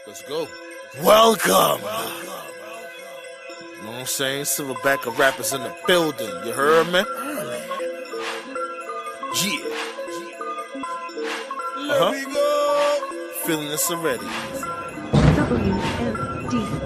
Let's go. Welcome. You know what I'm saying? Silverback of rappers in the building. You heard me? Yeah. Feeling this already.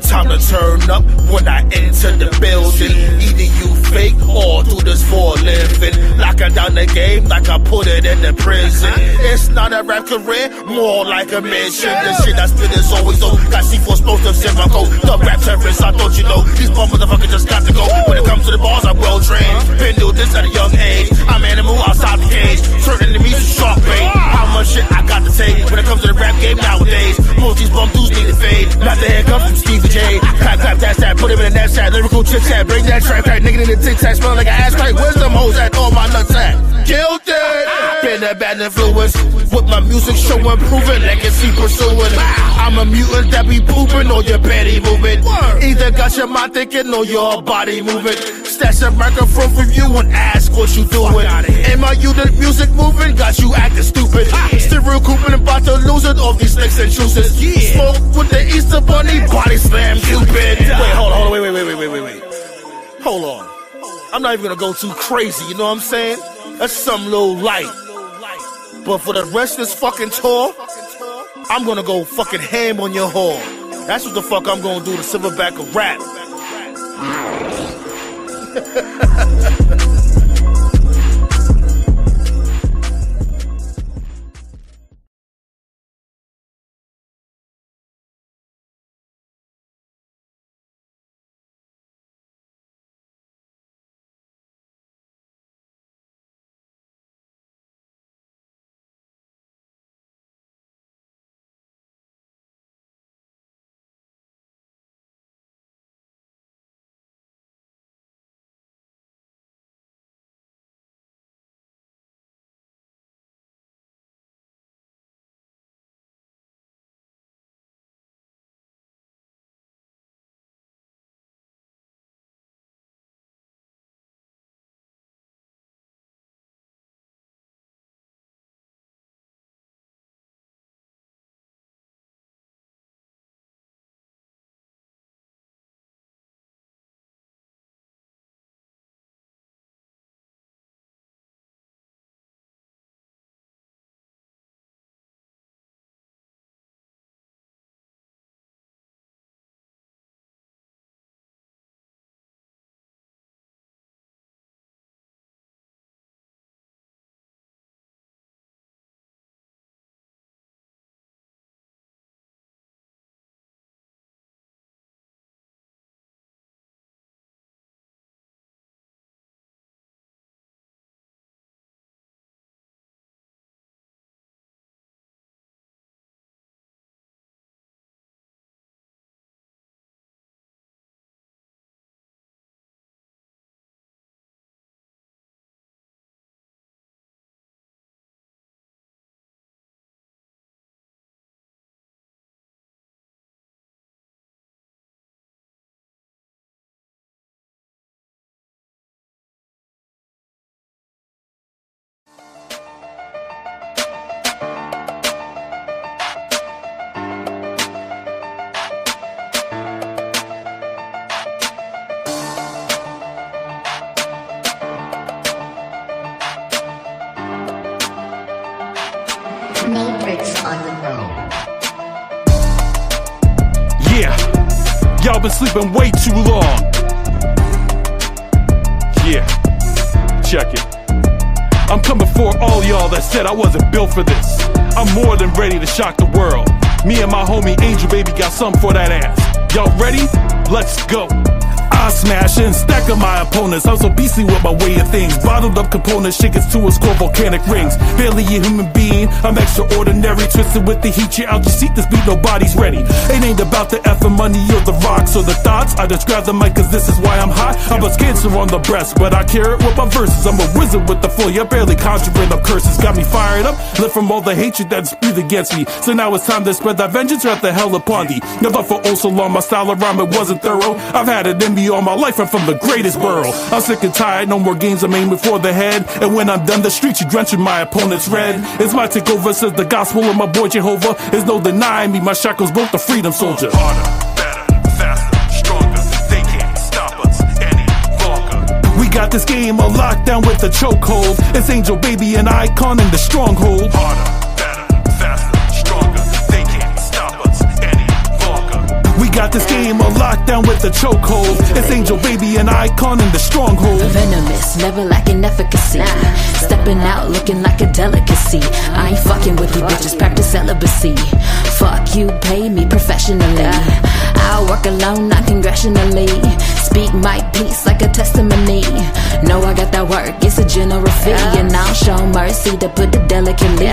Time to turn up when I enter the building. Either you fake or do this for a living. Locking down the game like I put it in the prison. It's not a rap career, more like a mission. The shit I spit is always low. Got C4 explosives in my coat. The rap terrorists, I thought you know. These bum motherfuckers just got to go. When it comes to the bars, I'm well trained. Been doing this at a young age. I'm animal outside the cage. Turning enemies to shark bait. How much shit I got to take when it comes to the rap game nowadays. Most these bum dudes need to fade. Not the handcuffs from Stevie J. Clap, clap, that's that, put him in the net chat. Lyrical chit chat, bring that track back. Nigga in the tic tac, smelling like an ass crack. Where's them hoes at? All my nuts at? Guilty! Been a bad influence. With my music show improving, legacy pursuing. I'm a mutant that be pooping or your belly moving. Either got your mind thinking or your body moving. Stash a microphone from you and ask what you doing. Am I you the music moving? Got you acting stupid. Still recouping and about to lose it. All these snakes and juices. Smoke with the Easter Bunny, body slam Cupid. Wait, hold on, wait. Hold on. I'm not even gonna go too crazy, you know what I'm saying? That's some little light. But for the rest of this fucking tour, I'm gonna go fucking ham on your whore. That's what the fuck I'm gonna do to Silverback of rap. Yeah, y'all been sleeping way too long. Yeah, check it. I'm coming for all y'all that said I wasn't built for this. I'm more than ready to shock the world. Me and my homie Angel Baby got something for that ass. Y'all ready? Let's go. I smash and stack of my opponents. I'm so beastly with my way of things. Bottled up components, shake it to its core volcanic rings. Barely a human being, I'm extraordinary. Twisted with the heat, you out your seat, this beat, nobody's ready. It ain't about the F and money or the rocks or the thoughts. I describe the mic cause this is why I'm hot. I'm a cancer on the breast, but I carry it with my verses. I'm a wizard with the flow, you're barely conjuring up curses. Got me fired up, lit from all the hatred that's breathed against me. So now it's time to spread that vengeance, wrath the hell upon thee. Never for oh so long, my style of rhyme, it wasn't thorough. I've had it in me all my life I'm from the greatest borough. I'm sick and tired, no more games I'm aiming for the head. And when I'm done, the streets you drenching my opponent's red. It's my takeover, says the gospel of my boy Jehovah. There's no denying me, my shackles broke the freedom soldier. Harder, better, faster, stronger. They can't stop us any longer. We got this game on lockdown with the chokehold. It's Angel Baby, an icon in the stronghold. Harder, better, faster, stronger. They can't stop us any longer. We got this game on lockdown with the chokehold. It's Angel Baby, an icon in the stronghold. Venomous, never lacking efficacy. Stepping out looking like a delicacy. I ain't fucking with you bitches, practice celibacy. Fuck you, pay me professionally. I'll work alone, not congressionally. Speak my peace like a testimony. Know I got that work, it's a general fee. And I'll show mercy to put it delicately.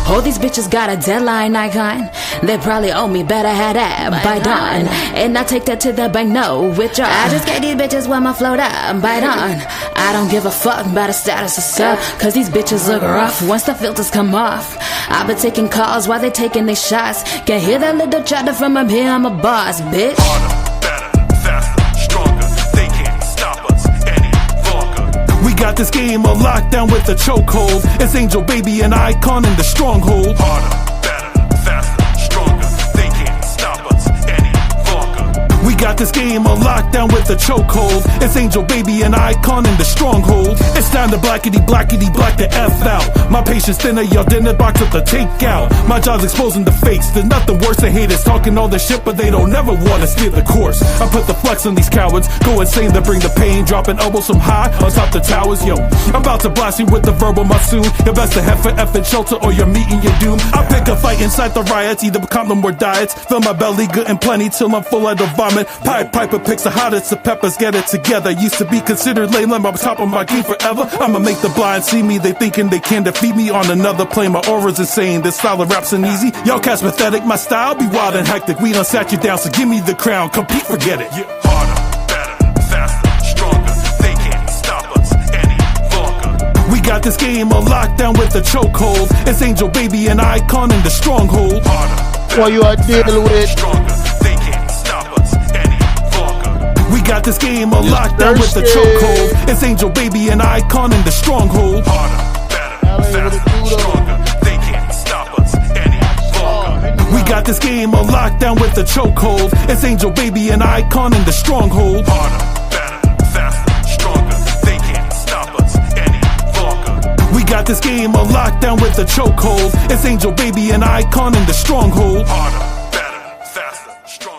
All these bitches got a deadline icon. They probably owe me, better have that by dawn. And I take that to the bank, no withdraw. I just gave these bitches one my float up, bite on. I don't give a fuck about the status of sub, cause these bitches look rough once the filters come off. I've been taking calls while they taking their shots. Can hear that little chatter from up here, I'm a boss, bitch. Harder, better, faster, stronger. They can't stop us any longer. We got this game on lockdown with the chokehold. It's Angel Baby, an icon in the stronghold. Harder, better, faster, stronger. They can't stop us any longer. We got this game on lockdown with the chokehold. It's Angel Baby, an icon in the stronghold. It's time to blackity black the F out. My patience thinner, your dinner box up the takeout. My job's exposing the fakes. There's nothing worse than haters talking all this shit, but they don't never wanna steer the course. I put the flex on these cowards, go insane to bring the pain, dropping elbows from high on top the towers. Yo, I'm about to blast you with the verbal monsoon. You're best to head for effing shelter or you're meeting your doom. I pick a fight inside the riots, either become no more diets. Fill my belly good and plenty till I'm full of the vomit. Pied Piper picks the hottest of peppers, get it together. Used to be considered lame, I'm on top of my game forever. I'ma make the blind see me, they thinking they can defeat me on another plane. My aura's insane, this style of rap's an easy. Y'all cats pathetic, my style be wild and hectic. We done sat you down, so give me the crown, compete, forget it. Harder, better, faster, stronger. They can't stop us any longer. We got this game on lockdown with the chokehold. It's Angel Baby, an icon in the stronghold. Harder, What you are dealing with? stronger. They can't stop us any longer. We got this game on lockdown with the chokehold. It's Angel Baby, an icon in the stronghold. Harder, better, faster, stronger. They can't stop us any longer. We got this game on lockdown with the chokehold. It's Angel Baby, an icon in the stronghold. Harder, better, faster, stronger. They can't stop us any longer. We got this game on lockdown with the chokehold. It's Angel Baby, an icon in the stronghold. Harder, better, faster, stronger.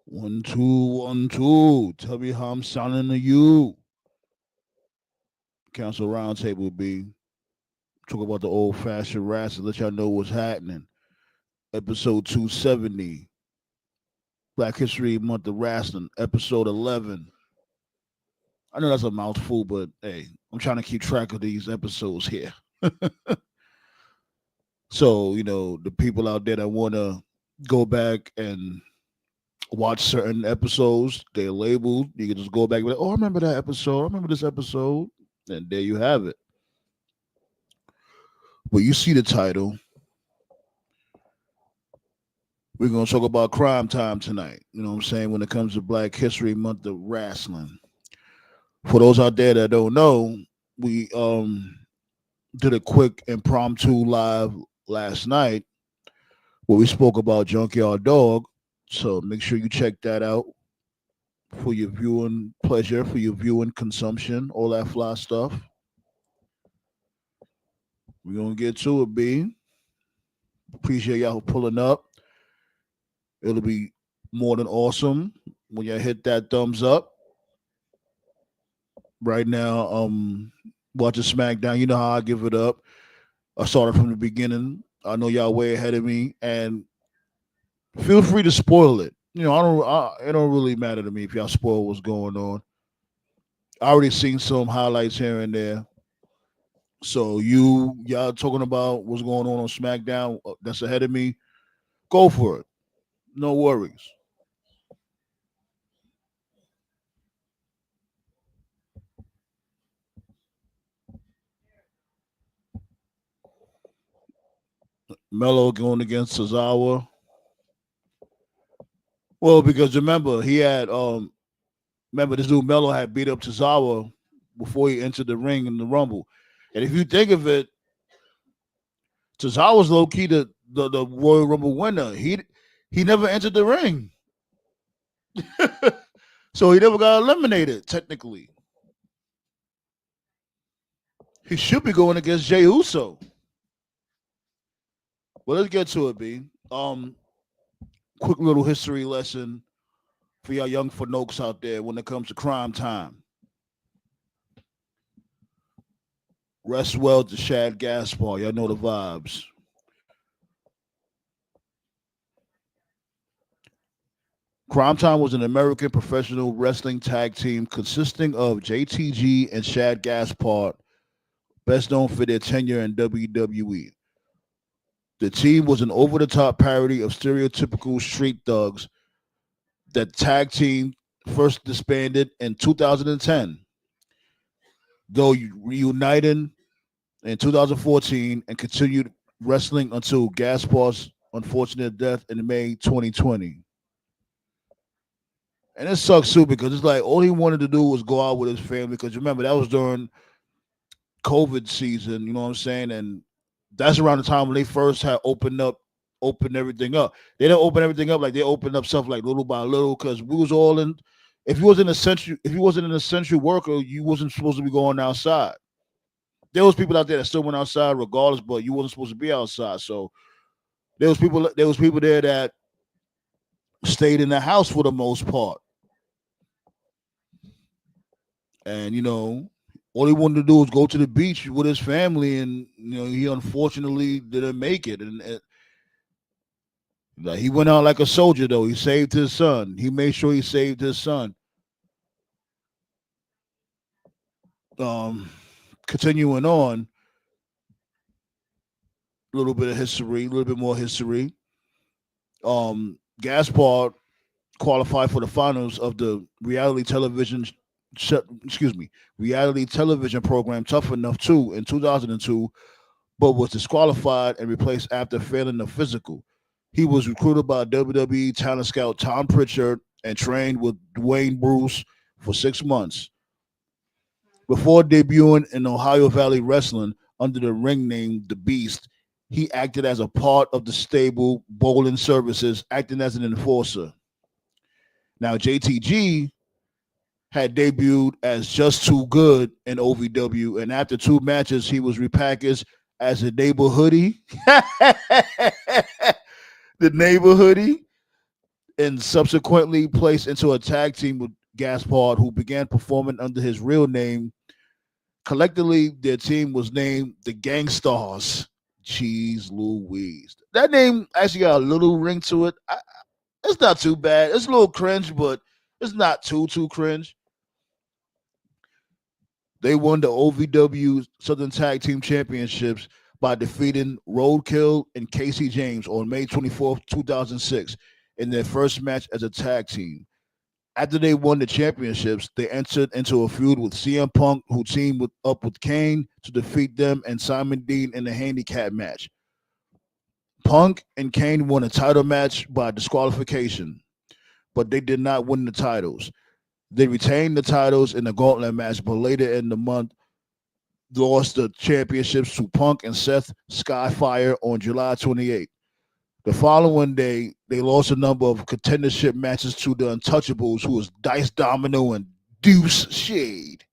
1 2 1 2. Tell me how I'm sounding to you. Council Roundtable B. Talk about the old-fashioned rats and let y'all know what's happening. Episode 270. Black History Month of Wrestling. Episode 11. I know that's a mouthful, but hey, I'm trying to keep track of these episodes here. So, you know, the people out there that want to go back and watch certain episodes, they're labeled. You can just go back and be like, oh, I remember that episode. I remember this episode. And there you have it. But you see the title. We're going to talk about crime time tonight. You know what I'm saying? When it comes to Black History Month of Wrestling. For those out there that don't know, we did a quick impromptu live last night where we spoke about Junkyard Dog. So make sure you check that out for your viewing pleasure, for your viewing consumption, all that fly stuff. We're going to get to it, B. Appreciate y'all pulling up. It'll be more than awesome when y'all hit that thumbs up. Right now, watching Smackdown, you know how I give it up. I started from the beginning. I know y'all way ahead of me, and feel free to spoil it. You know, it don't really matter to me if y'all spoil what's going on. I already seen some highlights here and there. So y'all talking about what's going on SmackDown that's ahead of me, go for it. No worries. Mello going against Tozawa. Well, because remember he had remember this dude Mello had beat up Tozawa before he entered the ring in the Rumble, and if you think of it, Tozawa's low key the Royal Rumble winner. He never entered the ring, so he never got eliminated. Technically, he should be going against Jey Uso. Well, let's get to it, B. Quick little history lesson for y'all young folks out there when it comes to crime time. Rest well to Shad Gaspar. Y'all know the vibes. Crime Time was an American professional wrestling tag team consisting of JTG and Shad Gaspar, best known for their tenure in WWE. The team was an over the top parody of stereotypical street thugs. That tag team first disbanded in 2010, though reuniting in 2014 and continued wrestling until Gaspar's unfortunate death in May 2020. And it sucks too because it's like all he wanted to do was go out with his family. Because remember, that was during COVID season, you know what I'm saying? And that's around the time when they first had opened everything up. They didn't open everything up like they opened up stuff like little by little because we was all in. If you wasn't an essential worker, you wasn't supposed to be going outside. There was people out there that still went outside regardless, but you wasn't supposed to be outside. So there was people there that stayed in the house for the most part. And all he wanted to do was go to the beach with his family, and he unfortunately didn't make it. And like, he went out like a soldier, though. He saved his son. He made sure he saved his son. Continuing on, a little bit of history, a little bit more history. Gaspar qualified for the finals of the reality television program Tough Enough 2 in 2002, but was disqualified and replaced after failing the physical. He was recruited by WWE talent scout Tom Pritchard and trained with Dwayne Bruce for 6 months. Before debuting in Ohio Valley Wrestling under the ring name The Beast, he acted as a part of the stable Bowling Services, acting as an enforcer. Now, JTG had debuted as Just Too Good in OVW, and after 2 matches, he was repackaged as a neighborhoodie. The neighborhoodie, and subsequently placed into a tag team with Gaspard, who began performing under his real name. Collectively, their team was named the Gangstars. Jeez Louise. That name actually got a little ring to it. It's not too bad. It's a little cringe, but it's not too cringe. They won the OVW Southern Tag Team Championships by defeating Roadkill and Casey James on May 24th, 2006 in their first match as a tag team. After they won the championships, they entered into a feud with CM Punk, who teamed up with Kane to defeat them and Simon Dean in a handicap match. Punk and Kane won a title match by disqualification, but they did not win the titles. They retained the titles in the gauntlet match, but later in the month, lost the championships to Punk and Seth Skyfire on July 28th. The following day, they lost a number of contendership matches to the Untouchables, who was Dice Domino and Deuce Shade.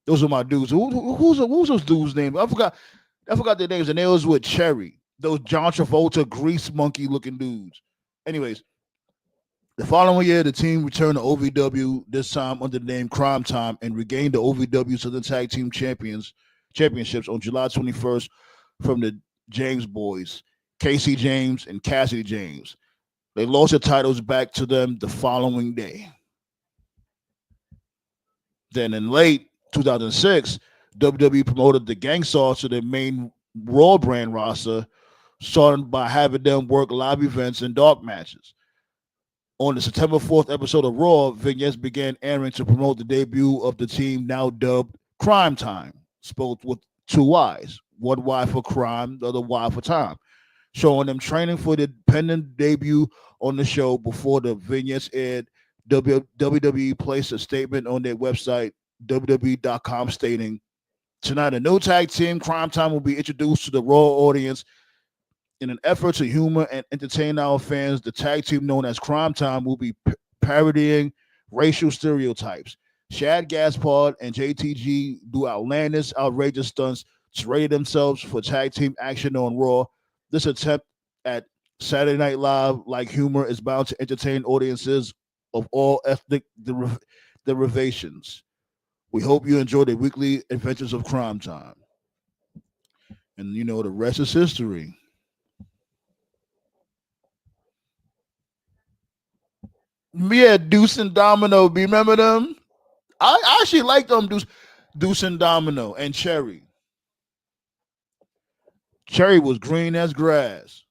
Those are my dudes. Who's those dudes' names? I forgot their names, and they was with Cherry. Those John Travolta grease monkey looking dudes. Anyways, the following year, the team returned to OVW, this time under the name Crime Time, and regained the OVW Southern Tag Team Championships on July 21st from the James Boys, Casey James and Cassidy James. They lost the titles back to them the following day. Then in late 2006, WWE promoted the Gangstars to their main Raw brand roster, starting by having them work live events and dark matches. On the September 4th episode of Raw, vignettes began airing to promote the debut of the team now dubbed Cryme Time, spelled with 2 Y's. 1 Y for crime, the other Y for time. showing them training for the pending debut on the show. Before the vignettes aired, WWE placed a statement on their website, WWE.com, stating, tonight, a new tag team, Cryme Tyme, will be introduced to the Raw audience. In an effort to humor and entertain our fans, the tag team known as Cryme Tyme will be parodying racial stereotypes. Shad Gaspard and JTG do outlandish, outrageous stunts to ready themselves for tag team action on Raw. This attempt at Saturday Night Live-like humor is bound to entertain audiences of all ethnic derivations. We hope you enjoy the weekly adventures of Cryme Tyme. And you know, the rest is history. Yeah, Deuce and Domino. Do you remember them? I actually like them, Deuce and Domino and Cherry. Cherry was green as grass.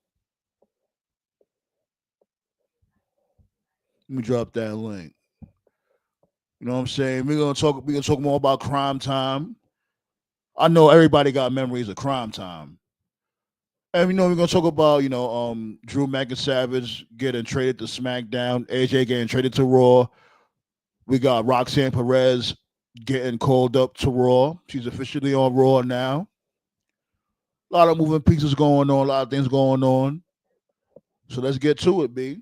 Let me drop that link. You know what I'm saying? We're gonna talk more about Cryme Tyme. I know everybody got memories of Cryme Tyme. And we're gonna talk about, Drew McInSavage getting traded to SmackDown, AJ getting traded to Raw. We got Roxanne Perez getting called up to Raw. She's officially on Raw now. A lot of moving pieces going on, a lot of things going on. So let's get to it, B.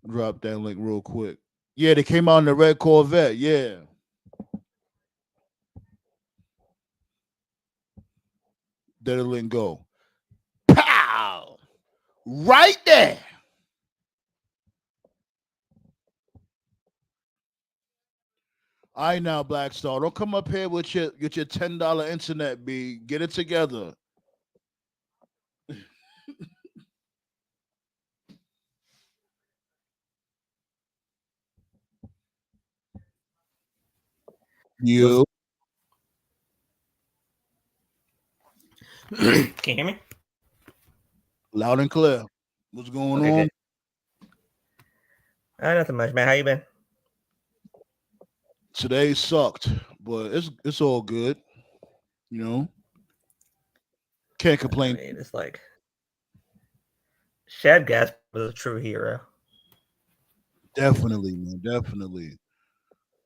Drop that link real quick. Yeah, they came out in the red Corvette. Yeah. Let the link go. Pow! Right there. All right now, Black Star. Don't come up here with your $10 internet, B. Get it together. You. Can you hear me? Loud and clear. What's going on? Good. Nothing much, man. How you been? Today sucked, but it's all good. Can't complain. I mean, it's like Shad Gas was a true hero. Definitely, man. Definitely.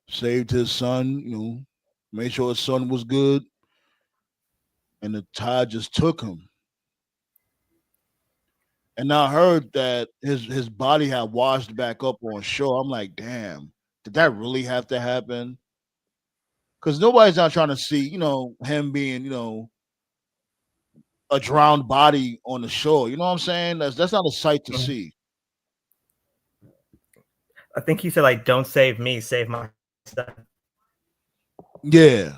Saved his son, made sure his son was good. And the tide just took him. And I heard that his body had washed back up on shore. I'm like, damn, did that really have to happen? Because nobody's not trying to see, him being, a drowned body on the shore. You know what I'm saying? That's not a sight to see. I think he said, like, don't save me, save my son. Yeah.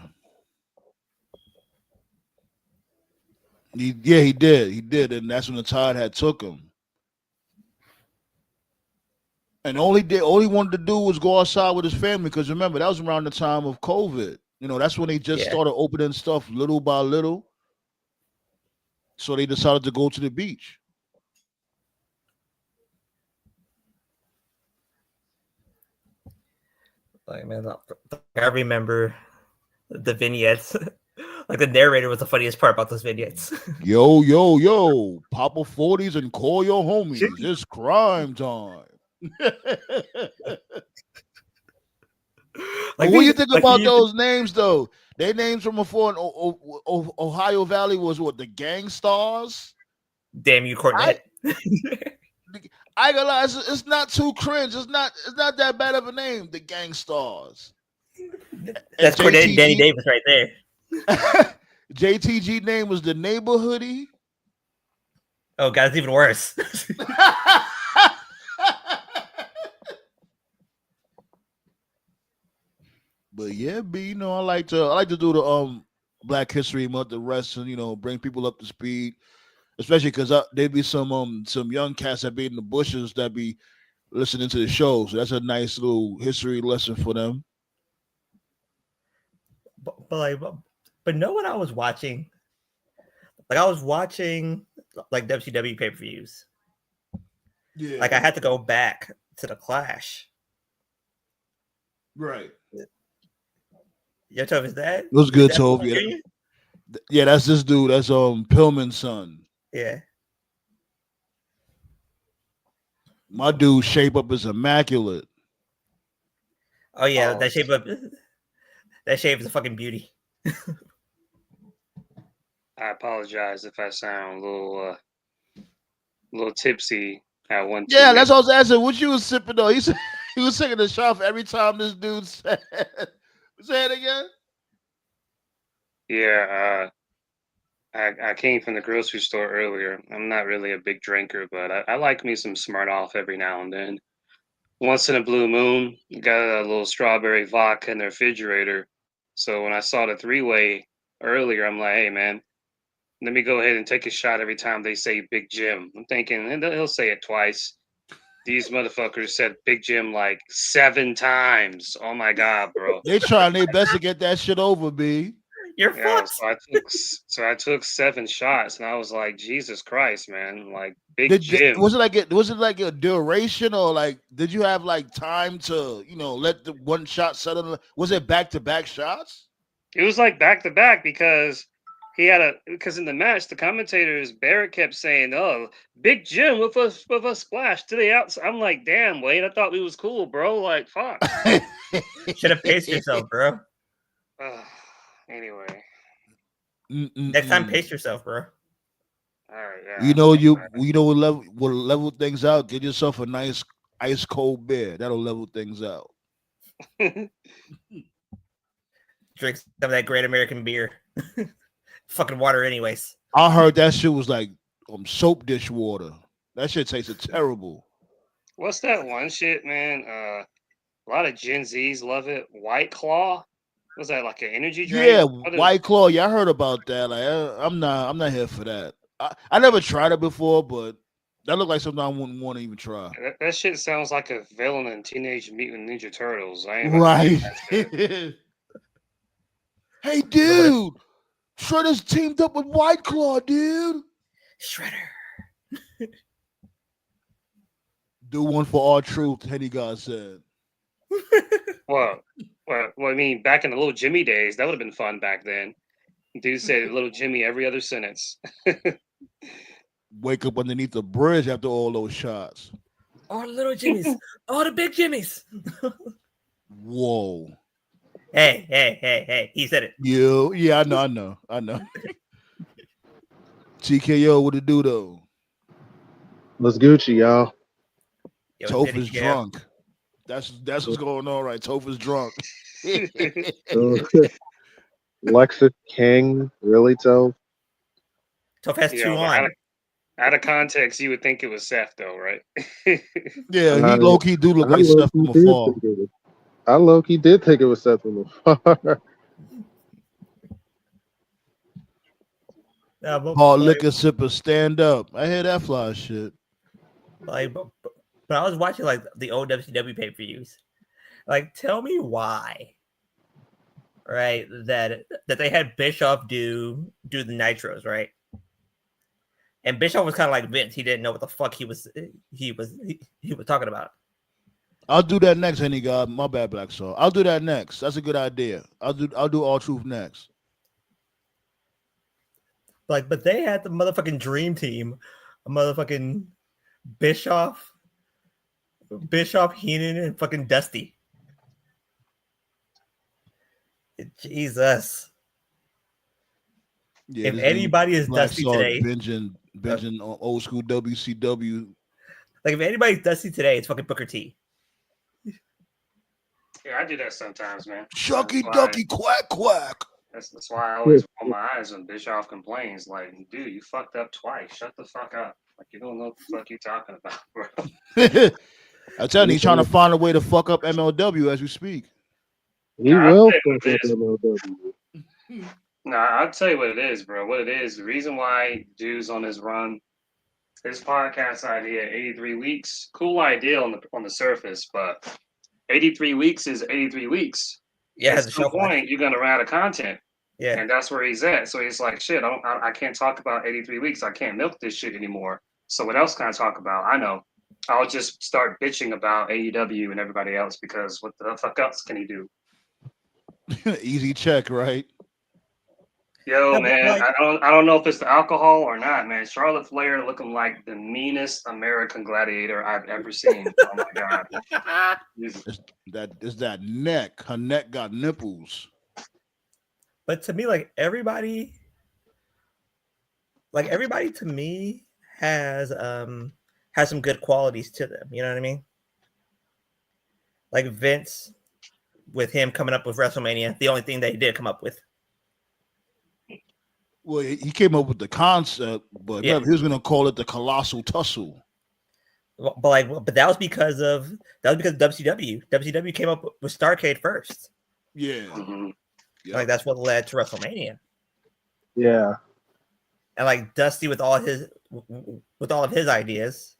He did. He did. And that's when the tide had took him. And all he wanted to do was go outside with his family, because remember, that was around the time of COVID. That's when they just started opening stuff little by little. So they decided to go to the beach. Like, man, I remember the vignettes. Like, the narrator was the funniest part about those vignettes. Yo, pop a 40s and call your homies. It's Cryme Tyme. Like, what do you think about those names, though? Their names from before in Ohio Valley was what? The Gang Stars? Damn you, Cornette. I ain't gonna lie, it's not too cringe. It's not that bad of a name, the Gang Stars. That's Cornette and Danny Davis right there. JTG name was the Neighborhoodie. Oh God, it's even worse. But yeah, B, I like to do the Black History Month, the rest, and bring people up to speed. Especially because there'd be some young cats that be in the bushes that be listening to the show. So that's a nice little history lesson for them. But know what I was watching? Like, I was watching like WCW pay-per-views. Yeah. Like, I had to go back to the Clash. Right. Yo, Toph, is that? What's good, is that Toph? Paul Yeah, Jr.? yeah, that's this dude. That's Pillman's son. Yeah. My dude's shape up is immaculate. Oh yeah, Oh. that shape is a fucking beauty. I apologize if I sound a little tipsy at one. Yeah, that's what I was asking. What you was sipping on? He was taking a shot for every time this dude said. Say it again. Yeah, I came from the grocery store earlier. I'm not really a big drinker, but I like me some Smirnoff every now and then. Once in a blue moon, got a little strawberry vodka in the refrigerator. So when I saw the three-way earlier, I'm like, hey man, let me go ahead and take a shot every time they say Big Jim. I'm thinking, and he'll say it twice. These motherfuckers said Big Jim like 7 times. Oh my god, bro! They trying their best to get that shit over, B. You're Yeah, fucked. so I took 7 shots, and I was like, Jesus Christ, man! Like Big Jim. Was it like a duration, or like did you have like time to let the one shot settle? Was it back-to-back shots? It was like back to back because because in the match the commentators Barrett kept saying, "Oh, Big Jim with a splash to the outside." I'm like, "Damn, Wade, I thought we was cool, bro. Like, fuck." Should have paced yourself, bro. Anyway, Next time, pace yourself, bro. all right, yeah. What level things out? Get yourself a nice ice cold beer. That'll level things out. Drink some of that Great American beer. Fucking water, anyways. I heard that shit was like soap dish water. That shit tasted terrible. What's that one shit, man? A lot of Gen Zs love it. White Claw. Was that like an energy drink? Yeah, White Claw. Yeah, I heard about that. Like, I'm not here for that. I never tried it before, but that looked like something I wouldn't want to even try. That shit sounds like a villain in Teenage Mutant Ninja Turtles. I ain't Right. Hey, dude. Shredder's teamed up with White Claw, dude. Shredder. Do one for our truth, Henny God said. Well, I mean, back in the Little Jimmy days, that would have been fun back then. Dude said Little Jimmy every other sentence. Wake up underneath the bridge after all those shots. All the little Jimmys. All the big Jimmys. Whoa. Hey. He said it. Yeah, I know. TKO, what it do though? Let's Gucci, y'all. Yo, Toph is drunk. That's what's going on, right? Toph is drunk. Lexa King, really, Toph? Toph has 2 on. Out of context, you would think it was Seth, though, right? Yeah, he low-key do look like Seth from afar. I low-key did think it was Seth from afar. Liquor sipper, stand up. I hear that fly shit. Like, but I was watching like the old WCW pay-per-views. Like, tell me why, right? That they had Bischoff do the nitros, right? And Bischoff was kind of like Vince. He didn't know what the fuck he was talking about. I'll do that next, Henny God. My bad, Black Soul. I'll do that next. That's a good idea. I'll do All Truth next. Like, but they had the motherfucking dream team, a motherfucking Bischoff, Heenan, and fucking Dusty. Jesus. Yeah, if anybody is Black Dusty Soul today, binging on old school WCW. Like, if anybody's Dusty today, it's fucking Booker T. Yeah, I do that sometimes, man. Shucky ducky quack quack. That's why I always roll my eyes when Bischoff complains. Like, dude, you fucked up twice. Shut the fuck up. Like, you don't know what the fuck you're talking about, bro. I'm telling you, he's trying to find a way to fuck up MLW as we speak. He will fuck up MLW. Nah, I'll tell you what it is, bro. What it is, the reason why dude's on his run, his podcast idea, 83 weeks, cool idea on the surface, but 83 weeks is 83 weeks. Yeah, at some point you're gonna run out of content. Yeah, and that's where he's at. So he's like, shit, I can't talk about 83 weeks. I can't milk this shit anymore. So what else can I talk about? I know. I'll just start bitching about AEW and everybody else because what the fuck else can he do? Easy check, right? Yo, Yeah, but, man, like- I don't know if it's the alcohol or not, man. Charlotte Flair looking like the meanest American gladiator I've ever seen. Oh my god. Jesus. It's that neck. Her neck got nipples. But to me, like everybody to me has some good qualities to them. You know what I mean? Like Vince, with him coming up with WrestleMania, the only thing that he did come up with. Well, he came up with the concept, but Yeah. he was going to call it the Colossal Tussle. But that was because of WCW. WCW came up with Starrcade first. Yeah. Mhm. Yep. Like that's what led to WrestleMania. Yeah. And like Dusty with all of his ideas.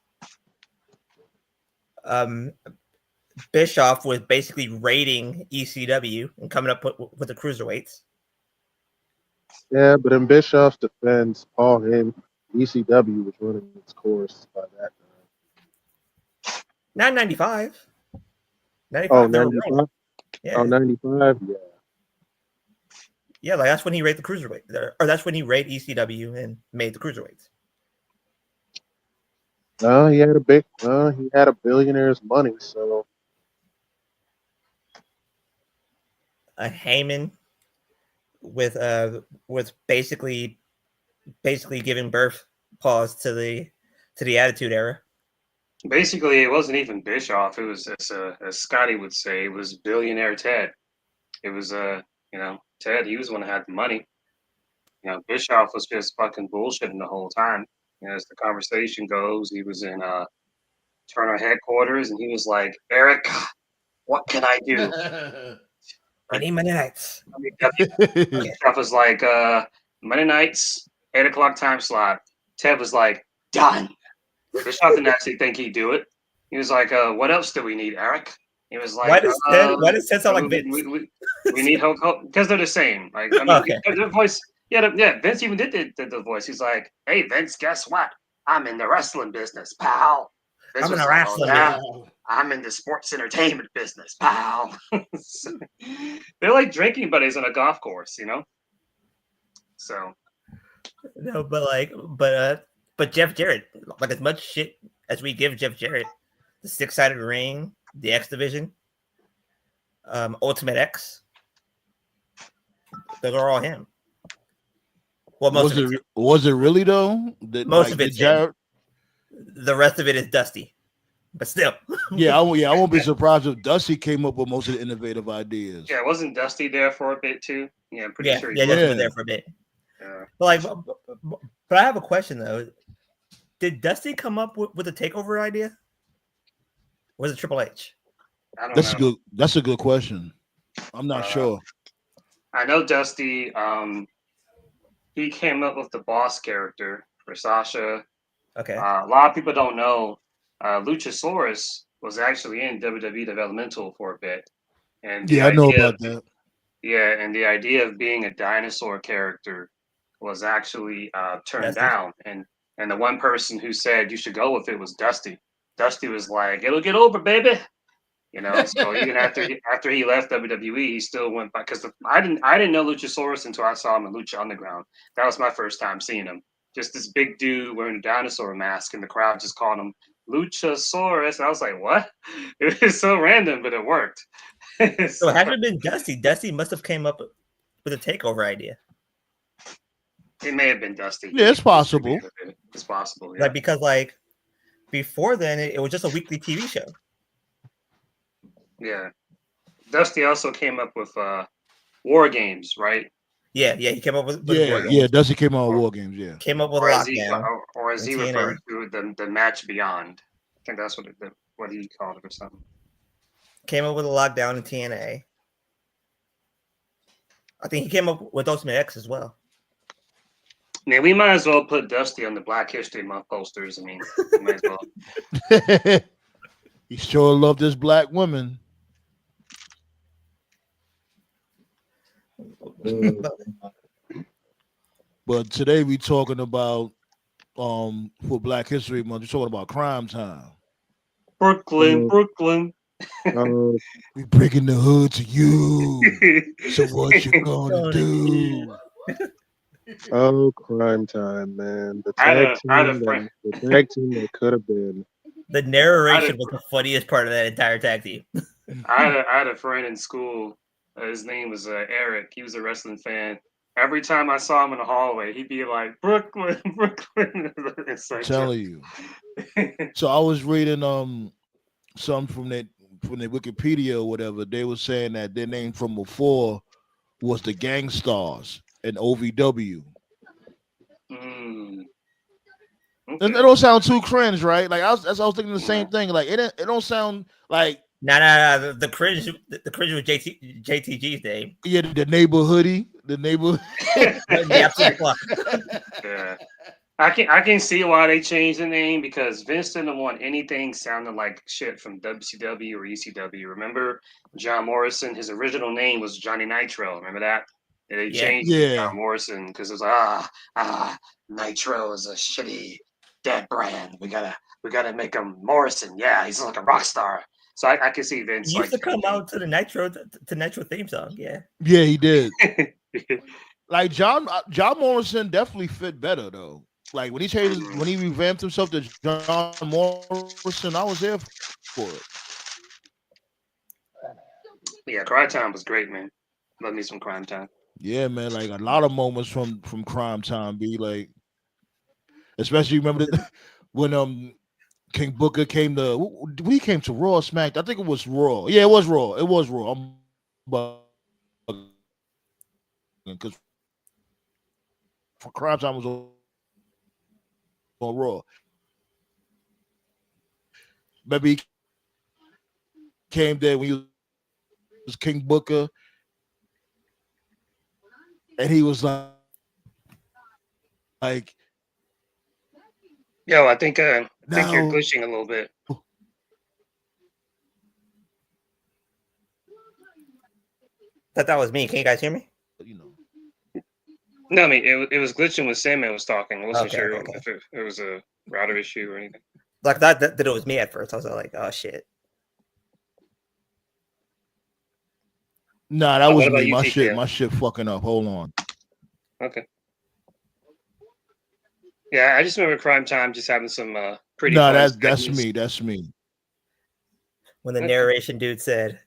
Bischoff was basically raiding ECW and coming up with the cruiserweights. Yeah, but in Bischoff's defense, Paul Heyman, ECW was running its course by that time. Not 95. 95. Oh, they were 95? rolling. Yeah. Oh, 95? Yeah. Yeah, like that's when he raided the cruiserweight. Or that's when he raided ECW and made the cruiserweights. He had a billionaire's money, so A Heyman with basically giving birth to the Attitude Era. Basically, it wasn't even Bischoff. It was, as Scotty would say, it was billionaire Ted. It was, Ted. He was the one that had the money. Bischoff was just fucking bullshitting the whole time. As the conversation goes, he was in Turner headquarters, and he was like, "Eric, what can I do?" I need Monday nights. Bischoff was like, "Monday nights, 8:00 time slot." Ted was like, "Done." Bischoff didn't actually think he'd do it. He was like, "What else do we need, Eric?" He was like, Why does Ted sound like Vince? We need Hulk Hogan because they're the same. Like, I mean, Okay. their voice. Yeah, Vince even did the voice. He's like, "Hey, Vince, guess what? I'm in the wrestling business, pal." Vince I'm in was the like, wrestling "Yeah, business." I'm in the sports entertainment business, pal." They're like drinking buddies on a golf course, So No, but Jeff Jarrett, like as much shit as we give Jeff Jarrett, the 6-sided ring, the X Division, Ultimate X, those are all him. Well, most of it. Was it really though? Most of it's him. Jarrett. The rest of it is Dusty, but still. I won't be surprised if Dusty came up with most of the innovative ideas. yeah, wasn't Dusty there for a bit too? Yeah, I'm pretty sure. Dusty was there for a bit. Yeah. But I have a question though. Did Dusty come up with a takeover idea? Or was it Triple H? I don't know. That's a good question. I'm not sure. I know Dusty. He came up with the boss character for Sasha. Okay. A lot of people don't know. Luchasaurus was actually in WWE Developmental for a bit, and I know about that. Yeah, and the idea of being a dinosaur character was actually turned down, and the one person who said you should go with it was Dusty. Dusty was like, "It'll get over, baby." So even after he left WWE, he still went by because I didn't know Luchasaurus until I saw him in Lucha Underground. That was my first time seeing him. Just this big dude wearing a dinosaur mask, and the crowd just called him Luchasaurus. And I was like, "What?" It was so random, but it worked. So had it been Dusty, Dusty must have came up with a takeover idea. It may have been Dusty. Yeah, it's possible. It's possible. Yeah. Because before then, it was just a weekly TV show. Yeah. Dusty also came up with War Games, right? Yeah, he came up with War Games. Dusty came out with War Games, yeah. Came up with Lockdown. Or as he TNA. referred to the match beyond. I think that's what he called it or something. Came up with a Lockdown in TNA. I think he came up with Ultimate X as well. Yeah, we might as well put Dusty on the Black History Month posters. I mean, we might as well. He sure loved this black woman. But today we talking about for Black History Month, we're talking about Crime Time. Brooklyn. Oh, We breaking the hood to you. So what you gonna do? oh, Crime Time, man. The I had tag a, I had a team friend. that could have been. The narration was the funniest part of that entire tag team. I had a friend in school. His name was Eric. He was a wrestling fan. Every time I saw him in the hallway, he'd be like, "Brooklyn, Brooklyn." It's I'm like, telling you. So I was reading some from the Wikipedia or whatever. They were saying that their name from before was the Gangstars and OVW. mm, It okay. don't sound too cringe, right? Like I was thinking the same thing. Like it don't sound like No. The cringe was JTG's name. yeah, the neighborhoody, the neighbor. The absolute fuck. Yeah. I can see why they changed the name because Vince didn't want anything sounding like shit from WCW or ECW. Remember John Morrison? His original name was Johnny Nitro. Remember that? And they Yeah. changed it to Yeah. John Morrison because it was Nitro is a shitty dead brand. We gotta make him Morrison. Yeah, he's like a rock star. So I can see Vince He used like to come out to the Nitro theme song. Yeah. Yeah, he did. Like John Morrison definitely fit better though. Like when he revamped himself to John Morrison, I was there for it. Yeah, Cry Time was great, man. Love me some Crime Time. Yeah, man. Like a lot of moments from Crime Time be like, especially remember when King Booker came to when he came to Raw Smack. I think it was Raw. Yeah, it was Raw. It was Raw. Because for Crime Time was on Raw. Maybe he came there when he was King Booker, and he was like Yo, I think you're no. glitching a little bit. That was me. Can you guys hear me? You know. No, I mean it was glitching when Sandman was talking. I wasn't Okay, sure okay. if it was a router issue or anything. Like that it was me at first. I was like, oh shit. Nah, that What was about me. you, TKO? My shit fucking up. Hold on. Okay. Yeah, I just remember Crime Time just having some pretty. Nah, fun that's segments. me. That's me. When the narration dude said,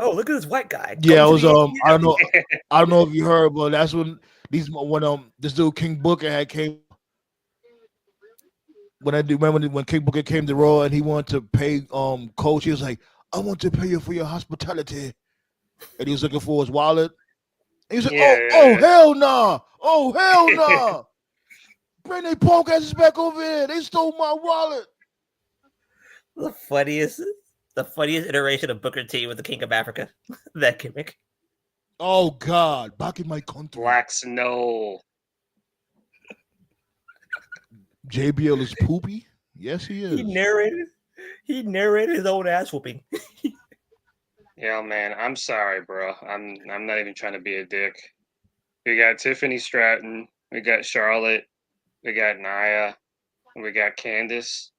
"Oh, look at this white guy." Yeah, I was Come to the I don't know if you heard, but that's when this dude King Booker came. When I do remember when King Booker came to Raw and he wanted to pay Coach, he was like, "I want to pay you for your hospitality," and he was looking for his wallet. And he was like, "Oh hell nah! Oh hell nah! Bring they punk asses back over here! They stole my wallet." The funniest iteration of Booker T with the King of Africa. That gimmick. Oh God, back in my country. Black Snow. JBL is poopy. Yes, he is. He narrated his own ass whooping. Yeah, man. I'm sorry, bro. I'm not even trying to be a dick. We got Tiffany Stratton. We got Charlotte. We got Nia. We got Candace.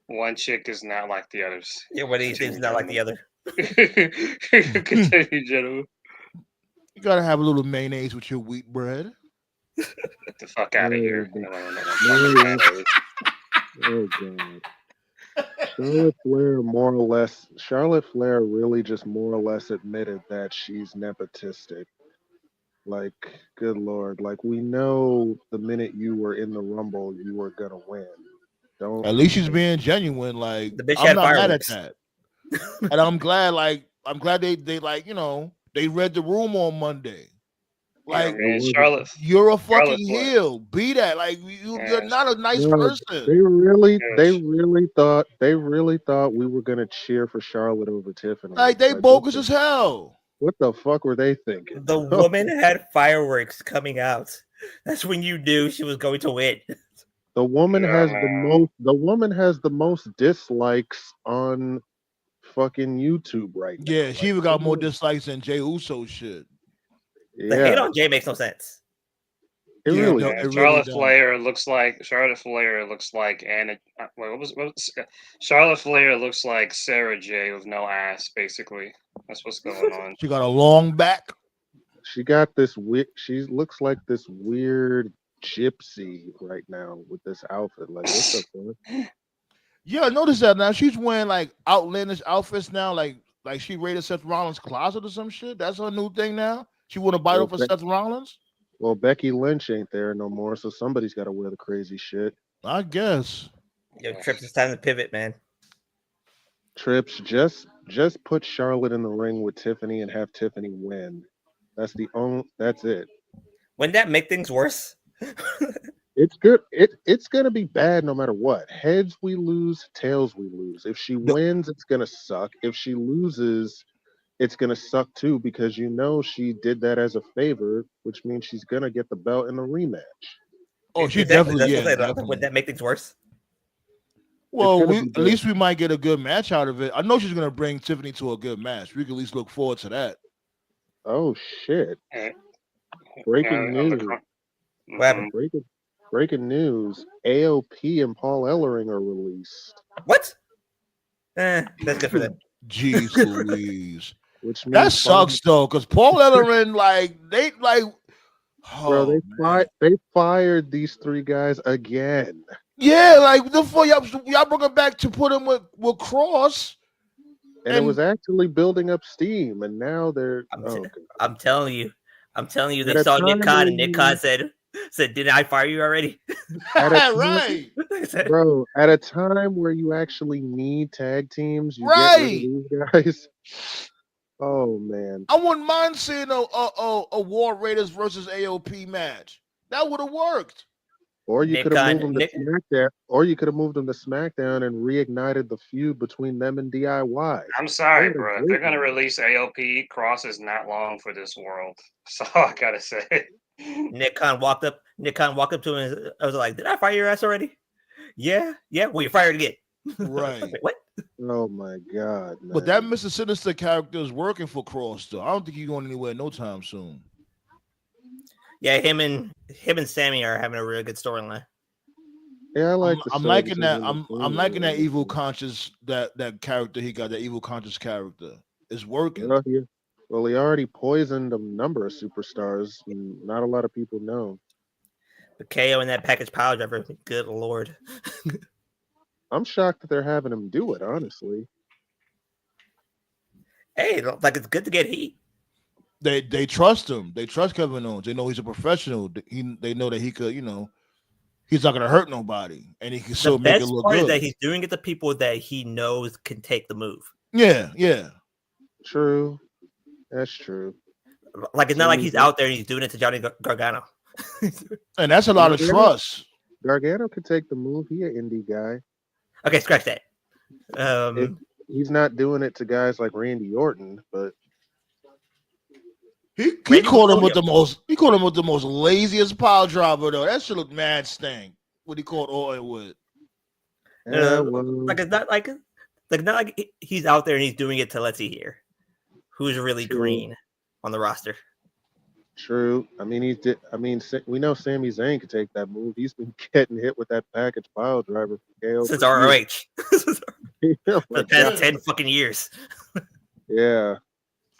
One chick is not like the others. Yeah, one of these things is not like the other. Continue, gentlemen. You gotta have a little mayonnaise with your wheat bread. Get the fuck out of here. Oh God. Charlotte Flair really just more or less admitted that she's nepotistic. Like, good Lord. Like, we know the minute you were in the Rumble, you were gonna win. At least she's being genuine. Like, The bitch I'm had not mad at fireworks. that. And I'm glad they like, they read the room on Monday. Like, yeah, man, Charlotte, you're a fucking Flair. heel. Be that. Like, you're not a nice person. They really thought we were gonna cheer for Charlotte over Tiffany. Like, they bogus as hell. What the fuck were they thinking? The woman had fireworks coming out. That's when you knew she was going to win. The woman has the most dislikes on fucking YouTube right now. Yeah, she even got more dislikes than Jey Uso shit. The hate on Jay makes no sense. It Yeah, really no, has. it really Charlotte does. Flair looks like Anna. Charlotte Flair looks like Sarah J with no ass. Basically, that's what's going on. She got a long back. She got this she looks like this weird gypsy right now with this outfit. Like, what's up, man? Yeah, I noticed that now. She's wearing like outlandish outfits now, like she raided Seth Rollins' closet or some shit. That's her new thing now. She want to bite Well, off for Seth Rollins. Well, Becky Lynch ain't there no more, so somebody's got to wear the crazy shit. I guess. Yo, Trips, it's time to pivot, man. Trips, just put Charlotte in the ring with Tiffany and have Tiffany win. That's it. Wouldn't that make things worse? It's good. It's gonna be bad no matter what. Heads we lose, tails we lose. If she wins, it's gonna suck. If she loses, it's gonna suck too, because she did that as a favor, which means she's gonna get the belt in the rematch. Oh, she definitely. Would that make things worse? Well, at least we might get a good match out of it. I know she's gonna bring Tiffany to a good match. We can at least look forward to that. Oh shit! Breaking news! What happened? Breaking news! AOP and Paul Ellering are released. What? That's good for them. Jeez Louise. Which means that sucks though, because Paul Ellering, they fired these three guys again. Yeah, like before y'all brought him back to put him with Cross, and it was actually building up steam, and now they're. I'm telling you, they saw Nick Khan, and Nick Khan said, "Didn't I fire you already?" Right, bro. At a time where you actually need tag teams, you right? Get rid of these guys. Oh man, I wouldn't mind seeing a War Raiders versus AOP match. That would have worked. Or you could have moved them to SmackDown. Or you could have moved them to SmackDown and reignited the feud between them and DIY. I'm sorry, bro. If they're gonna release AOP, Cross is not long for this world. So I gotta say, Nick Khan walked up to him and I was like, "Did I fire your ass already?" Yeah. Well, you're fired again. Right. Like, what? Oh my god, man. But that Mr. Sinister character is working for Cross though. I don't think he's going anywhere no time soon. Yeah, him and Sammy are having a really good storyline. Yeah, I like. I'm liking that. I'm liking that evil conscious that character he got. That evil conscious character is working. Well, he already poisoned a number of superstars. And not a lot of people know. The KO and that package power driver. Good lord. I'm shocked that they're having him do it. Honestly. Hey, like it's good to get heat. They trust him. They trust Kevin Owens. They know he's a professional. They know that he could, he's not going to hurt nobody, and he can still make it look good. The best part is that he's doing it to people that he knows can take the move. Yeah. True. That's true. Like it's not like he's out there and he's doing it to Johnny Gargano. And that's a lot of trust. Gargano could take the move. He an indie guy. Okay, scratch that. He's not doing it to guys like Randy Orton, but. He caught him with the most laziest pile driver though. That should look mad stank. What he caught Orton with. Like it's not like he's out there and he's doing it to let's see here, who's really green on the roster. True. I mean, we know Sami Zayn could take that move. He's been getting hit with that package pile driver since ROH for the past 10 fucking years. Yeah.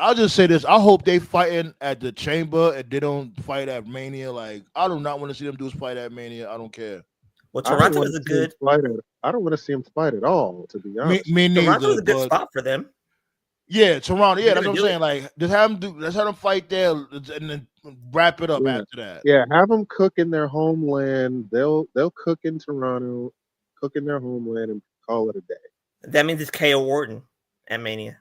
I'll just say this. I hope they fighting at the Chamber and they don't fight at Mania. Like, I do not want to see them do fight at Mania. I don't care. Well, Toronto is a good fighter. I don't want to see him fight at all, to be honest. Me neither. Toronto is a good spot for them. Yeah, Toronto. Yeah, that's what I'm saying. Like, let's have them fight there and then wrap it up after that. Yeah, have them cook in their homeland. They'll cook in Toronto, cook in their homeland, and call it a day. That means it's KO Orton at Mania.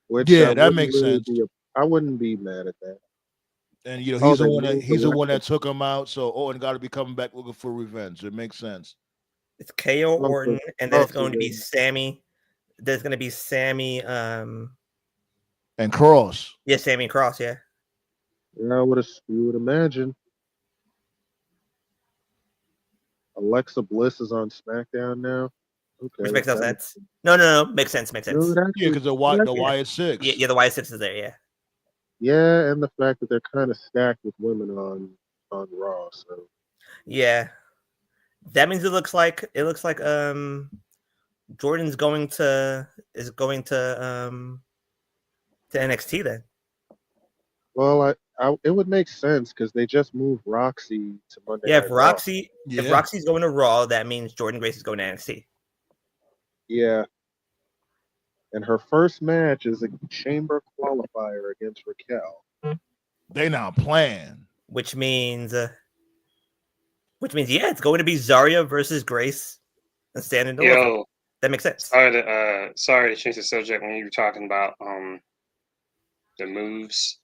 Which that makes sense. I wouldn't be mad at that. And he's the one that took him out, so Orton got to be coming back looking for revenge. It makes sense. It's KO Orton, and then it's going to be Sammy. There's going to be Sammy and Cross. Yeah, Sammy and Cross. Yeah. Yeah, you would imagine. Alexa Bliss is on SmackDown now. Okay, which makes no sense. No. Makes sense. Yeah, because the Wyatt Six. Yeah, the Wyatt Six is there. Yeah. Yeah, and the fact that they're kind of stacked with women on on Raw. So Yeah, that means it looks like Jordan's going to NXT then. well, it would make sense because they just moved Roxy to Monday Yeah, Night Raw. if Roxy's going to Raw, that means Jordan Grace is going to NXT. Yeah. And her first match is a chamber qualifier against Raquel. They not playing. Which means yeah, it's going to be Zarya versus Grace and Stand and Deliver. Yo, That makes sense. sorry to change the subject when you were talking about the moves.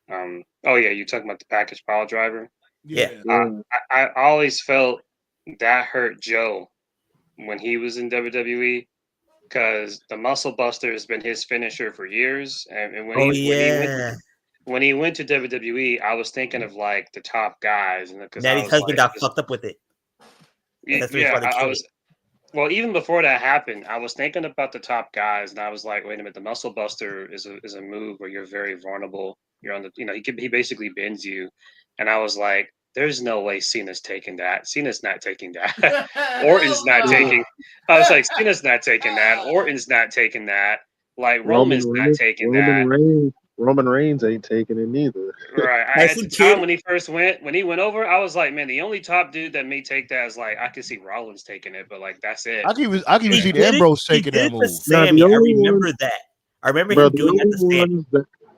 Oh yeah, you talking about the package pile driver. Yeah. I always felt that hurt Joe when he was in WWE because the Muscle Buster has been his finisher for years, and when he went to WWE, I was thinking of like the top guys, and because Natty's husband got fucked up with it. I was. Well, even before that happened, I was thinking about the top guys, and I was like, "Wait a minute, the Muscle Buster is a move where you're very vulnerable. You're on the, he basically bends you," and I was like, "There's no way Cena's taking that. Cena's not taking that. Orton's not taking." I was like, "Cena's not taking that. Orton's not taking that. Like Roman's not taking that." Roman Reigns ain't taking it neither. Right. At the time when he went over, I was like, man, the only top dude that may take that is like I could see Rollins taking it, but like that's it. I can even see Ambrose taking that move. Sammy, I remember that. I remember him doing that to Sammy.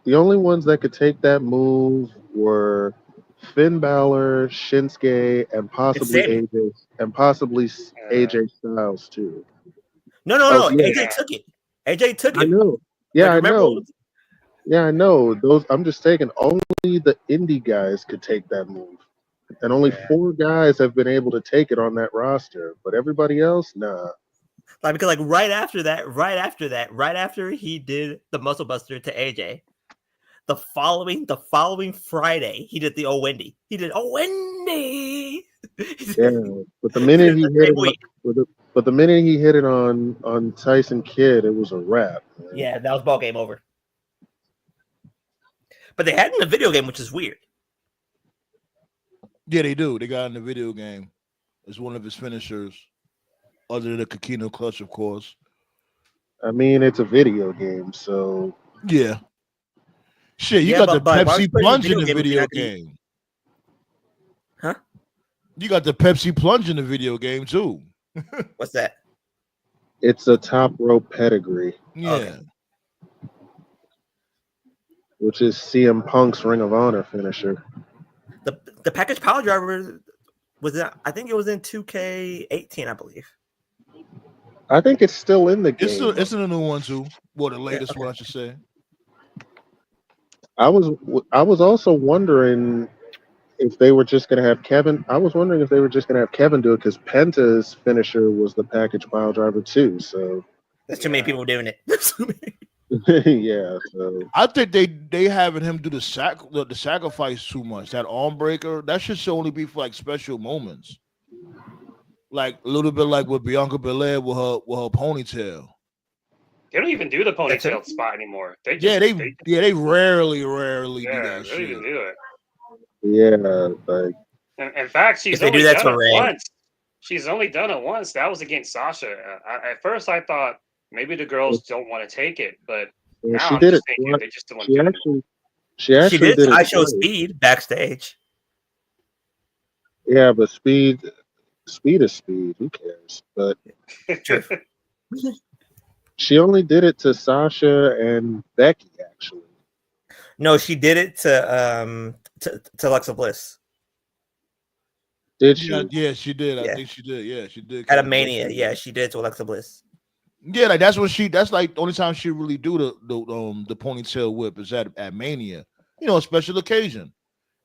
The only ones that could take that move were Finn Balor, Shinsuke, and possibly AJ Styles too. No. AJ took it. AJ took it. I know. Yeah, I know. Yeah, I know. Those I'm just taking only the indie guys could take that move. And only 4 guys have been able to take it on that roster. But everybody else, nah. Like because right after he did the Muscle Buster to AJ, the following Friday, he did the Oh Wendy. He did Oh Wendy. Yeah, but the minute he hit it on Tyson Kidd, it was a wrap. Man. Yeah, that was ball game over. But they had it in the video game, which is weird. Yeah, they do. They got in the video game. It's one of his finishers, other than the Kikino Clutch, of course. I mean, it's a video game, so yeah. Shit, you got the Pepsi Plunge in the video game. Huh? You got the Pepsi Plunge in the video game too. What's that? It's a top rope pedigree. Yeah. Okay. Which is CM Punk's Ring of Honor finisher. The package power driver was I think it was in 2K18, I believe. I think it's still in the game. It's in the new one too. Well, the latest one, I should say. I was also wondering if they were just going to have Kevin. I was wondering if they were just going to have Kevin do it because Penta's finisher was the package pile driver too. So there's too many people doing it. Yeah, so I think they having him do the sacrifice too much. That arm breaker, that should only be for like special moments, like a little bit like with Bianca Belair with her ponytail. They don't even do the ponytail spot anymore. They rarely do that shit. They don't even do it. Yeah, like in fact, she's only done it once. She's only done it once. That was against Sasha. At first, I thought maybe the girls don't want to take it, but now she I'm did just it. thinking they just don't want to do it. She actually did I show Speed backstage. Yeah, but speed is speed. Who cares? But she only did it to Sasha and Becky, actually. No, she did it to Alexa Bliss. Did she? Yeah, she did. I think she did. Yeah, she did. At a Mania, yeah, she did it to Alexa Bliss. Yeah, like that's like the only time she really do the ponytail whip is at Mania, a special occasion.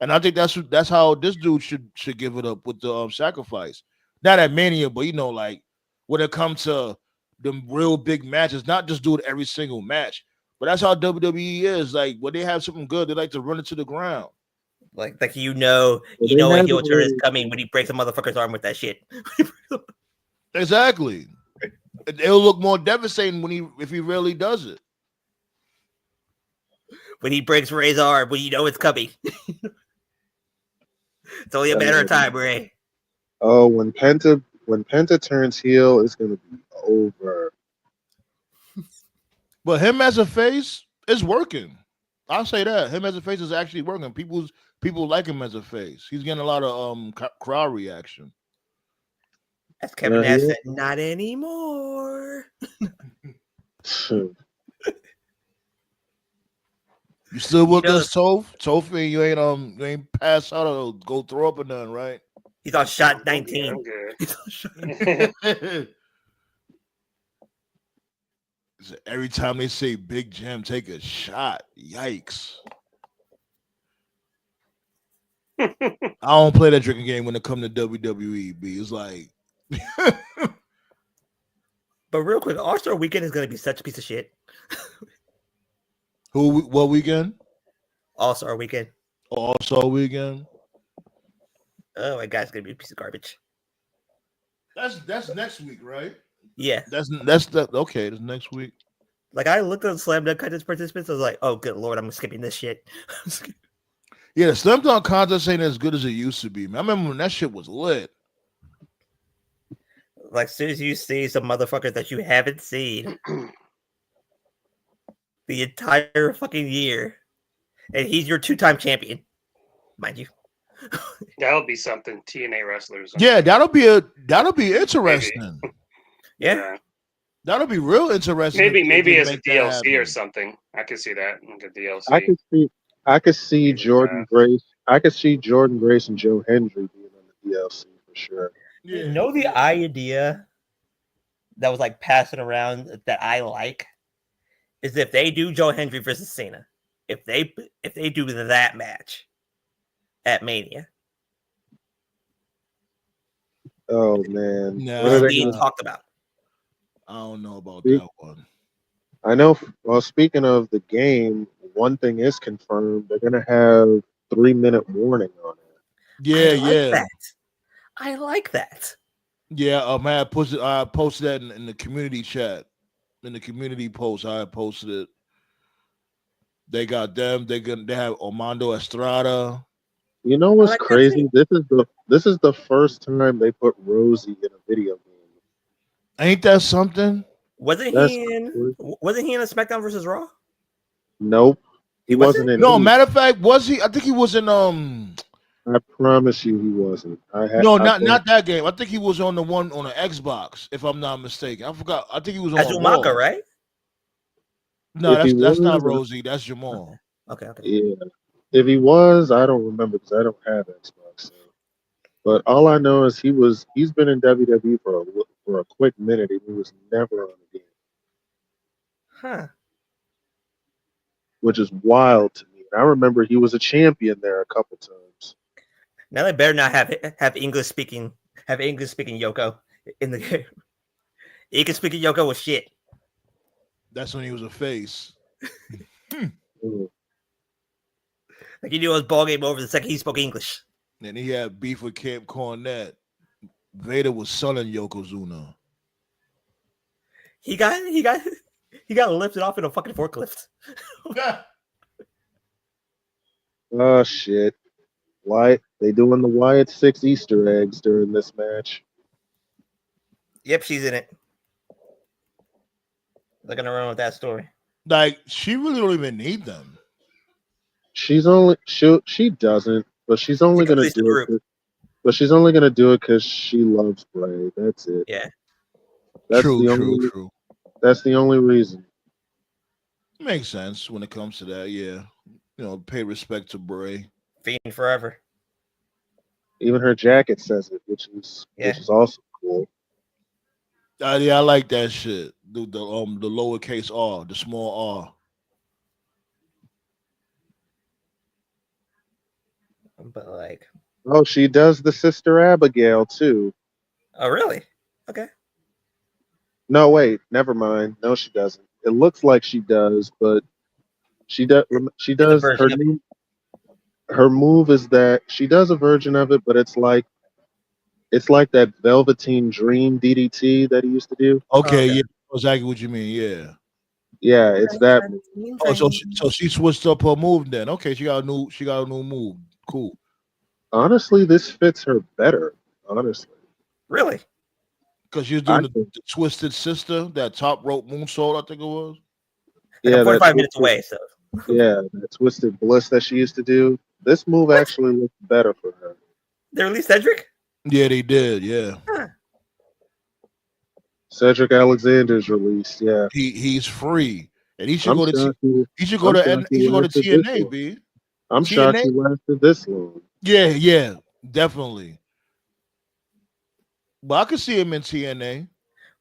And I think that's how this dude should give it up with the sacrifice. Not at Mania, but like when it comes to the real big matches, not just do it every single match. But that's how WWE is. Like when they have something good, they like to run it to the ground. Like when a heel turn is coming when he breaks a motherfucker's arm with that shit. Exactly. It'll look more devastating if he really does it. When he breaks Ray's arm, when you know it's coming. It's only a matter of time, Ray. Oh, when Penta turns heel, it's gonna be over. But him as a face is working. I'll say that him as a face is actually working. People like him as a face. He's getting a lot of crowd reaction. As Kevin Nash said, not anymore. You still with us, Toph? Toph, you ain't pass out or go throw up or nothing, right? He's on shot 19. I'm good. He's on shot. Every time they say Big Jim, take a shot. Yikes. I don't play that drinking game when it comes to WWE, B. It's like But real quick, All-Star Weekend is going to be such a piece of shit. What weekend? All-Star Weekend. All-Star Weekend. Oh my God, it's going to be a piece of garbage. That's next week, right? Yeah. That's okay. That's next week. Like, I looked at the Slam Dunk Contest participants, I was like, oh, good Lord, I'm skipping this shit. Yeah, the Slam Dunk Contest ain't as good as it used to be, man. I remember when that shit was lit. Like, as soon as you see some motherfuckers that you haven't seen the entire fucking year, and he's your 2-time champion, mind you. That'll be something. TNA wrestlers. Yeah, that'll be interesting. Yeah. That'll be real interesting. Maybe as a DLC or something. I could see that. Like a DLC. I could see Jordan Grace. I could see Jordan Grace and Joe Hendry being on the DLC for sure. Yeah. You know the idea that was like passing around that I like is if they do Joe Hendry versus Cena. If they do that match at Mania. Oh man. No, being talked about. I don't know about that one. I know. Well, speaking of the game, one thing is confirmed: they're gonna have 3-minute warning on it. Yeah, I like that. Yeah, I posted that in the community chat, in the community post. I posted it. They got them. They have Armando Estrada. You know what's crazy? This is the first time they put Rosie in a video game. Ain't that something? Wasn't he in a SmackDown versus Raw? Nope. He wasn't in. No, matter of fact, was he? I think he was in I promise you he wasn't. Not that game. I think he was on the one on the Xbox, if I'm not mistaken. I forgot. I think he was on Azumaka, right? No, that's not Rosie. That's Jamal. Okay. Yeah. If he was, I don't remember because I don't have Xbox. So. But all I know is he's been in WWE for a quick minute and he was never on the game. Huh. Which is wild to me. And I remember he was a champion there a couple times. Now they better not have English speaking Yoko in the game. English speaking Yoko was shit. That's when he was a face. Like he knew his ball game over the second he spoke English. And he had beef with Camp Cornette. Vader was selling Yokozuna. He got lifted off in a fucking forklift. Oh shit. Why they doing the Wyatt 6 Easter eggs during this match? Yep, she's in it. They're gonna run with that story. Like she really don't even need them. She doesn't, but she's only gonna do it. But she's only gonna do it because she loves Bray. That's it. Yeah. That's true. That's the only reason. Makes sense when it comes to that. Yeah, pay respect to Bray. Fiend forever. Even her jacket says it, which is also cool. Yeah, I like that shit. The lowercase r, the small r. But like, oh, she does the Sister Abigail too. Oh, really? Okay. No, wait, never mind. No, she doesn't. It looks like she does, but she does. She does her move is that she does a version of it, but it's like that Velveteen Dream DDT that he used to do. Okay, yeah, exactly what you mean. Yeah, it's that. Oh, so she switched up her move then. Okay, she got a new move. Cool. Honestly, this fits her better. Honestly, Really? Because she was I doing think, the Twisted Sister, that top rope moonsault, I think it was. Like I'm yeah, that 45 minutes twisted, away, so yeah, that twisted bliss that she used to do. This move what? actually looks better for her. They released Cedric? Yeah, they did. Yeah, Huh. Cedric Alexander's released. Yeah, he's free, and he should I'm go to shocked you. he should go I'm to shocked he you should go to lasted this TNA. long. B I'm shocked TNA. you lasted this long. Yeah, yeah, definitely. But I could see him in TNA.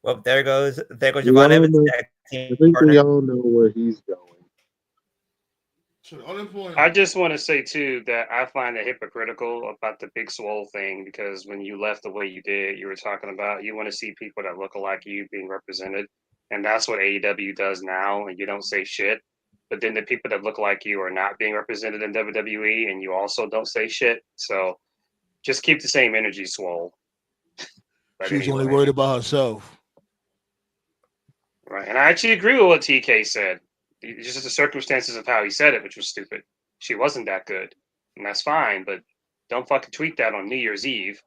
Well, there goes We Javon all Evans, know. tag I team think we partner. all know where he's going. So the only point, I just want to say too that I find it hypocritical about the Big Swole thing because when you left the way you did, you were talking about you want to see people that look like you being represented, and that's what AEW does now. And you don't say shit, but then the people that look like you are not being represented in WWE, and you also don't say shit. So just keep the same energy, Swole. But she was only anyway, worried about herself. right? And I actually agree with what TK said. It's just the circumstances of how he said it, which was stupid. She wasn't that good, and that's fine. But don't fucking tweet that on New Year's Eve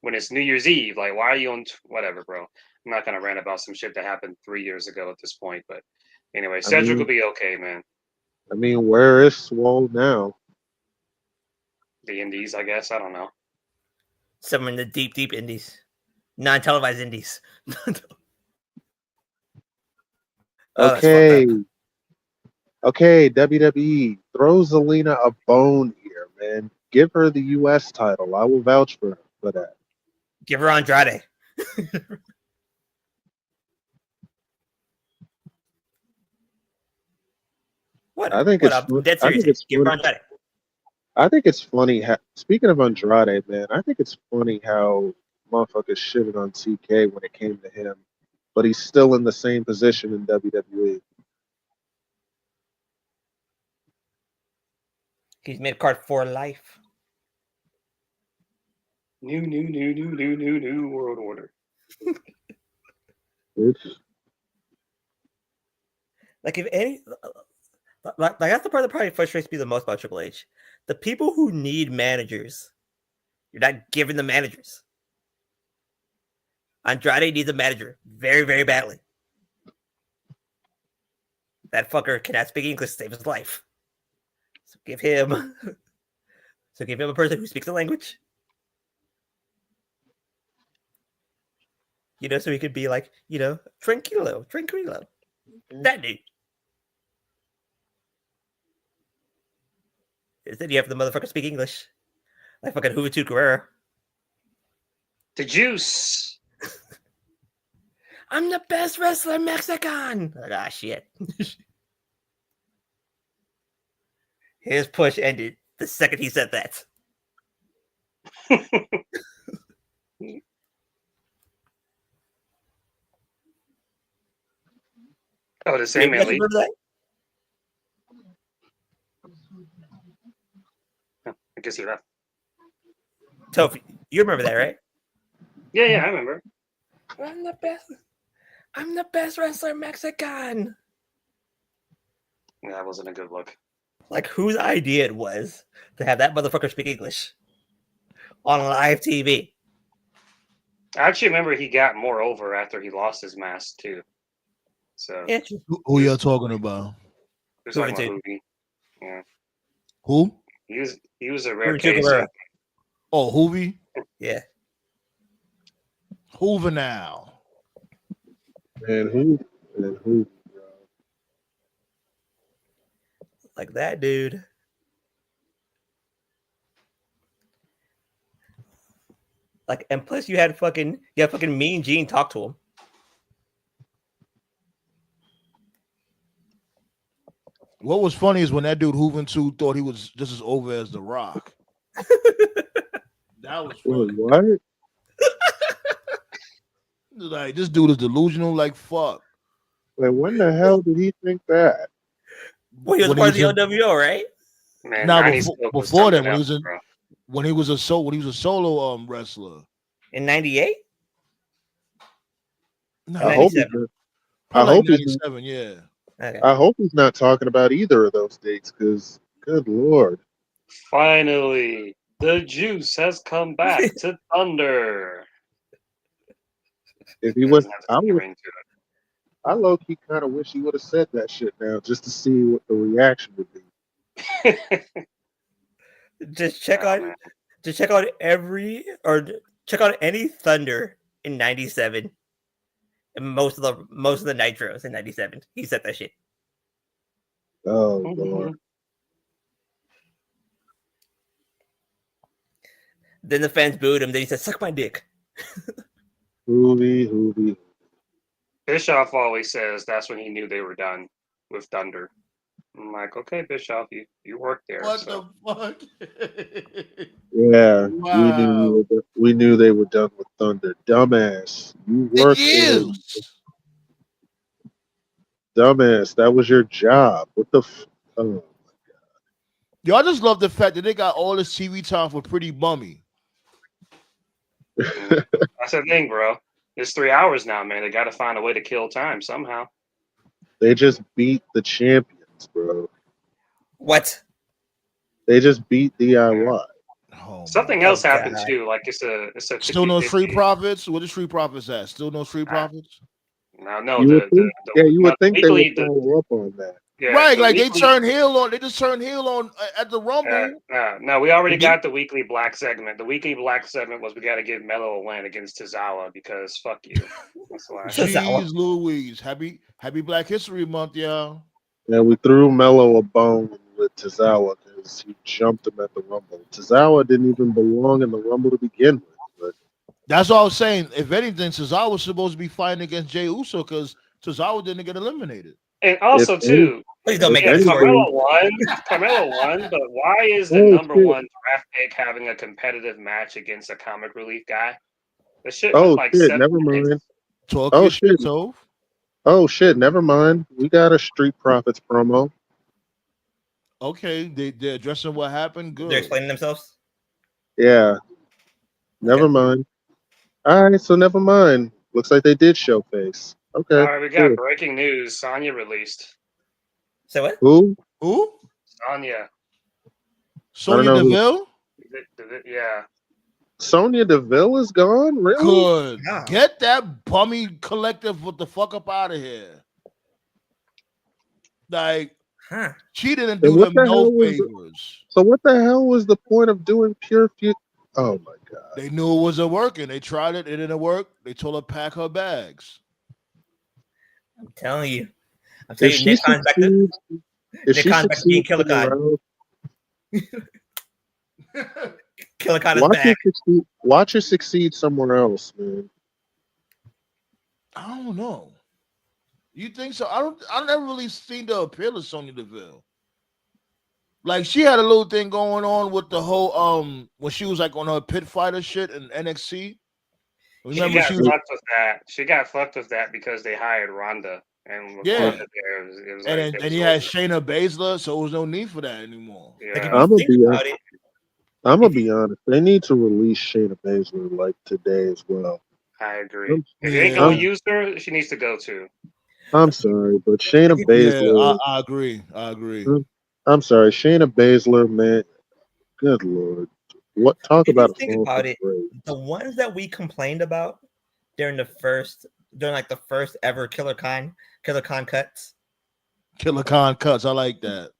when it's New Year's Eve. Like, why are you on whatever, bro? I'm not gonna rant about some shit that happened 3 years ago at this point. But anyway, I Cedric will mean, be okay, man. where is Swole now? The Indies, I guess. I don't know. Somewhere in the deep indies. Non-televised indies. Oh, that's fucked Okay, up. okay, WWE, throw Zelina a bone here, man. Give her the U.S. title. I will vouch for that. Give her Andrade. What? I think What it's up? fun- Dead I serious. think it's Give her funny. Andrade. I think it's funny. Speaking of Andrade, man, I think it's funny how motherfuckers shitted on TK when it came to him, but he's still in the same position in WWE. He's mid card for life. New world order. It's Like if any, like that's the part that probably frustrates me the most about Triple H. The people who need managers, you're not giving them managers. Andrade needs a manager very, very badly. That fucker cannot speak English to save his life. So give him a person who speaks the language. You know, so he could be like, you know, tranquilo. That dude. Instead, you have the motherfucker speak English. Like fucking Juventud Guerrero. The juice. I'm the best wrestler in Mexican. Like, ah, shit. His push ended the second he said that. Oh, the same man. Remember that? I guess he left. Tofi, you remember that, right? Yeah, I remember. I'm the best wrestler in Mexican. Yeah, that wasn't a good look. Like, whose idea it was to have that motherfucker speak English on live TV? I actually remember he got more over after he lost his mask too. So Yeah, Who y'all talking about? it was like a Juventud. movie. Yeah, Who? he was a rare Juventud case. Guerrero. Oh, Hoovy. Yeah. Hoover now. man, who? Like that dude. Like, and plus you had fucking Mean Gene talk to him. What was funny is when that dude Juventud thought he was just as over as The Rock. That was funny. Wait, what? Like, this dude is delusional like fuck. Wait, when the hell did he think that? Well, he was When part of he the was in- LWO, right? Man, Nah, 90s before, Silk was before that, something when he was else, in, bro. when he was a solo wrestler. In 98? No, I hope he's 97. not, probably like hope he's 97, yeah. Okay. I hope he's not talking about either of those dates, because good lord. Finally, The juice has come back to Thunder. If he was, Doesn't have to be ring to I low key kind of wish he would have said that shit now, just to see what the reaction would be. it. Just check Oh, out, man. check out any Thunder in '97, and most of the Nitros in '97. He said that shit. Oh Mhm. Lord. Then the fans booed him. Then he said, "Suck my dick." Hoovy. Bischoff always says that's when he knew they were done with Thunder. I'm like, okay, Bischoff, you worked there. What So. the fuck? Yeah, Wow. we knew they were done with Thunder. Dumbass, you worked there. Years. Dumbass, that was your job. What the? Oh. Yo, I just love the fact that they got all this TV time for Pretty Bummy. That's the thing, bro. It's 3 hours now, man. They got to find a way to kill time somehow. They just beat the champions, bro. What? They just beat DIY. Oh, Something my else God. happened too. Like it's a Still no 50-50. Street Profits? What is Street Profits at? Still no Street Profits? No, You would think, you would no, think weekly, they would follow up on that. yeah, Right, the like weekly, they turned heel on. They just turned heel on at the Rumble. no, we already got the weekly black segment. The weekly black segment was we got to give Melo a win against Tozawa because fuck you. That's why. Jeez Louise. Happy Black History Month, y'all. Yeah, we threw Melo a bone with Tozawa because he jumped him at the Rumble. Tozawa didn't even belong in the Rumble to begin with. But That's what I was saying. If anything, Tozawa was supposed to be fighting against Jey Uso because Tozawa didn't get eliminated. And also too, Please don't make yeah, it a story. Carmelo won, but why is the Oh, number shit. one draft pick having a competitive match against a comic relief guy? The shit Oh was like shit, 7 never minutes. mind. Talk Oh, your shit. shit, Tove. Oh shit, never mind. We got a Street Profits promo. Okay, they're addressing what happened. Good. They're explaining themselves. Yeah, never mind. All right, so never mind. Looks like they did show face. Okay. All right, we got cool. breaking news. Sonya released. Say what? Who? Who? Sonya. Sonya know who- Deville? Yeah. Sonya Deville is gone? Really? Good. Yeah. Get that bummy collective with the fuck up out of here. Like, Huh. she didn't Then do what them the no hell was favors. So what the hell was the point of doing pure feud? Oh my god. They knew it wasn't working. They tried it. It didn't work. They told her pack her bags. I'm telling you. I'm If telling you, she Nick Khan's back to succeeds, if Nick she Khan's back to being succeeds Killer Khan. somewhere else, Killer Khan is watch her back. succeed. Watch her succeed somewhere else, man. I don't know. You think so? I never really seen the appeal of Sonya Deville. Like, she had a little thing going on with the whole when she was like on her pit fighter shit in NXT. Remember She got fucked with that. She got fucked with that because they hired Ronda. And with Yeah. Ronda there, it was and like, then you had Shayna Baszler, so there was no need for that anymore. yeah. Like, if I'm you gonna think be about it, I'm gonna be honest. They need to release Shayna Baszler like today as well. I agree. I'm- If you ain't Yeah. gonna use her, she needs to go too. I'm sorry, but Shayna Yeah, Baszler. I agree. I agree. I'm sorry, Shayna Baszler, man. Good lord, what talk if you about a think fall about from it, grace. the ones that we complained about during the first ever Killer Khan cuts. Killer Khan cuts. I like that.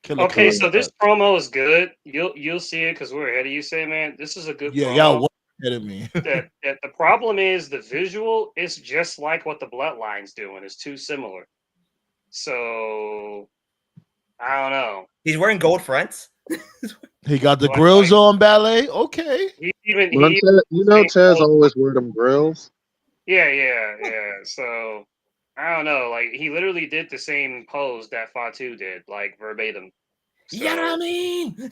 Killer Okay, Khan so this cuts. promo is good. You'll see it because we're ahead of you. Say, man, this is a good Yeah, promo. y'all way ahead of me. The problem is the visual is just like what the Bloodline's doing. It's too similar. So I don't know. He's wearing gold fronts. He got the Like- grills on ballet. Okay. He even Montez, you know, Tez always wear them grills. yeah. So I don't know. Like he literally did the same pose that Fatu did, like verbatim. So, You know what I mean?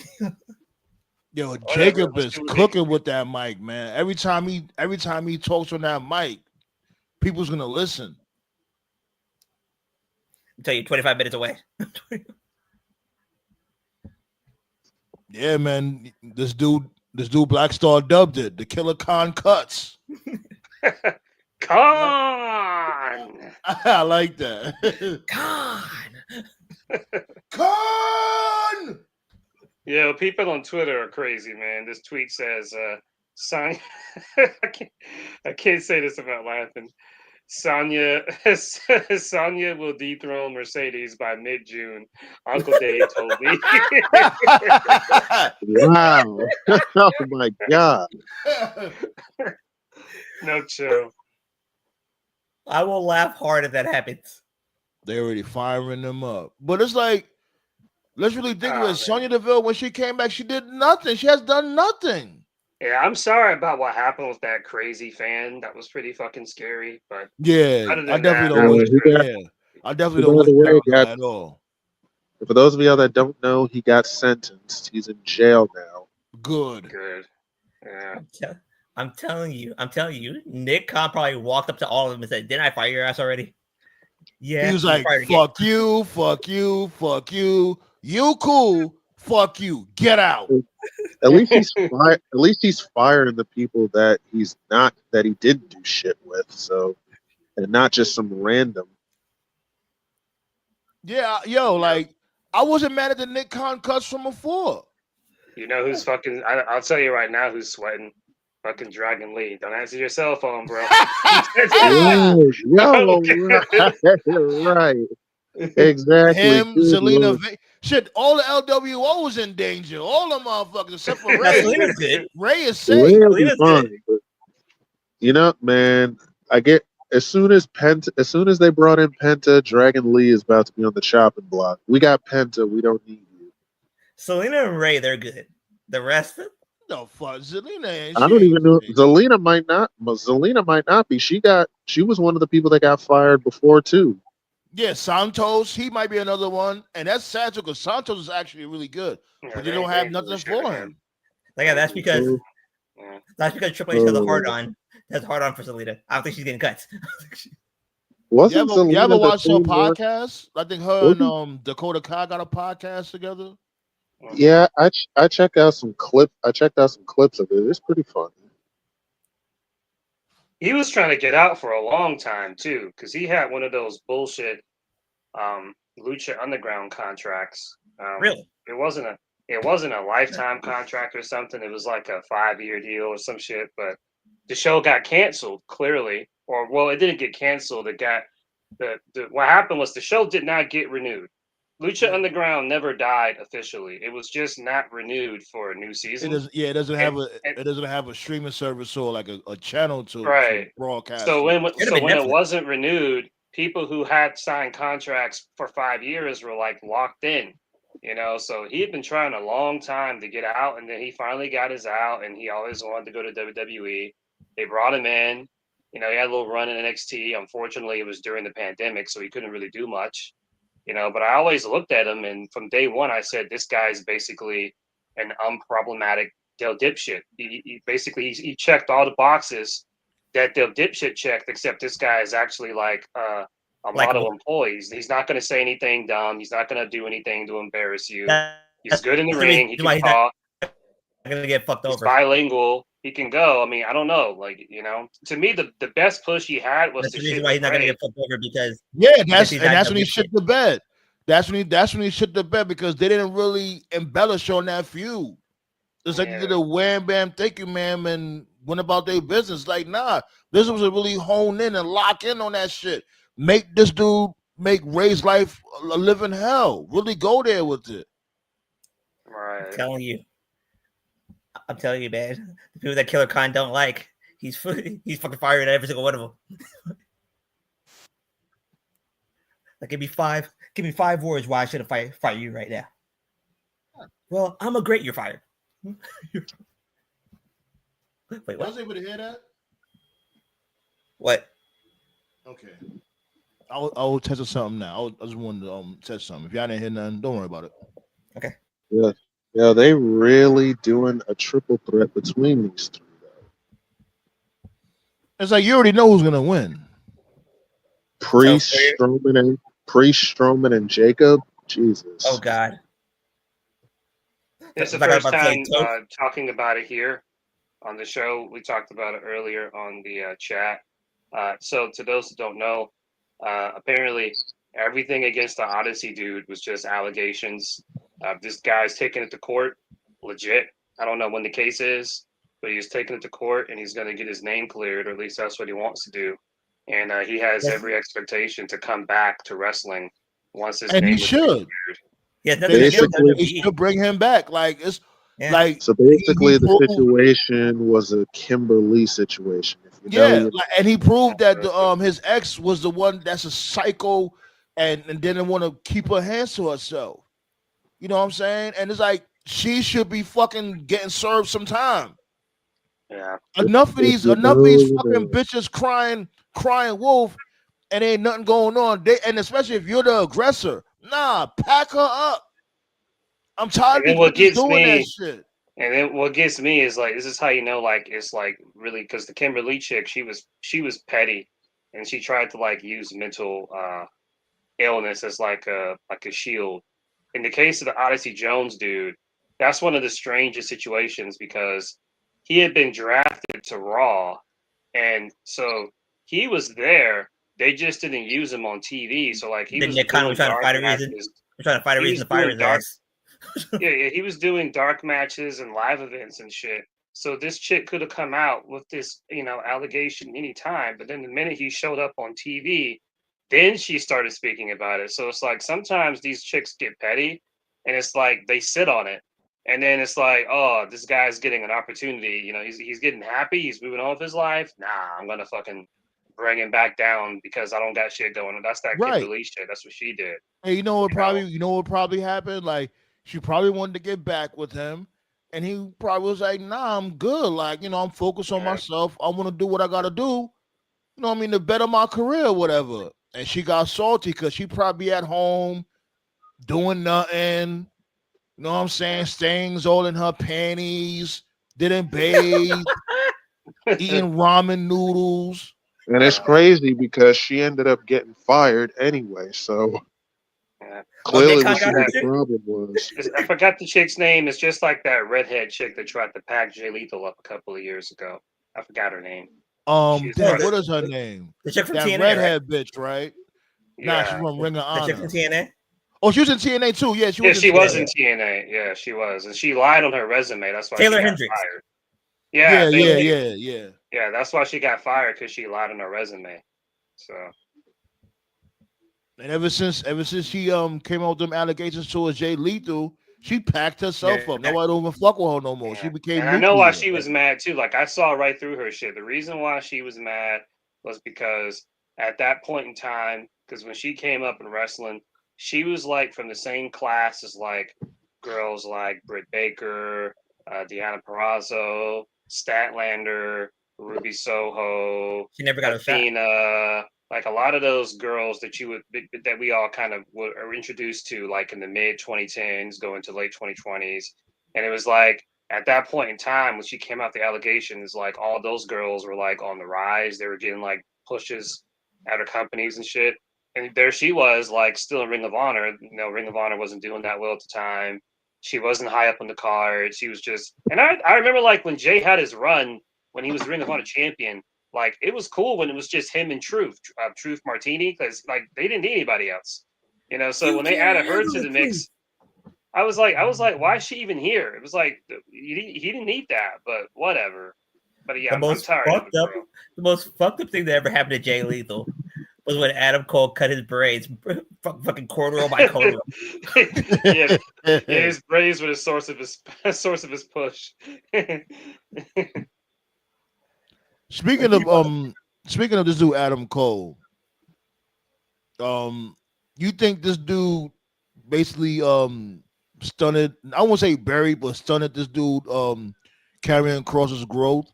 Yo, Whatever, Jacob let's is do it. cooking with that mic, man. Every time he talks on that mic, people's gonna listen. I'll tell you, 25 minutes away. Yeah, man. This dude Black Star dubbed it. The Killer Khan cuts. Con. I like that. Khan. Khan. Yeah, people on Twitter are crazy, man. This tweet says, Sonya, I can't say this without laughing. Sonya, Sonya will dethrone Mercedes by mid-June. Uncle Dave told me. Wow. Oh my God. No chill. I will laugh hard if that happens. They already firing them up. But it's like, let's really think of Oh, it. man. Sonya Deville, when she came back, she did nothing. She has done nothing. Yeah, I'm sorry about what happened with that crazy fan. That was pretty fucking scary. But Yeah, other I than definitely that, don't wish. He got, Yeah, I definitely he, don't by wish the way, Erica got, at all. for those of y'all that don't know, he got sentenced. He's in jail now. Good. good. Yeah. I'm telling you, Nick Khan probably walked up to all of them and said, "Didn't I fire your ass already?" Yeah, He was you're like, fired again. "Fuck you, fuck you, fuck you. You cool? Fuck you. Get out." At least he's at least he's firing the people that he didn't do shit with. So, and not just some random. Yeah, yo, like I wasn't mad at the Nick Khan cuts from before. You know who's fucking? I'll tell you right now who's sweating. Fucking Dragon Lee. Don't answer your cell phone, bro. Yo, right. Exactly. Him, Good Zelina, Lord. shit, all the LWOs in danger. All the motherfuckers except for Now, Ray. Selena's good. Ray is Ray safe. will be Selena's fine. good. But, you know, man, I get as soon as they brought in Penta, Dragon Lee is about to be on the chopping block. We got Penta. We don't need you. Selena and Ray, they're good. The rest, No fuck, Zelina ain't. I She don't ain't even know. safe. Zelina might not. But Zelina might not be. She was one of the people that got fired before too. Yeah, Santos, he might be another one, and that's sad too because Santos is actually really good, Yeah, but they they don't ain't have doing nothing shit with for him. him. yeah, that's because So, Triple H has a hard uh, on. Has a hard on for Selena. I don't think she's getting cuts. wasn't You ever Zelina the watch her same one? podcast? I think her Wasn't and Dakota Kai got a podcast together. Yeah, I checked out some clip. I checked out some clips of it. It's pretty fun. He was trying to get out for a long time too, because he had one of those bullshit Lucha Underground contracts. Really? It wasn't a lifetime contract or something. It was like a 5-year deal or some shit. But the show got canceled clearly, or well, it didn't get canceled. It got what happened was the show did not get renewed. Lucha Underground never died officially. It was just not renewed for a new It season. doesn't. Yeah, it doesn't have And, a. and It doesn't have a streaming service or like a channel to right. broadcast. So it. when It'd have been it Netflix. wasn't renewed, people who had signed contracts for 5 years were like locked in, So he had been trying a long time to get out, and then he finally got his out, and he always wanted to go to WWE. They brought him in, he had a little run in NXT. Unfortunately, it was during the pandemic, so he couldn't really do much, But I always looked at him, and from day one, I said, this guy's basically an unproblematic Del Dipshit. He checked all the boxes that Del Dipshit checked, except this guy is actually like a model employee. He's not going to say anything dumb. He's not going to do anything to embarrass you. He's good in the ring. He can talk. Not going to get fucked He's over. bilingual. He can go. I mean, I don't know. Like, to me, the best push he had was That's the the reason shit why he's with not going to Ray. get fucked over because That's when he shit the bed. That's when he shit the bed because they didn't really embellish on that feud. It's like they did a wham bam, thank you, ma'am, and went about their business. Like, nah, this was a really hone in and lock in on that shit. Make this dude make Ray's life a living hell. Really go there with it. Right. I'm telling you, man. The people that Killer Khan don't like, he's fucking firing every single one of them. Like, give me five words why I shouldn't fire you right now. Well, I'm a great. You're fired. Wait, what? I was able to hear that. What? Okay. I'll test something now. I just wanted to test something. If y'all didn't hear nothing, don't worry about it. Okay. Yeah, they really doing a triple threat between these three. It's like you already know who's gonna win. Priest, Strowman, and Jacob. Jesus. Oh God. It's the first time talking about it here on the show. We talked about it earlier on the chat. So to those who don't know, apparently everything against the Odyssey dude was just allegations. This guy's taking it to court, legit. I don't know when the case is, but he's taking it to court and he's going to get his name cleared, or at least that's what he wants to do. And he has every expectation to come back to wrestling once his And name he is should. cleared. Yeah, They should WWE. bring him back. Like it's like So basically, he the proved- situation was a Kimberly situation. If you know, Yeah, you like, and he proved that his ex was the one that's a psycho and didn't want to keep her hands to herself. You know what I'm saying? And it's like she should be fucking getting served some time. Yeah. Enough of these you fucking know, bitches crying wolf, and ain't nothing going on. And especially if you're the aggressor, pack her up. I'm tired And of then what these bitches gets doing me, that shit. and then what gets me is like, this is how you know, like it's like really, because the Kimberly chick, she was petty, and she tried to like use mental illness as like a shield. In the case of the Odyssey Jones dude, that's one of the strangest situations because he had been drafted to Raw, and so he was there. They just didn't use him on TV. So like he Then was Nick Khan doing was trying to dark find a reason. matches. Trying to find a He reason was to fire doing his dark. ass. Yeah, he was doing dark matches and live events and shit. So this chick could have come out with this, allegation anytime. But then the minute he showed up on TV, then she started speaking about it. So it's like sometimes these chicks get petty, and it's like they sit on it, and then it's like, oh, this guy's getting an opportunity. He's getting happy. He's moving on with his life. Nah, I'm gonna fucking bring him back down because I don't got shit going on. That's that Right. Kimberly shit. That's what she did. Hey, you know what probably happened? Like she probably wanted to get back with him, and he probably was like, "Nah, I'm good. Like I'm focused on myself. I want to do what I gotta do. You know what I mean, to better my career, whatever." And she got salty because she probably at home doing nothing. You know what I'm saying? Stains all in her panties. Didn't bathe. Eating ramen noodles. and it's crazy because she ended up getting fired anyway. So clearly, we see what the problem was. I forgot the chick's name. It's just like that redhead chick that tried to pack Jay Lethal up a couple of years ago. I forgot her name. Damn, what is her name? The chick from that TNA, redhead bitch, right? Nah, she's from Ring of Honor. The chick from TNA. Oh, she was in TNA too. Yeah, she was in TNA. Yeah, she was, and she lied on her resume. That's why Taylor she got Hendricks. fired. Yeah, yeah. Yeah, that's why she got fired, because she lied on her resume. So. And ever since she came out with them allegations towards Jay Lethal, she packed herself up. Nobody don't even fuck with her no more. She became. And I know why she was mad too. Like I saw right through her shit. The reason why she was mad was because at that point in time, because when she came up in wrestling, she was like from the same class as like girls like Britt Baker, Deanna Purrazzo, Statlander, Ruby Soho. She never got Athena. Like a lot of those girls that we all kind of were introduced to, like in the mid 2010s, going to late 2020s, and it was like at that point in time when she came out the allegations, like all those girls were like on the rise. They were getting like pushes at her companies and shit, and there she was, like still in Ring of Honor. Ring of Honor wasn't doing that well at the time. She wasn't high up on the card. She was just, and I remember like when Jay had his run when he was Ring of Honor champion. Like it was cool when it was just him and Truth Martini, because like they didn't need anybody else, So when they added her to the mix, I was like, why is she even here? It was like he didn't need that, but whatever. But yeah, I'm tired of it, bro. The most fucked up thing that ever happened to Jay Lethal was when Adam Cole cut his braids, fucking corduroy by corduroy. yeah, his braids were the source of his push. Speaking of this dude Adam Cole, you think this dude basically stunted? I won't say buried, but stunted this dude carrying Cross's growth.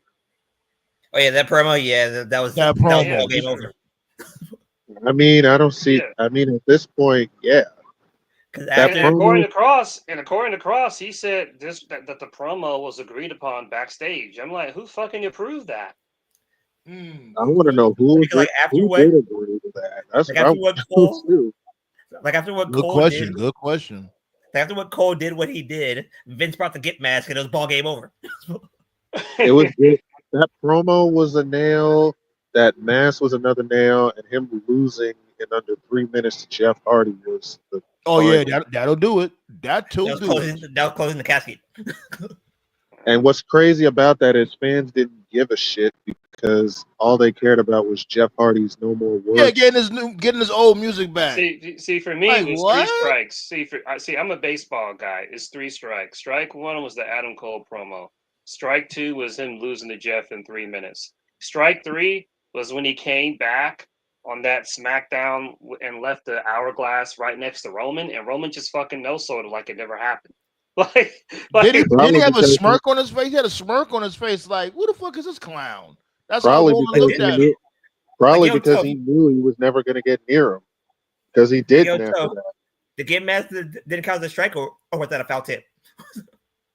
Oh yeah, that promo. Yeah, that was promo. Game over. I mean, I don't see. Yeah. I mean, at this point, yeah. According to Cross, he said that the promo was agreed upon backstage. I'm like, who fucking approved that? I want to know who did agree with that. That's like after what Cole. Like after what Cole question, did. Good question. After what Cole did, what he did, Vince brought the Get mask, and it was ball game over. It was good. That promo was a nail. That mask was another nail, and him losing in under 3 minutes to Jeff Hardy was the Oh yeah, that'll do it. That too That was do it. closing the casket. And what's crazy about that is fans didn't give a shit because all they cared about was Jeff Hardy's No More Yeah, Words. getting his old music back. See, for me, Like, it was what? 3 strikes. See, I'm a baseball guy. It's 3 strikes. Strike 1 was the Adam Cole promo. Strike 2 was him losing to Jeff in 3 minutes. Strike 3 was when he came back on that Smackdown and left the hourglass right next to Roman, and Roman just fucking no-sold it like it never happened. Did he Probably have a because smirk on his face? He had a smirk on his face. Like, who the fuck is this clown? That's how Probably Roman because looked he at knew, him. probably Like, yo, because Toby. he knew he was never going to get near him because he Yo, didn't after Toby. that. The game master didn't count as a strike, or was that a foul tip?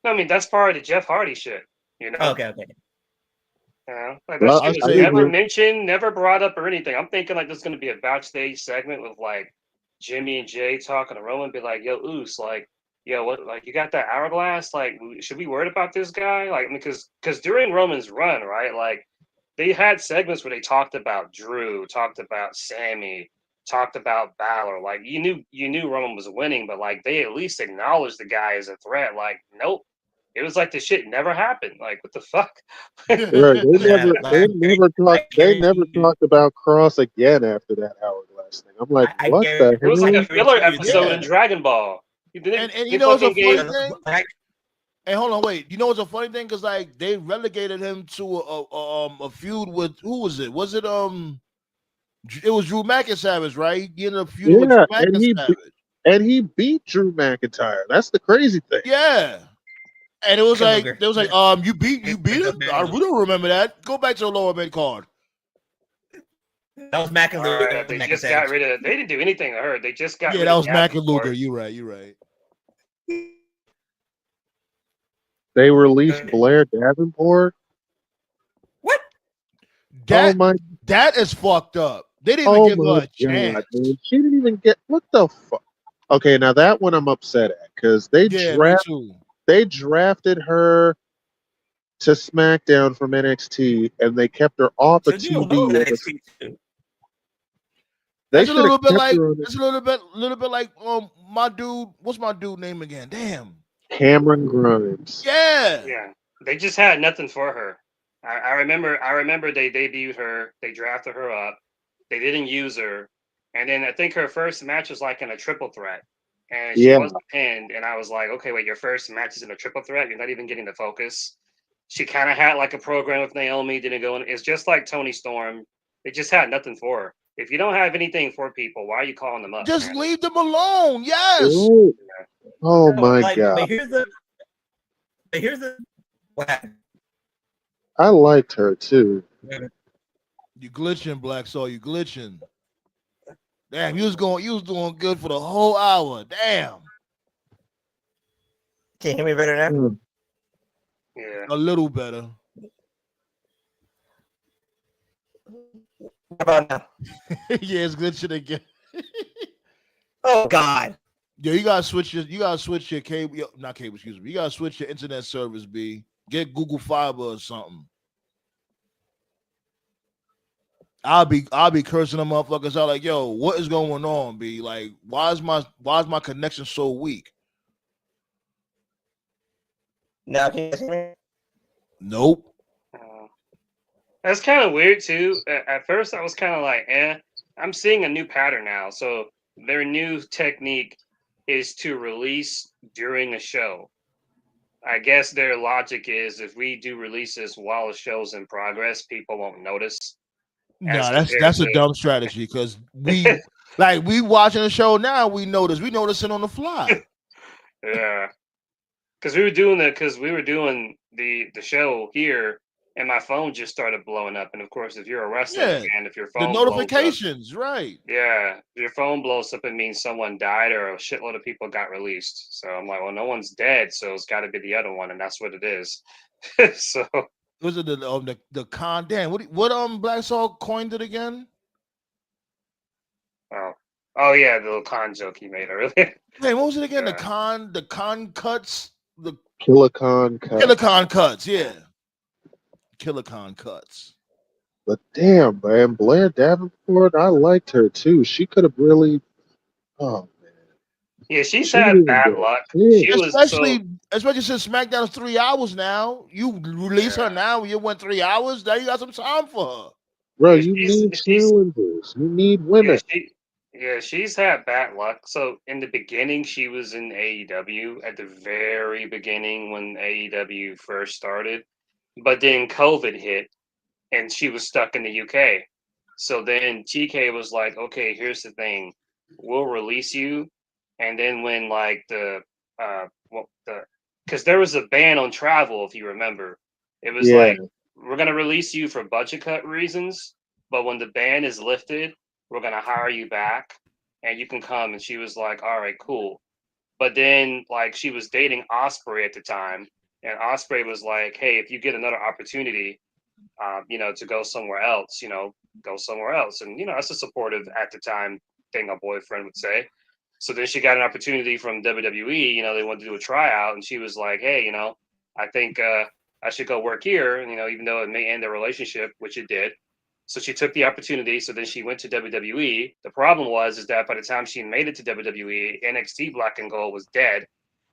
I mean, that's part of the Jeff Hardy shit, you know? Okay. Like Well, that shit was I never agree. mentioned, never brought up or anything. I'm thinking like there's gonna be a backstage segment with like Jimmy and Jay talking to Roman, be like, "Yo, Oos, like, yo, what, like, you got that hourglass? Like, should we worry about this guy? Like, I mean, because during Roman's run, right, like, they had segments where they talked about Drew, talked about Sammy, talked about Balor. Like, you knew Roman was winning, but like they at least acknowledged the guy as a threat. Like, nope. It was like the shit never happened. Like, what the fuck? Right? They I never talked about Cross again after that hourglass thing. I'm like, I what the It was like a hell? filler episode Yeah. in Dragon Ball. And They you know what's a fucking funny gave- thing? And hold on, wait. You know what's a funny thing? Because like they relegated him to a feud with who was it? Was it It was Drew McInSavage, right? He ended up feuding with Yeah, Drew and McInSavage. he beat Drew McIntyre. That's the crazy thing. Yeah. And it was like Luger. they was like, you beat him? We don't remember that. Go back to the lower mid card. That was Mac and All Luger. right, they just got rid of. They didn't do anything to her. They just got Yeah, rid that of was Mac and Davenport. Luger. You're right. They released Blair Davenport. What? That is fucked up. They didn't even give her a chance. Man. She didn't even get what the fuck. Okay, now that one I'm upset at because Me too. they drafted her to SmackDown from NXT and they kept her off of TV. That's a little bit like my dude. What's my dude name again? Damn. Cameron Grimes. Yeah. They just had nothing for her. I remember they debuted her, they drafted her up, they didn't use her, and then I think her first match was like in a triple threat. And she wasn't pinned, and I was like, okay, wait, your first match is in a triple threat, you're not even getting the focus. She kind of had like a program with Naomi, didn't go in. It's just like Tony Storm. They just had nothing for her. If you don't have anything for people, why are you calling them up? Just leave them alone. Yes. Ooh. Oh my god. But here's the what happened. I liked her too. You glitching, Black Soul. You glitching. Damn, you was doing good for the whole hour. Damn. Can you hear me better now? Yeah. A little better. How about now? Yeah, it's glitching again. Oh God. Yeah, you gotta switch your cable, not cable, excuse me. You gotta switch your internet service, B. Get Google Fiber or something. I'll be cursing them motherfuckers out like, yo, what is going on, B? Like, why is my connection so weak? Now can you hear me? Nope. That's kind of weird too. At first, I was kind of like, I'm seeing a new pattern now. So their new technique is to release during a show. I guess their logic is if we do releases while the show's in progress, people won't notice. No, that's a dumb strategy because we watching the show now. We notice it on the fly. Yeah, because we were doing the show here, and my phone just started blowing up. And of course, if you're a wrestling fan, if your phone the notifications, right? Yeah, if your phone blows up, it means someone died or a shitload of people got released. So I'm like, well, no one's dead, so it's got to be the other one, and that's what it is. So. Was it the con? Damn, what Black Soul coined it again? Oh yeah, the little con joke he made earlier. Hey, what was it again? The con cuts, the Killicon cuts. Killicon cuts, yeah. Killicon cuts. But damn, man, Blair Davenport, I liked her too. She could have really. Oh man. Yeah, she's She had didn't bad get luck. shit. She was so Especially since SmackDown is 3 hours now. You release her now. You went 3 hours. Now you got some time for her. Bro, yeah, you need she's challenges. You need yeah, women. she's had bad luck. So in the beginning, she was in AEW at the very beginning when AEW first started, but then COVID hit and she was stuck in the UK. So then TK was like, "Okay, here's the thing, we'll release you." And then when like because there was a ban on travel, if you remember, it was Yeah. like, we're gonna release you for budget cut reasons, but when the ban is lifted, we're gonna hire you back and you can come. And she was like, "All right, cool." But then like she was dating Osprey at the time, and Osprey was like, "Hey, if you get another opportunity, to go somewhere else, go somewhere else." And that's a supportive at the time thing a boyfriend would say. So then she got an opportunity from WWE. They wanted to do a tryout, and she was like, "Hey, I think I should go work here." And even though it may end the relationship, which it did. So she took the opportunity. So then she went to WWE. The problem is that by the time she made it to WWE, NXT Black and Gold was dead.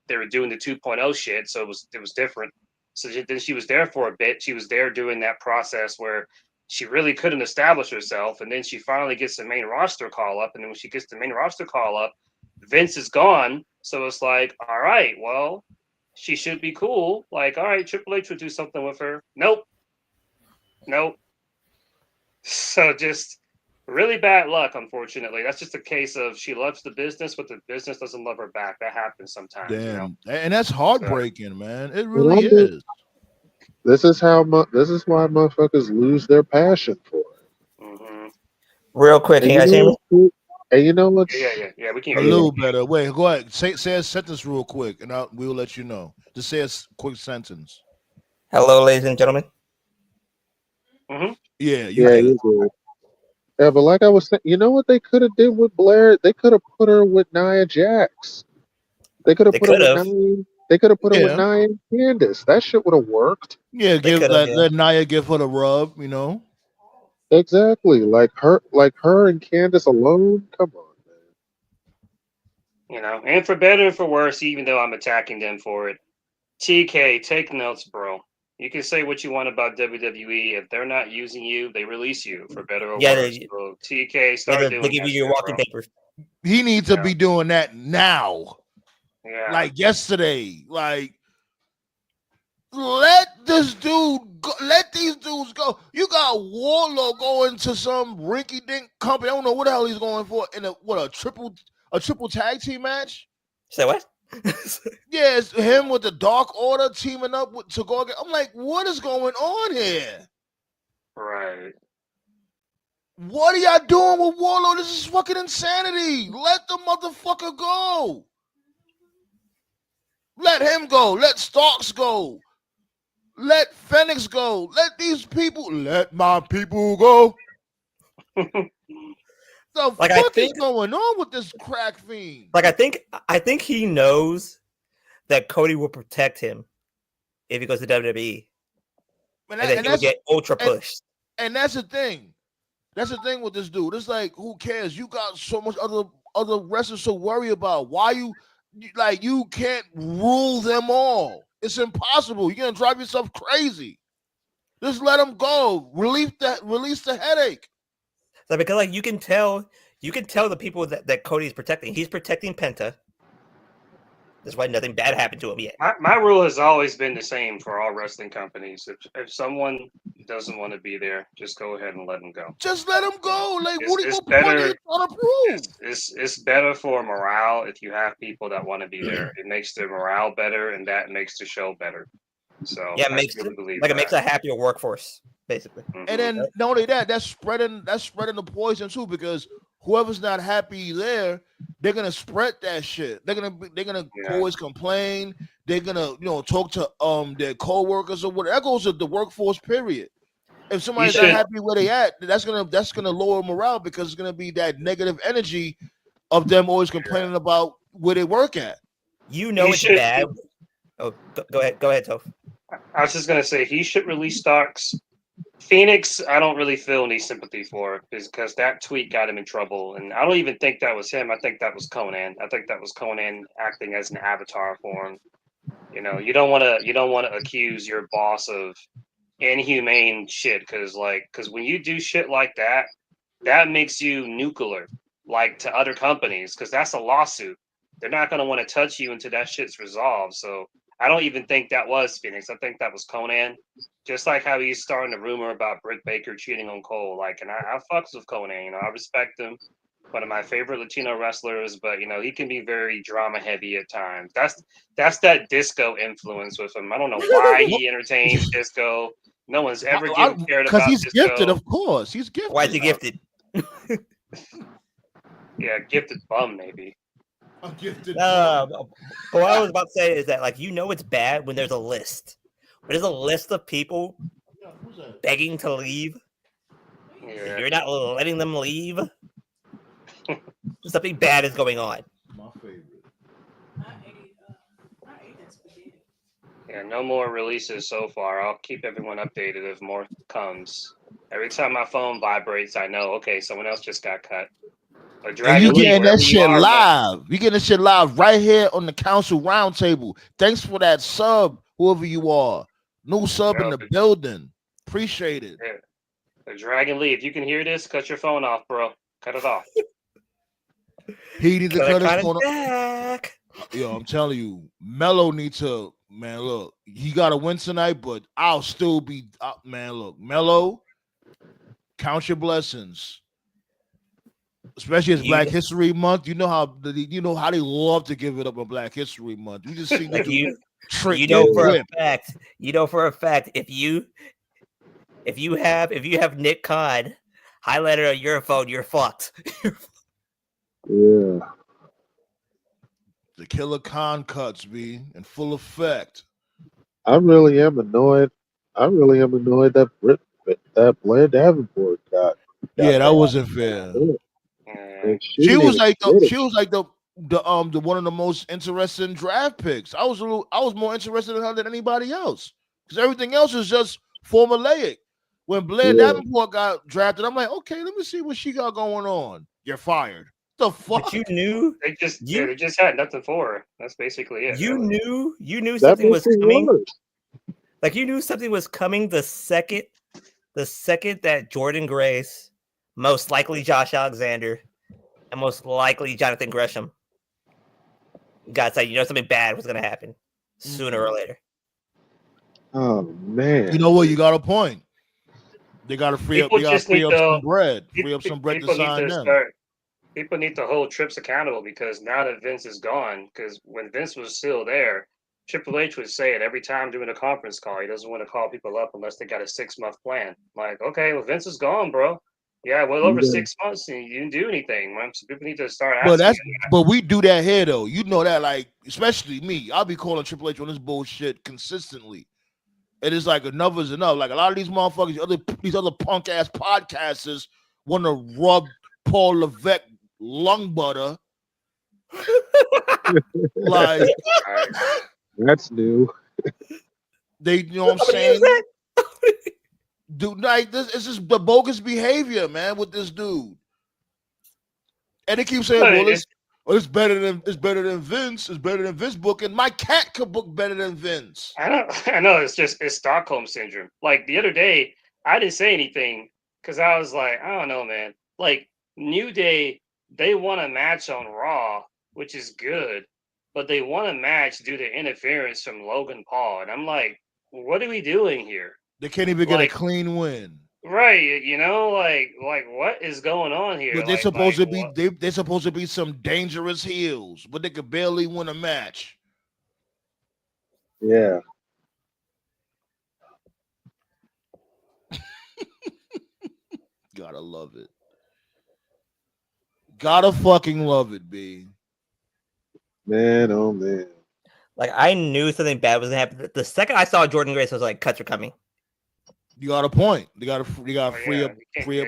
They were doing the 2.0 shit, so it was different. So then she was there for a bit. She was there doing that process where she really couldn't establish herself, and then she finally gets the main roster call up. And then when she gets the main roster call up, Vince is gone. So it's like, all right, well, she should be cool. Like, all right, Triple H would do something with her. Nope. So just really bad luck, unfortunately. That's just a case of she loves the business, but the business doesn't love her back. That happens sometimes. Damn, and that's heartbreaking, man. It But really is. this is why motherfuckers lose their passion for it. Mm-hmm. Real quick, can you guys hear me? And you know what's Yeah, we can A hear you. little better. Wait, go ahead. Say a sentence real quick, and we'll let you know. Just say a quick sentence. Hello, ladies and gentlemen. Mm-hmm. Yeah, you good. Yeah, but like I was saying, you know what they could have did with Blair? They could have put her with Nia Jax. They could have put her with Nia. They could have put her with Nia and Candice. That shit would have worked. Yeah, let Nia give her the rub, Exactly. Like her and Candice alone. Come on, man. And for better and for worse, even though I'm attacking them for it, TK, take notes, bro. You can say what you want about WWE. If they're not using you, they release you for better or worse. So TK, start doing they give you your walking papers. He needs to be doing that now. Yeah. Like yesterday. Like, let this dude go. Let these dudes go. You got Warlow going to some rinky-dink company. I don't know what the hell he's going for in a triple tag team match. Say what? Yeah, it's him with the Dark Order teaming up to go again. I'm like, what is going on here? Right. What are y'all doing with Warlow? This is fucking insanity. Let the motherfucker go. Let him go. Let Starks go. Let Phoenix go. Let my people go. The fuck is going on with this crack fiend? Like, I think he knows that Cody will protect him if he goes to WWE. And then he will get ultra pushed. And that's the thing. That's the thing with this dude. It's like, who cares? You got so much other wrestlers to worry about. Why you can't rule them all? It's impossible. You're gonna drive yourself crazy. Just let them go. Release the headache. So because you can tell the people that Cody is protecting. He's protecting Penta. That's why nothing bad happened to him yet. My rule has always been the same for all wrestling companies. If someone doesn't want to be there, just go ahead and let them go. Just let them go. Like, what are you trying to prove? It's better for morale if you have people that want to be there. It makes the morale better, and that makes the show better. So yeah, it makes a happier workforce, basically. Mm-hmm. And then not only that, that's spreading the poison too, because whoever's not happy there, they're gonna spread that shit. They're gonna always complain. They're gonna talk to their co-workers or whatever. That goes to the workforce period. If somebody's not happy where they at, that's gonna lower morale, because it's gonna be that negative energy of them always complaining about where they work at. It's bad. Oh, go ahead, Toph. I was just gonna say he should release Starks Phoenix, I don't really feel any sympathy for because that tweet got him in trouble, and I don't even think that was him. I think that was Conan. I think that was Conan acting as an avatar for him. You don't want to accuse your boss of inhumane shit because when you do shit like that, that makes you nuclear, like to other companies, because that's a lawsuit. They're not going to want to touch you until that shit's resolved. So I don't even think that was Phoenix. I think that was Conan. Just like how he's starting a rumor about Britt Baker cheating on Cole. Like, and I fucks with Conan. I respect him. One of my favorite Latino wrestlers, but he can be very drama heavy at times. That's that disco influence with him. I don't know why he entertains disco. No one's ever cared because about he's disco. gifted, of course. He's gifted. Why is he gifted? Yeah, gifted bum maybe. A gifted. But what I was about to say is that it's bad when there's a list. When there's a list of people begging to leave, Yeah. you're not letting them leave. Something bad is going on. My favorite. Yeah, no more releases so far. I'll keep everyone updated if more comes. Every time my phone vibrates, I know, okay, someone else just got cut. Or And you getting that shit man. live. You getting that shit live right here on the council roundtable. Thanks for that sub, whoever you are. New sub in the building. Appreciate it. Yeah. Dragon Lee, if you can hear this, cut your phone off, bro. Cut it off. He needs to cut his phone off. Back. Yo, I'm telling you, Melo needs to, man, look, he got to win tonight, but I'll still be, man, look, Melo, count your blessings. Especially as Black History Month, you know how they love to give it up on Black History Month. You just see for a fact, if you have Nick Khan highlighted on your phone, you're fucked. Yeah. The Killer Khan cuts be in full effect. I really am annoyed. That Blair Davenport got yeah, that wasn't fair. She was like the one of the most interesting draft picks. I was more interested in her than anybody else because everything else is just formulaic. When Blair Davenport got drafted, I'm like, okay, let me see what she got going on. You're fired. The fuck? But you knew they just had nothing for her. That's basically it. You knew something was coming. Like you knew something was coming the second that Jordan Grace, most likely Josh Alexander, and most likely Jonathan Gresham got said, something bad was going to happen sooner or later. Oh man! You know what? You got a point. They got to free up some bread. Free up some bread to sign them. People need to hold Trips accountable because now that Vince is gone, because when Vince was still there, Triple H would say it every time doing a conference call. He doesn't want to call people up unless they got a 6-month plan. Like, okay, well, Vince is gone, bro. Yeah, well, over 6 months and you didn't do anything, man. So people need to start asking. But we do that here, though. You know that, like, especially me. I'll be calling Triple H on this bullshit consistently. It is like enough is enough. Like a lot of these motherfuckers, these other punk ass podcasters want to rub Paul Levesque lung butter. Like that's new. They, you know what I'm saying? Dude, like this is just the bogus behavior, man, with this dude. And they keep saying, well, it's better than Vince. It's better than Vince booking. My cat could book better than Vince. I know. It's Stockholm syndrome. Like the other day, I didn't say anything because I was like, I don't know, man. Like New Day, they won a match on Raw, which is good, but they won a match due to interference from Logan Paul, and I'm like, what are we doing here? They can't even get a clean win. Right, like what is going on here? But they're supposed to be they're supposed to be some dangerous heels, but they could barely win a match. Yeah. Gotta love it. Gotta fucking love it, B. Man, oh man. Like I knew something bad was gonna happen. The second I saw Jordan Grace, I was like, cuts are coming. You got a point. You got to free up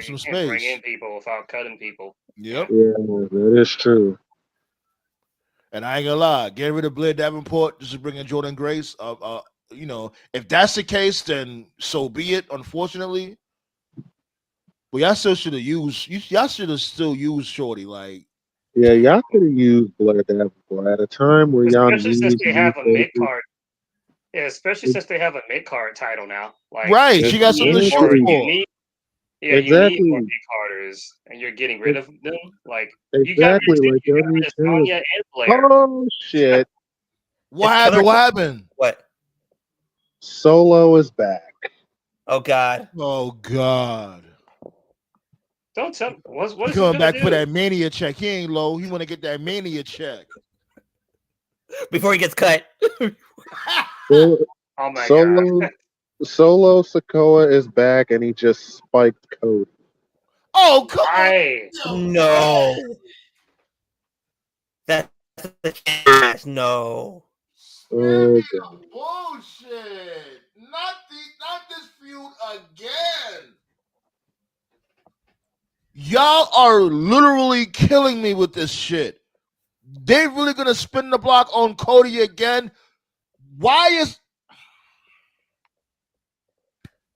some space. Bring in people without cutting people. Yep. Yeah, that is true. And I ain't gonna lie, getting rid of Blair Davenport just to bring in Jordan Grace, you know, if that's the case, then so be it. Unfortunately, but y'all still should have used. Y'all should have still used Shorty. Like, Yeah, y'all could have used Blair Davenport at a time where y'all Especially since needed they new have a mid faces. card. Yeah, especially since they have a mid card title now. Like right? She got something to shoot you for. need you need more Exactly, mid carders, and you're getting rid of them. Like you got rid exactly. Like you y'all got rid need of talent. Sonya and Blair. Oh shit! What It's happened? Killer- What happened? What? Solo is back. Oh God. Oh God! Don't tell me what He is he coming gonna back for do? that mania check. He ain't low. He want to get that mania check. Before he gets cut. So- Oh my Solo, god! Solo Sokoa is back, and he just spiked Cody. Oh come Why? on! No. That's the chance. No. Oh Speaking god! of bullshit, not this feud again. Y'all are literally killing me with this shit. They really gonna spin the block on Cody again? Why is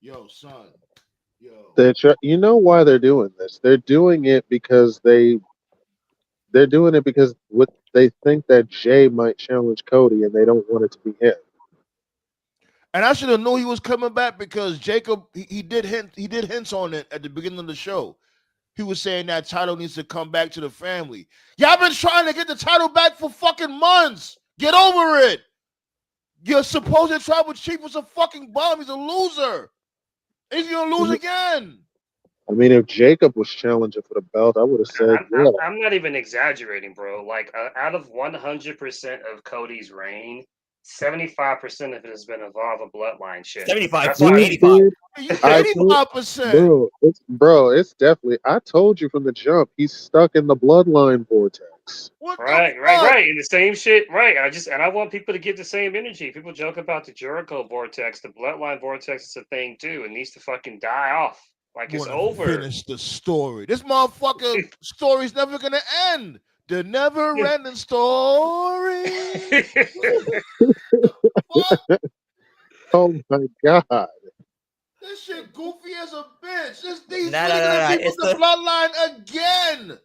yo son? Yo, You know why they're doing this? They're doing it because they're doing it because what they think that Jay might challenge Cody, and they don't want it to be him. and I should have known he was coming back because Jacob he did hints on it at the beginning of the show. He was saying that title needs to come back to the family. Y'all been trying to get the title back for fucking months. Get over it. Your supposed tribal chief was a fucking bum. He's a loser. He's gonna lose again. I mean, if Jacob was challenging for the belt, I would have said, yeah. I'm not even exaggerating, bro. Like out of 100% of Cody's reign, 75% of it has been involved with bloodline shit. 75, That's fuck why 85. You I 85%. It's definitely. I told you from the jump, he's stuck in the bloodline vortex. What the Right. fuck? And the same shit. Right. I want people to get the same energy. People joke about the Jericho vortex. The bloodline vortex is a thing too. It needs to fucking die off. Like it's Wanna over. finish the story. This motherfucker story's never gonna end. The never-ending story. What? Oh my god! This shit goofy as a bitch. These Nah, really gonna be It's with the bloodline again.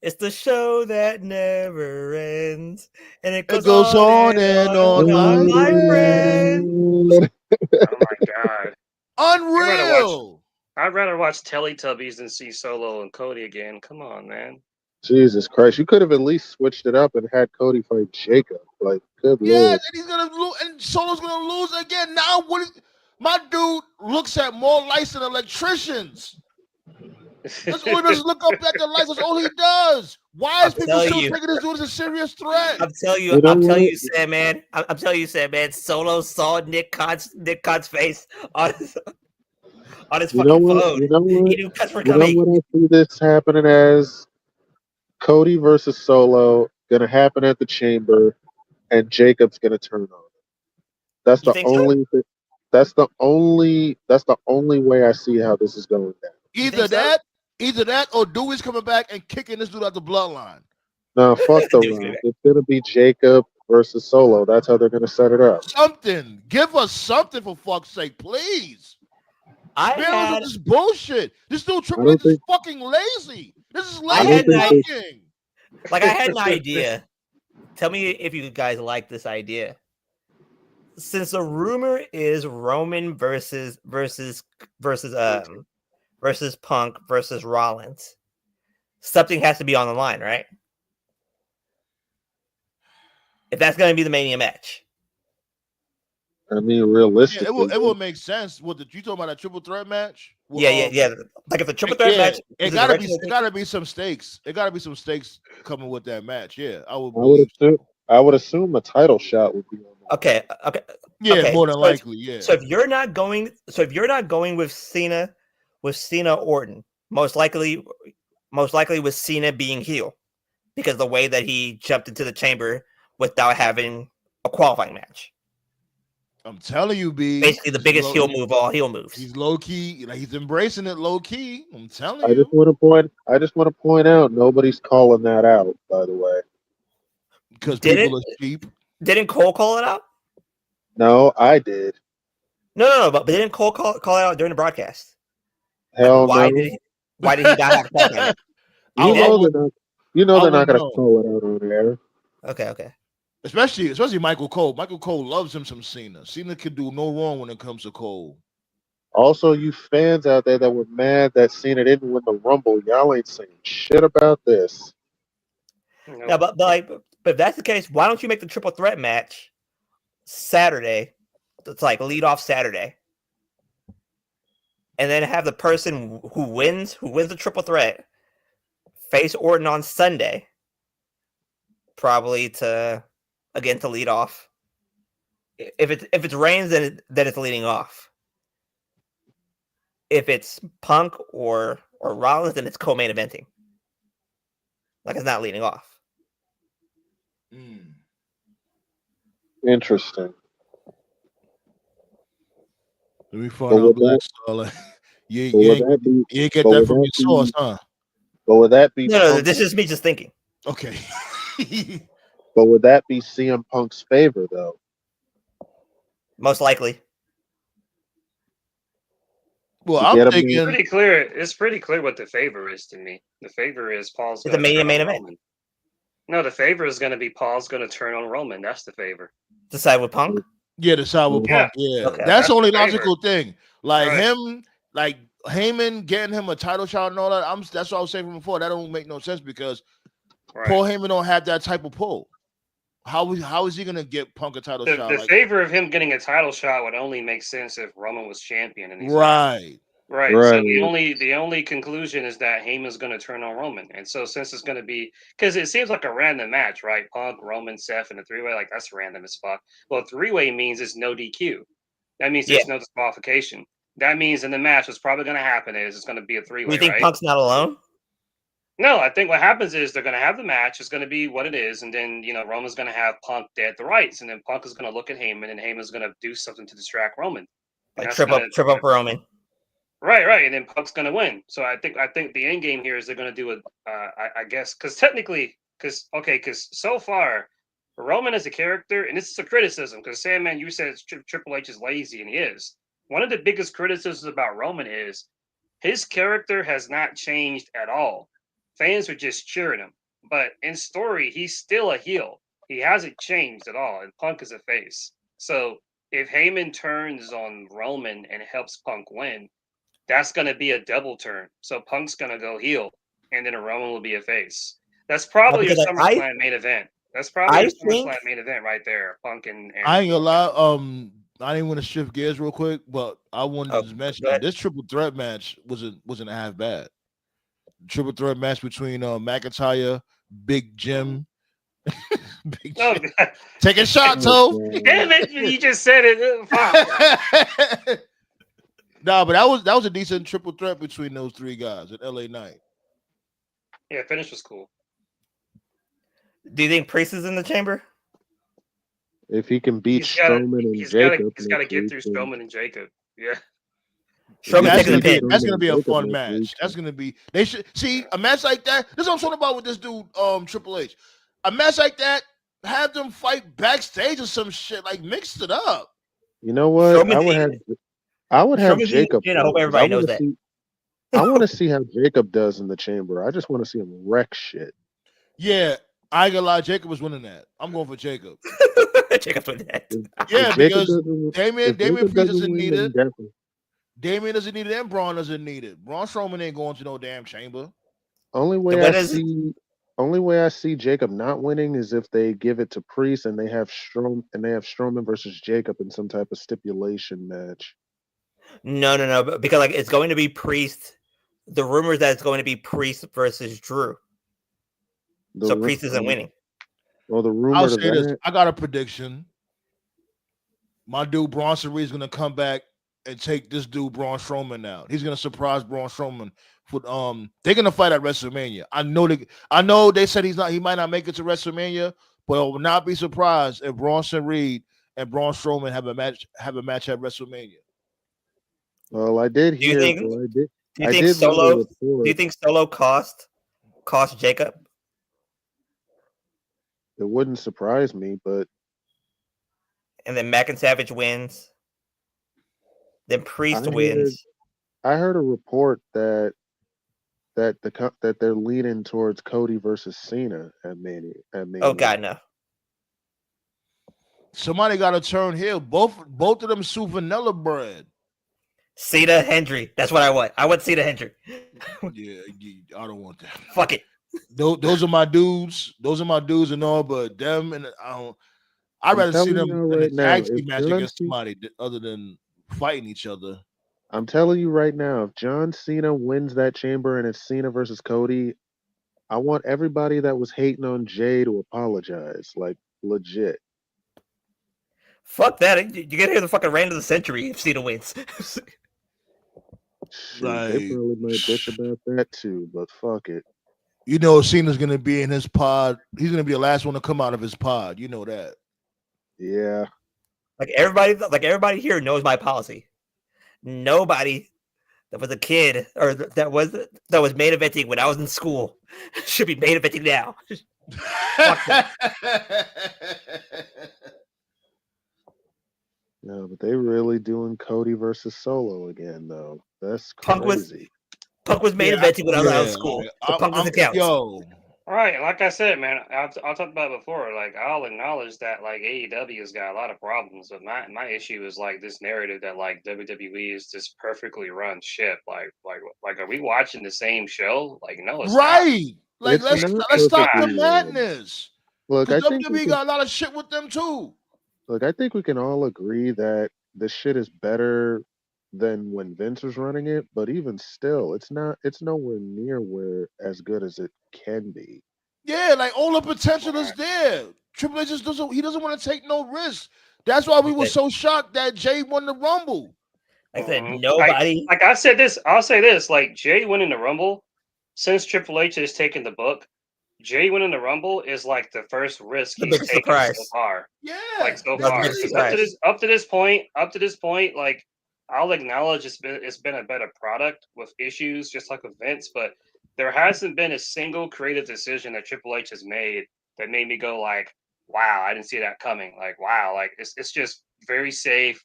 It's the show that never ends, and it It goes, goes on and on, my friend. Oh my god. Unreal. I'd rather watch Teletubbies than see Solo and Cody again. Come on, man. Jesus Christ! You could have at least switched it up and had Cody fight Jacob. Like, good Yeah, lord! and he's gonna lose, and Solo's gonna lose again. Now, my dude looks at more lights than electricians. That's all he does. Look up at the lights. That's all he does. Why is people still taking this dude as a serious threat? I'm telling you, Sam, man. I'm telling you, Sam, man. Solo saw Nick Khan's face on his fucking phone. He knew cuts were coming. What I see this happening as? Cody versus Solo gonna happen at the Chamber, and Jacob's gonna turn on him. That's the only. That's the only way I see how this is going down. Either that, or Dewey's coming back and kicking this dude out the bloodline. No, fuck the run. It's gonna be Jacob versus Solo. That's how they're gonna set it up. Something. Give us something for fuck's sake, please. This bullshit. This dude Triple H is fucking lazy. This is lazy fucking. Like, I had an idea. Tell me if you guys like this idea. Since the rumor is Roman versus Punk versus Rollins, something has to be on the line, right? If that's going to be the Mania match. I mean, realistically, it will make sense. What you talking about? A triple threat match? Well, yeah. Like if a triple threat match, it gotta be some stakes. It gotta be some stakes coming with that match. Yeah, I would assume a title shot would be on. Okay. Yeah, okay. more than likely. Yeah. So if you're not going with Cena Orton, most likely with Cena being heel, because the way that he jumped into the Chamber without having a qualifying match. I'm telling you, B. Basically, the biggest heel move of all heel moves. He's low key, he's embracing it low key. I'm telling you. I just want to point out nobody's calling that out. By the way, because people are cheap. Didn't Cole call it out? No, I did. No. But didn't Cole call it out during the broadcast? Hell why no. why did he not have Punk on it? You He know did? they're not. You know I they're not wouldn't gonna know. call it out on air. Okay. Especially Michael Cole. Michael Cole loves him some Cena. Cena can do no wrong when it comes to Cole. Also, you fans out there that were mad that Cena didn't win the Rumble, y'all ain't saying shit about this. No, but if that's the case, why don't you make the triple threat match Saturday? It's like lead off Saturday, and then have the person who wins the triple threat face Orton on Sunday, probably to lead off. If it's Reigns, then it's leading off. If it's Punk or Rollins, then it's co-main eventing. Like it's not leading off. Interesting. Let me find out Black Starlight. You ain't get that from your source, huh? But would that be No, this is me just thinking. Okay. But would that be CM Punk's favor though? Most likely. Well, I'm thinking it's pretty clear what the favor is to me. The favor is Paul's the main event. Roman. No, the favor is going to be Paul's going to turn on Roman. That's the favor. To side with Punk? Yeah, to side with Punk. Yeah, okay. That's the only logical thing. Like him, like Heyman getting him a title shot and all that. That's what I was saying from before. That don't make no sense because Paul Heyman don't have that type of pull. How is he gonna get Punk a title shot? The favor of him getting a title shot would only make sense if Roman was champion. And he's right. So the only conclusion is that Heyman's going to turn on Roman, and so since it's going to be because it seems like a random match, right? Punk, Roman, Seth, and a three-way, like that's random as fuck. Well, three-way means it's no DQ. That means there's no disqualification. That means in the match, what's probably going to happen is it's going to be a three-way. You think Punk's not alone? No, I think what happens is they're going to have the match. It's going to be what it is, and then Roman's going to have Punk dead to rights, and then Punk is going to look at Heyman, and Heyman's going to do something to distract Roman, like trip up Roman. Right, and then Punk's gonna win. So I think the end game here is they're gonna do I guess because so far Roman as a character, and this is a criticism because Sandman, you said Triple H is lazy, and he is. One of the biggest criticisms about Roman is his character has not changed at all. Fans are just cheering him, but in story, he's still a heel. He hasn't changed at all, and Punk is a face. So if Heyman turns on Roman and helps Punk win, that's going to be a double turn. So Punk's going to go heel, and then Roman will be a face. That's probably your SummerSlam main event. That's probably your SummerSlam main event right there. Punk and I ain't gonna lie. I didn't want to shift gears real quick, but I wanted to mention that this triple threat match wasn't half bad. Triple threat match between McIntyre, Big Jim. Big Jim. Taking shots, Toe. Damn it! You just said it. No, but that was a decent triple threat between those three guys at LA Knight. Yeah, finish was cool. Do you think Priest is in the chamber? If he can beat Strowman and Jacob, he's got to get through Strowman and Jacob. Yeah. That's gonna be a fun match. That's gonna be. They should see a match like that. This is what I'm talking about with this dude, Triple H. A match like that, have them fight backstage or some shit. Like mix it up. You know what? I would have Jacob. I hope everybody knows that. I want to see how Jacob does in the chamber. I just want to see him wreck shit. Yeah, I ain't gonna lie. Jacob was winning that. I'm going for Jacob. Jacob's winning that. Yeah, because Damian Priest doesn't need it. Damian doesn't need it, and Braun doesn't need it. Braun Strowman ain't going to no damn chamber. Only way I see Jacob not winning is if they give it to Priest and they have Strowman versus Jacob in some type of stipulation match. No, because like it's going to be Priest. The rumor is that it's going to be Priest versus Drew. So Priest isn't winning. Well, the rumor. I'll say this. I got a prediction. My dude Bronson Reed's gonna come back and take this dude Braun Strowman out. He's gonna surprise Braun Strowman. They're gonna fight at WrestleMania. I know they said he might not make it to WrestleMania, but I will not be surprised if Bronson Reed and Braun Strowman have a match at WrestleMania. Well, I did hear. Do you think Solo cost Jacob? It wouldn't surprise me, but and then McInSavage wins. Then Priest I wins. I heard a report that they're leaning towards Cody versus Cena at Mania. Oh God, no. Somebody got to turn heel. Both of them sue vanilla bread. Cena Hendry. That's what I want. I want Cena Hendry. Yeah, I don't want that. Fuck it. Those are my dudes. Those are my dudes and all, but them and I'd rather see them in a tag team match against somebody other than fighting each other. I'm telling you right now, if John Cena wins that chamber and it's Cena versus Cody, I want everybody that was hating on Jay to apologize, like legit. Fuck that. You gotta hear the fucking reign of the century if Cena wins. Shoot, they probably might bitch about that too, but fuck it. You know, Cena's gonna be in his pod. He's gonna be the last one to come out of his pod. You know that. Yeah. Like everybody here knows my policy. Nobody that was a kid or that was main eventing when I was in school should be main eventing now. Fuck that. No, but they really doing Cody versus Solo again, though. That's crazy. Punk was main eventing when I was out of school. So Punk doesn't count. Yo. All right, like I said, man, I'll talk about it before. Like, I'll acknowledge that, like, AEW has got a lot of problems, but my issue is like this narrative that like WWE is this perfectly run ship. Like, are we watching the same show? Like, no, it's right. Not. Like, let's stop the madness. Look, I think WWE got a lot of shit with them too. Look, I think we can all agree that this shit is better than when Vince was running it, but even still, it's nowhere near where as good as it can be. Yeah, like all the potential is there. Triple H just doesn't want to take no risks. That's why we were so shocked that Jay won the Rumble. I said nobody. Like I said this, I'll say this: like Jay winning the Rumble, since Triple H has taken the book, Jay winning the Rumble is like the first risk he's taken so far. Yeah, like so far. Up to this point, like I'll acknowledge it's been a better product with issues, just like with Vince, but there hasn't been a single creative decision that Triple H has made that made me go like, "Wow, I didn't see that coming." Like, wow, like it's just very safe,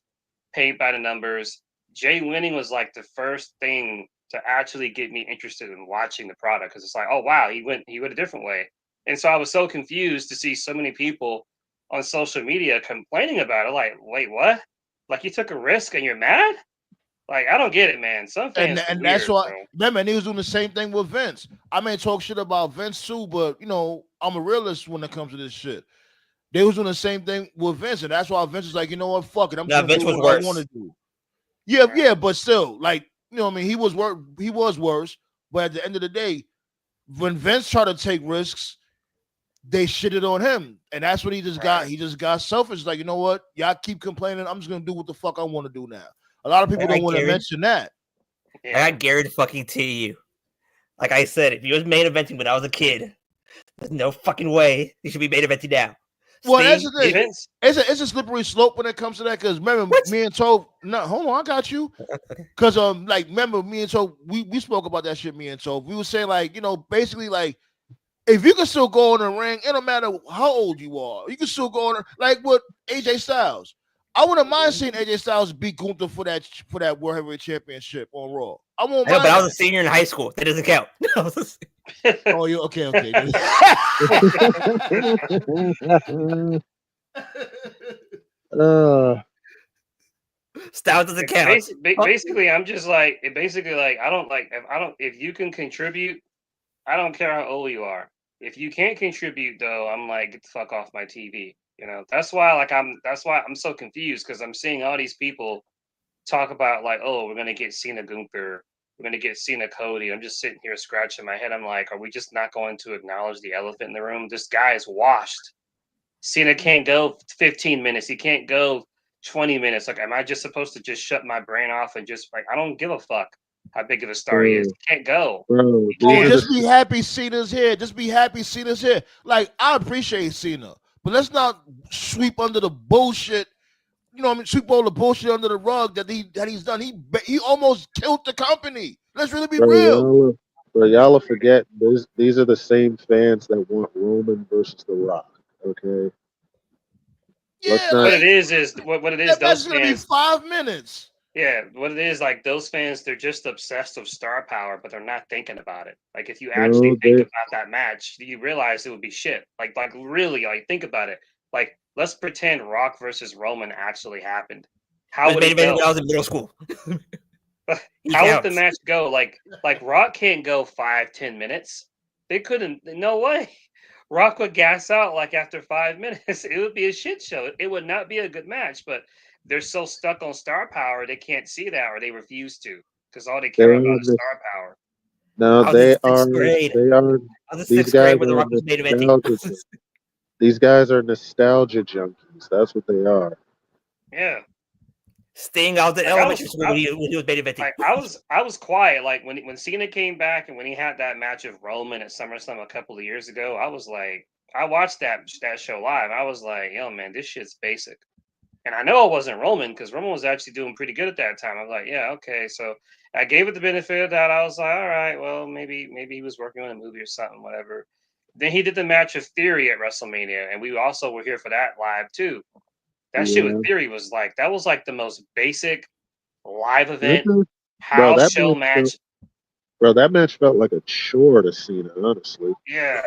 paint by the numbers. Jay winning was like the first thing to actually get me interested in watching the product because it's like, oh wow, he went a different way, and so I was so confused to see so many people on social media complaining about it. Like, wait, what? Like you took a risk and you're mad? Like, I don't get it, man. Some fans and weird, that's why. bro. Remember, and he was doing the same thing with Vince. I may talk shit about Vince too, but you know, I'm a realist when it comes to this shit. They was doing the same thing with Vince, and that's why Vince is like, you know what, fuck it, I'm just gonna do what I want to do. Yeah, but still, like, you know what I mean? He was worse, but at the end of the day, when Vince tried to take risks, they shitted on him. And that's what he just got. He just got selfish. Like, you know what? Y'all keep complaining. I'm just gonna do what the fuck I want to do now. A lot of people don't want to mention that. I got Gary to fucking tee you. Like I said, if he was main eventing when I was a kid, there's no fucking way he should be main eventing now. Well, that's the thing. It's a slippery slope when it comes to that. Because remember, me and Tove. No, hold on, I got you. Because like remember, me and Tove, we spoke about that shit. Me and Tove, we were saying like, you know, basically like, if you can still go in the ring, it don't matter how old you are, you can still go in like with AJ Styles. I wouldn't mind seeing AJ Styles beat Gunther for that World Heavyweight Championship on Raw. I won't. But I was a senior in high school. That doesn't count. Oh, you okay? Styles doesn't count. Basically, I'm just like if you can contribute, I don't care how old you are. If you can't contribute, though, I'm like, get the fuck off my TV. You know, that's why I'm so confused because I'm seeing all these people talk about like, oh, we're gonna get Cena Gunther, we're gonna get Cena Cody. I'm just sitting here scratching my head. I'm like, are we just not going to acknowledge the elephant in the room? This guy is washed. Cena can't go 15 minutes. He can't go 20 minutes. Like, am I just supposed to just shut my brain off and just like, I don't give a fuck how big of a star he is. He can't go. Bro, just be happy Cena's here. Just be happy Cena's here. Like, I appreciate Cena, but let's not sweep under the bullshit. You know what I mean? Sweep all the bullshit under the rug that he's done. He almost killed the company. Let's really be real. Y'all forget these are the same fans that want Roman versus The Rock. Okay. Yeah, What like it is what it is. that match Those is gonna be fans, 5 minutes. yeah, what it is like those fans, they're just obsessed with star power, but they're not thinking about it. Like if you actually No, think they about that match, you realize it would be shit. Like really, like think about it. Like let's pretend Rock versus Roman actually happened. It How was would main it event go? when I was in middle school. He How would the counts. match go? Like Rock can't go 5-10 minutes. They couldn't. No way. Rock would gas out like after 5 minutes. It would be a shit show. It would not be a good match. But they're so stuck on star power they can't see that or they refuse to because all they they care are about is the, star power. no, I was in they are sixth grade. they are I was in these sixth grade guys when The are Rock was main eventing. nostalgia. These guys are nostalgia junkies. That's what they are. Yeah. Sting, I was in Like I was elementary school when he was main eventing. I was quiet. Like when Cena came back and when he had that match of Roman at SummerSlam a couple of years ago, I was like, I watched that show live. I was like, yo, man, this shit's basic. And I know it wasn't Roman because Roman was actually doing pretty good at that time. I was like, yeah, okay. So I gave it the benefit of that. I was like, all right, well, maybe he was working on a movie or something, whatever. Then he did the match of Theory at WrestleMania, and we also were here for that live too. That shit with Yeah, Theory was like the most basic live that event match, bro. house show match. That match felt like a chore to Cena, honestly. Yeah,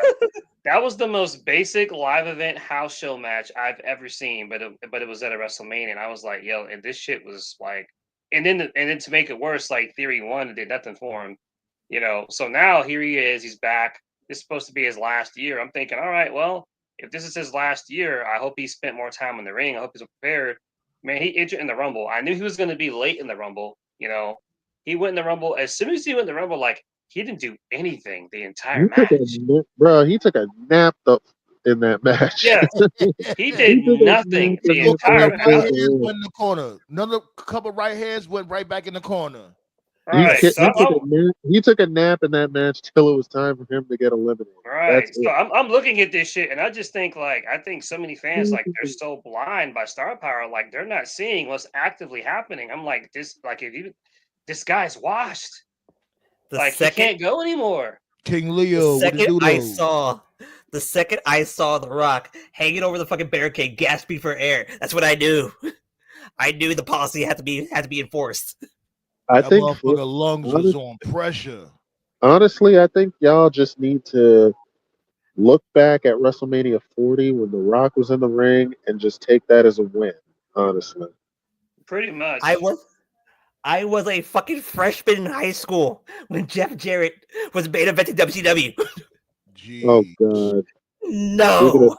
that was the most basic live event house show match I've ever seen. But it was at a WrestleMania, and I was like, yo, and this shit was like, and then to make it worse, like Theory won and did nothing for him, So now here he is, he's back. This is supposed to be his last year. I'm thinking, all right, well, if this is his last year, I hope he spent more time in the ring. I hope he's prepared. Man, he entered in the Rumble. I knew he was going to be late in the Rumble. He went in the Rumble. As soon as he went in the Rumble, like he didn't do anything the entire match. He took a nap in that match. Yeah, he did He took a nothing nap in the Couple entire of that right match. match. hands went in the corner. Another couple of right hands went right back in the corner. Right. So He took a nap in that match till it was time for him to get eliminated. right. That's So it. I'm looking at this shit and I just think I think so many fans they're so blind by star power, like they're not seeing what's actively happening. I'm like this guy's washed. He can't go anymore. King Leo, The what second do I though? saw The Rock hanging over the fucking barricade, gasping for air, that's what I knew. I knew the policy had to be enforced. I That think motherfucker lungs was on pressure. honestly, I think y'all just need to look back at WrestleMania 40 when The Rock was in the ring and just take that as a win. Honestly, Pretty much. I was a fucking freshman in high school when Jeff Jarrett was main eventing WCW. Jeez. oh god. No.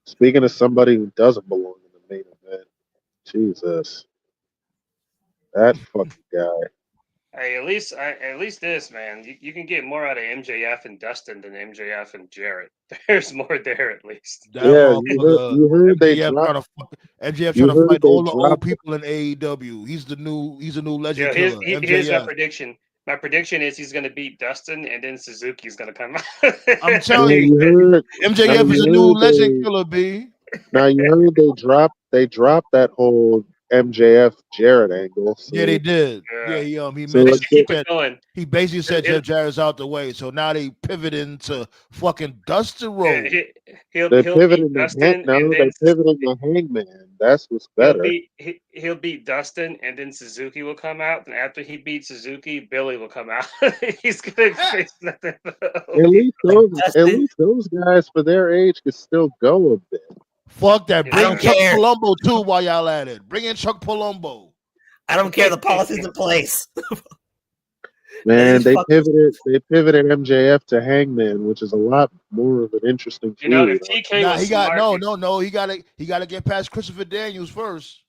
Speaking of somebody who doesn't belong in the main event, Jesus, that fucking guy. Hey, at least this man, you can get more out of MJF and Dustin than MJF and Jarrett. There's more there at least. That Yeah, motherfucker, you heard they MJF dropped. MJF You trying to heard fight they all the old dropped. people in AEW. He's the new legend Yeah, killer. here's my MJF. prediction. My prediction is he's going to beat Dustin, and then Suzuki's going to come out. I'm Now telling you, you heard. Now MJF is a you new heard legend they. killer, B. Now you heard they dropped that whole MJF Jarrett angle. So, Yeah, they did. Yeah. Yeah, he So They mentioned should keep it going. he basically said It- Jeff Jarrett's out the way. So now they pivoting to fucking Dustin Road. He'll they're beat pivoting the Dustin, now and they're then pivoting the Hangman. That's what's better. he'll beat Dustin, and then Suzuki will come out. And after he beats Suzuki, Billy will come out. He's gonna face nothing. At least those guys for their age could still go a bit. Fuck that. I Bring don't Chuck care. Palumbo too while y'all at it. Bring in Chuck Palumbo. I don't care. The policy's in place. Man, is they fucking- pivoted MJF to Hangman, which is a lot more of an interesting You know, feud. if TK Nah, was he got smart, no. He gotta get past Christopher Daniels first.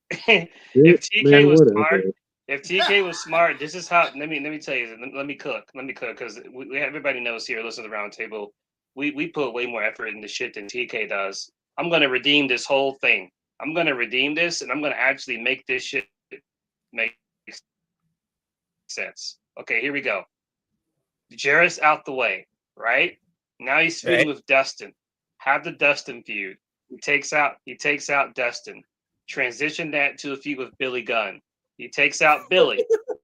if TK Man, was whatever. smart, if TK was smart, this is how. Let me tell you. Let me cook because everybody knows here. Listen to the round table. We put way more effort into shit than TK does. I'm gonna redeem this whole thing. I'm gonna redeem this, and I'm gonna actually make this shit make sense. Okay, here we go. Jarrett's out the way, right? Now he's feuding with Dustin. Have the Dustin feud. He takes out Dustin. Transition that to a feud with Billy Gunn. He takes out Billy.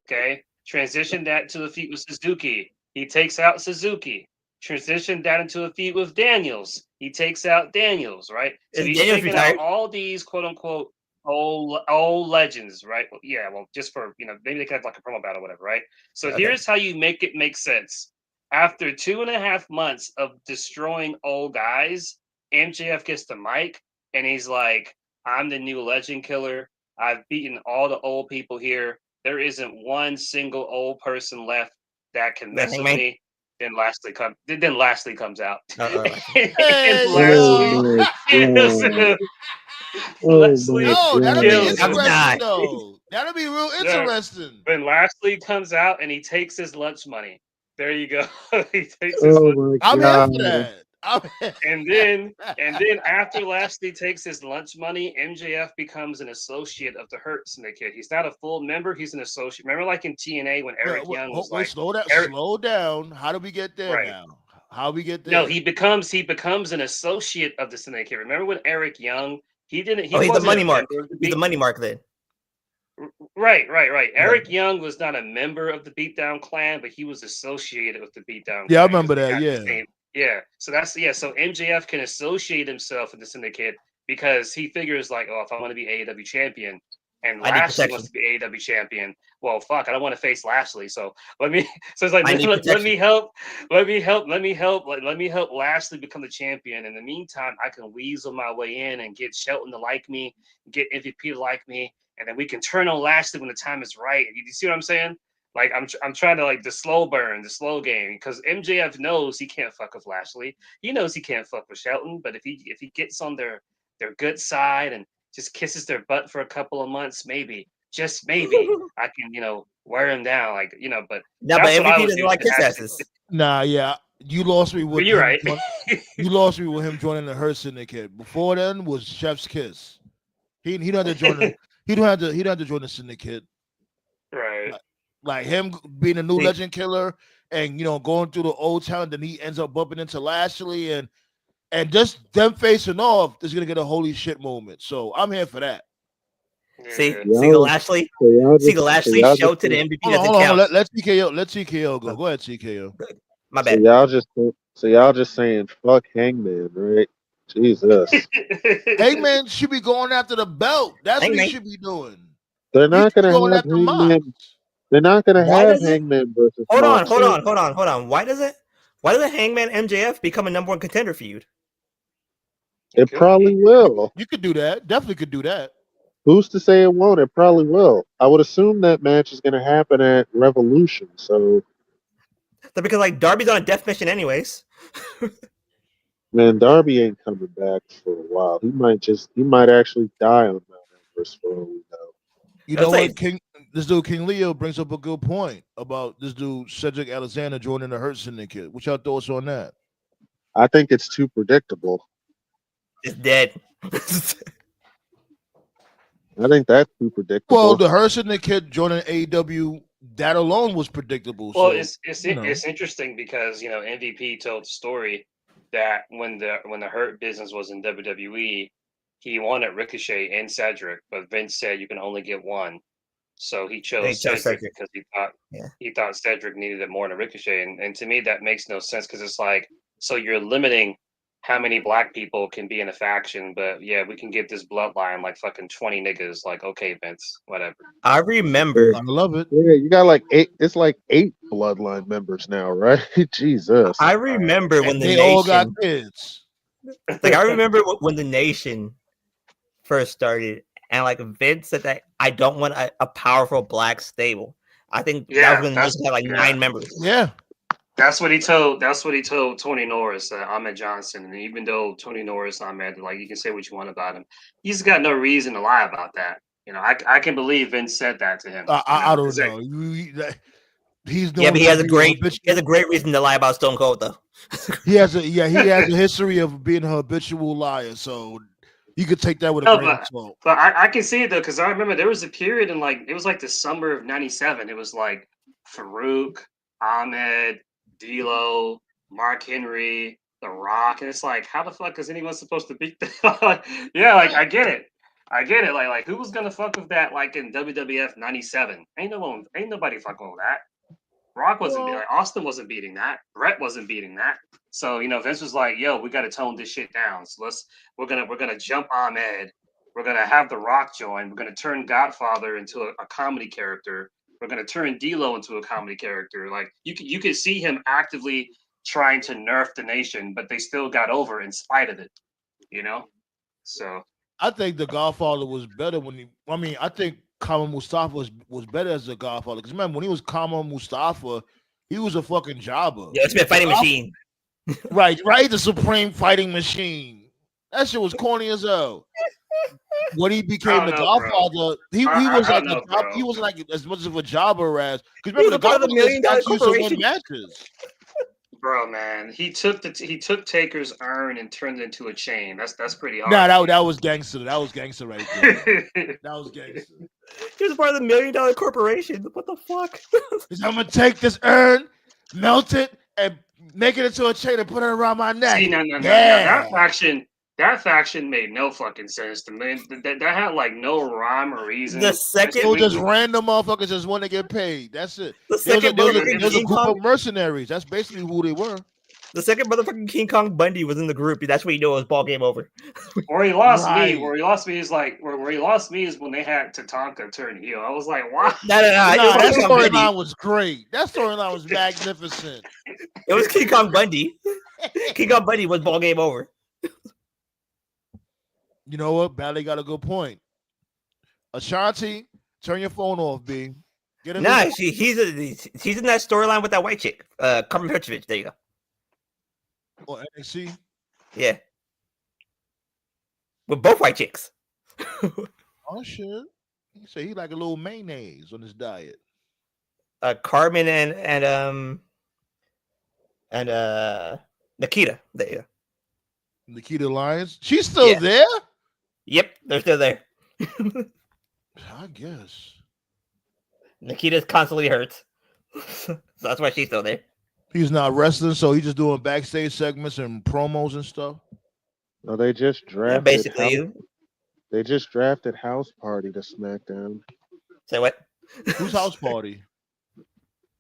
Okay. Transition that to a feud with Suzuki. He takes out Suzuki. transitioned that into a feud with Daniels. He takes out Daniels, right? So Is he's Daniels taking retired? out all these quote unquote old legends, right? Well, yeah, well, just for maybe they could have like a promo battle or whatever, right? So Okay. here's how you make it make sense. After 2.5 months of destroying old guys, MJF gets the mic and he's like, I'm the new legend killer. I've beaten all the old people here. There isn't one single old person left that can The mess with Hangman? me. Then Lashley comes out. Hey, And Oh Lashley yo. my kills god. him. Oh my Leslie Yo, that'll be kills god. I'm him. interesting not. though. That'll be real Yeah. interesting. When Lashley comes out and he takes his lunch money. There you go. He takes his Oh lunch my I'm here for god. that. I'm and then after Lashley takes his lunch money, MJF becomes an associate of the Hurt Syndicate. He's not a full member, he's an associate. Remember like in TNA when Eric Young was wait, like slow down. Eric, Slow down. How do we get there right. now? How we get No, there? he becomes an associate of the Syndicate. Remember when Eric Young, he Oh, he's the wasn't money a mark. member of the He's the Beat. money mark then. Right. Okay. Eric Young was not a member of the Beatdown Clan, but he was associated with the Beatdown Yeah, I Clan. 'cause remember they that. had the Yeah. same- yeah. So So MJF can associate himself with the Syndicate because he figures like, oh, if I want to be AEW champion, and I need Lashley protection. wants to be AEW champion, well, fuck, I don't want to face Lashley. So let me. So it's like I need let protection. me help. Let me help Lashley become the champion. In the meantime, I can weasel my way in and get Shelton to like me, get MVP to like me, and then we can turn on Lashley when the time is right. You see what I'm saying? Like I'm trying to like the slow burn, the slow game, because MJF knows he can't fuck with Lashley. He knows he can't fuck with Shelton, but if he gets on their good side and just kisses their butt for a couple of months, maybe, just maybe, I can wear him down, like But No, but that's what I MVP was doesn't like using. kiss asses. Nah, yeah. You lost me with You're him. right. You lost me with him joining the Hurt Syndicate. Before then was Chef's Kiss. He don't have to join the he don't have to join the Syndicate. Right. Like him being a new See- legend killer and going through the old town, then he ends up bumping into Lashley and just them facing off is gonna get a holy shit moment. So I'm here for that. See Yeah. the Lashley. So y'all See just- the so Lashley y'all show just- to the MVP Hold doesn't on. count. Let TKO go. Go ahead, TKO. My So bad. y'all just saying fuck Hangman, right? Jesus. Hangman should be going after the belt. That's what he Hangman. should be doing. They're He not should be gonna going have after Hangman. Mox. They're not gonna Why have does it- Hangman versus Hold on. Moxley. Why doesn't Hangman MJF become a number one contender feud? It probably will. You could do that. Definitely could do that. Who's to say it won't? It probably will. I would assume that match is gonna happen at Revolution. So Because like Darby's on a death mission anyways. man, Darby ain't coming back for a while. He might actually die on Mount Everest for all we know. You That's know like- what? This dude King Leo brings up a good point about this dude Cedric Alexander joining the Hurt Syndicate. What's your thoughts on that? I think it's too predictable. It's dead. I think that's too predictable. Well, the Hurt Syndicate joining AEW, that alone was predictable. Well, so, it's interesting because MVP told the story that when the Hurt business was in WWE, he wanted Ricochet and Cedric, but Vince said you can only get one, so he chose Cedric because he thought Cedric needed it more than Ricochet, and to me that makes no sense because it's like, so you're limiting how many black people can be in a faction, but yeah, we can give this bloodline like fucking 20 niggas. Like, okay, Vince, whatever. I remember. I love it. Yeah, you got like 8. It's like 8 bloodline members now, right? Jesus. I remember when the They nation. all got kids. Like I remember when the nation first started, and like Vince said that I don't want a powerful black stable. I think that was when the nation had like 9 members. Yeah. That's what he told Tony Norris, Ahmed Johnson. And even though Tony Norris, Ahmed, like you can say what you want about him, he's got no reason to lie about that. I can believe Vince said that to him. I don't know. He's Yeah, but he has a great reason to lie about Stone Cold though. he has a history of being a habitual liar, so you could take that with a grain of salt. But I can see it though, because I remember there was a period in it was like the summer of '97. It was like Farouk, Ahmed, D'Lo, Mark Henry, The Rock, and it's like, how the fuck is anyone supposed to beat that? Yeah, like I get it. Like who was gonna fuck with that? Like in WWF '97, ain't nobody fucking with that. Rock wasn't like Austin wasn't beating that. Brett wasn't beating that. So Vince was like, "Yo, we got to tone this shit down. So we're gonna jump Ahmed. We're gonna have The Rock join. We're gonna turn Godfather into a comedy character. We're gonna turn D'Lo into a comedy character. Like you could see him actively trying to nerf the nation, but they still got over in spite of it. So I think The Godfather was better I think Kama Mustafa was better as The Godfather. Because remember, when he was Kama Mustafa, he was a fucking jobber. Yeah, it's been a fighting machine. Right, the supreme fighting machine. That shit was corny as hell. When he became The Godfather, he wasn't like as much of a jobber as because remember The Godfather used to win matches. Bro, man, he took Taker's urn and turned it into a chain. That's pretty hard. Nah, that was gangster. That was gangster right there. That was gangster. He was part of the $1 Million Corporation. What the fuck? I'm gonna take this urn, melt it, and make it into a chain and put it around my neck. See, no. That faction made no fucking sense to me. That had like no rhyme or reason. The second, it was just random motherfuckers just want to get paid. That's it. There was a group of mercenaries. That's basically who they were. The second motherfucking King Kong Bundy was in the group. That's when you know it was ball game over. Where he lost me is when they had Tatanka turn heel. I was like, why? That storyline was great. That storyline was magnificent. It was King Kong Bundy. King Kong Bundy was ball game over. You know what? Bally got a good point. Ashanti, turn your phone off, B. He's in that storyline with that white chick, Carmen Petrovich. There you go. Or NXT? Yeah. With both white chicks. Oh shit! He said he like a little mayonnaise on his diet. Carmen and Nikita. There you go. Nikita Lyons. She's still there? Yep, they're still there. I guess. Nikita's constantly hurt. So that's why she's still there. He's not wrestling, so he's just doing backstage segments and promos and stuff. No, they just drafted. Basically, they just drafted House Party to SmackDown. Say what? Who's House Party?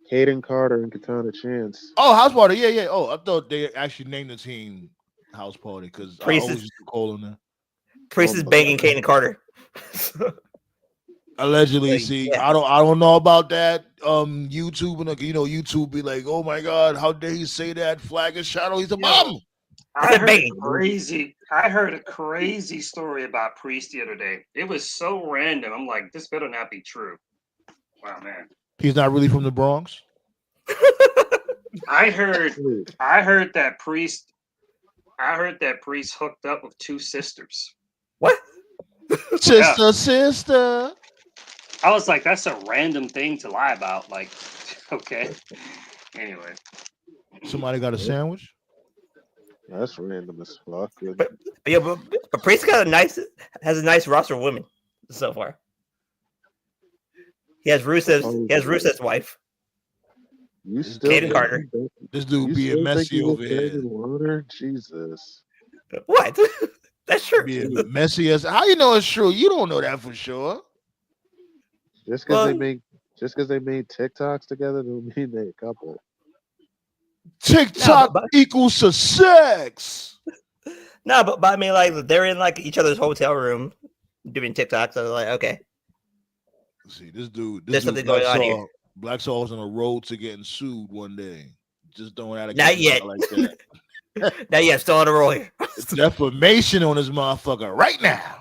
Hayden Carter and Katana Chance. Oh, House Party. Yeah. Oh, I thought they actually named the team House Party because I always used to call them there. Priest is banging Hayden Carter. Allegedly, I don't know about that. YouTube and YouTube be like, oh my god, how dare he say that? Flag is shadow. He's a bum. I heard a crazy story about Priest the other day. It was so random. I'm like, this better not be true. Wow, man. He's not really from the Bronx. I heard that Priest hooked up with two sisters. What? Sister. I was like, that's a random thing to lie about. Like, okay. Anyway. Somebody got a sandwich? That's random as fuck. But Priest has a nice roster of women so far. He has Rusev's wife. You still Hayden Carter. This dude being messy over here. Jesus. What? That's true. Being messy as how you know it's true? You don't know that for sure. Just because they made TikToks together don't mean they're a couple. TikTok equals to sex. No, but I mean, like they're in like each other's hotel room doing TikToks. So like, okay. See, this dude. There's something going on here. Black Saul's on a road to getting sued one day. Just don't have to. Not yet. Like that. Not yet. Still on the roll here. Defamation on this motherfucker right now.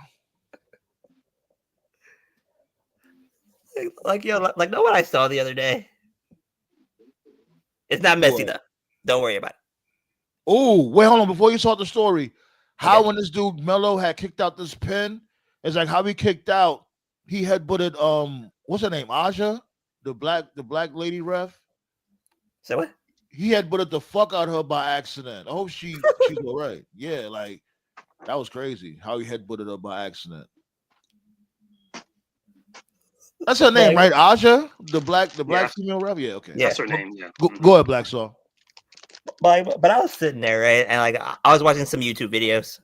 Like know what I saw the other day. It's not messy though. Don't worry about it. Oh, wait, hold on. Before you start the story, how when this dude Mello had kicked out this pin, it's like how he kicked out. He had butted what's her name? Aja, the black lady ref. So what? He had butted the fuck out of her by accident. I hope she's all right. Yeah, like that was crazy. How he had butted her by accident. That's her name, right? Aja, the black female ref. Yeah, okay. That's her name. Yeah. Go ahead, Black Saw. But I was sitting there, right, and like I was watching some YouTube videos,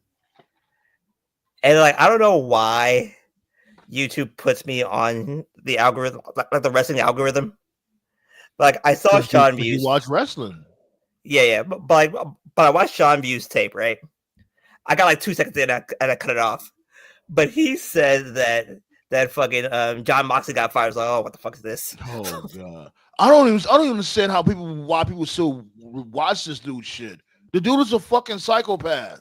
and like I don't know why YouTube puts me on the algorithm, like the wrestling algorithm, Like I saw Sean You Views. watch wrestling. Yeah, but I watched Sean Views tape, right? I got like 2 seconds in and I cut it off. But he said that fucking John Moxley got fired. I was like, oh, what the fuck is this? Oh god, I don't even understand why people still watch this dude shit. The dude is a fucking psychopath.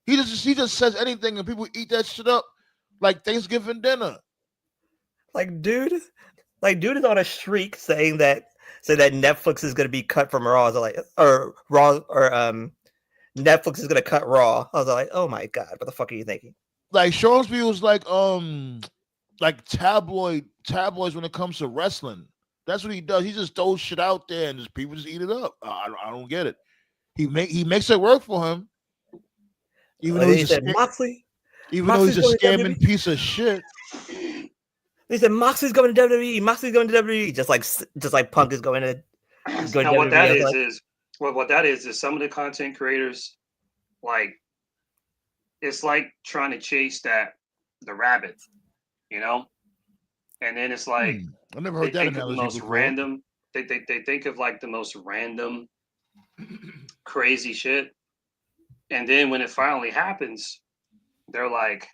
He just says anything and people eat that shit up like Thanksgiving dinner. Like dude is on a streak saying that Netflix is gonna be cut from Raw. Netflix is gonna cut Raw. I was like, oh my god, what the fuck are you thinking? Like Sean's view was like tabloids when it comes to wrestling. That's what he does. He just throws shit out there and just people just eat it up. I don't get it. He makes it work for him. Even though he's a scamming piece of shit. They said Moxley's going to WWE. Moxley's going to WWE. Just like Punk is going to WWE. What that is what that is some of the content creators, like, it's like trying to chase the rabbit, you know? And then it's like I never heard that analogy before. Random. They think of like the most random crazy shit. And then when it finally happens, they're like,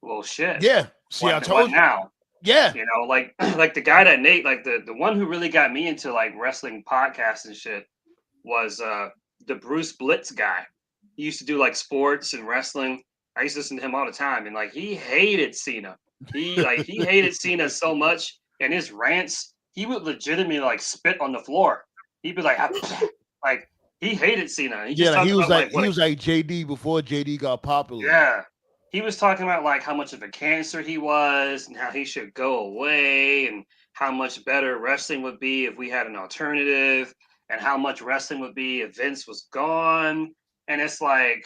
well, shit. Yeah. See, I told you. Now? Yeah. You know, like the guy that Nate, like the one who really got me into like wrestling podcasts and shit was the Bruce Blitz guy. He used to do like sports and wrestling. I used to listen to him all the time. And like, he hated Cena. He hated Cena so much. And his rants, he would legitimately like spit on the floor. He'd be like, like, he hated Cena. He was like JD before JD got popular. Yeah. He was talking about like how much of a cancer he was and how he should go away and how much better wrestling would be if we had an alternative and how much wrestling would be if Vince was gone. And it's like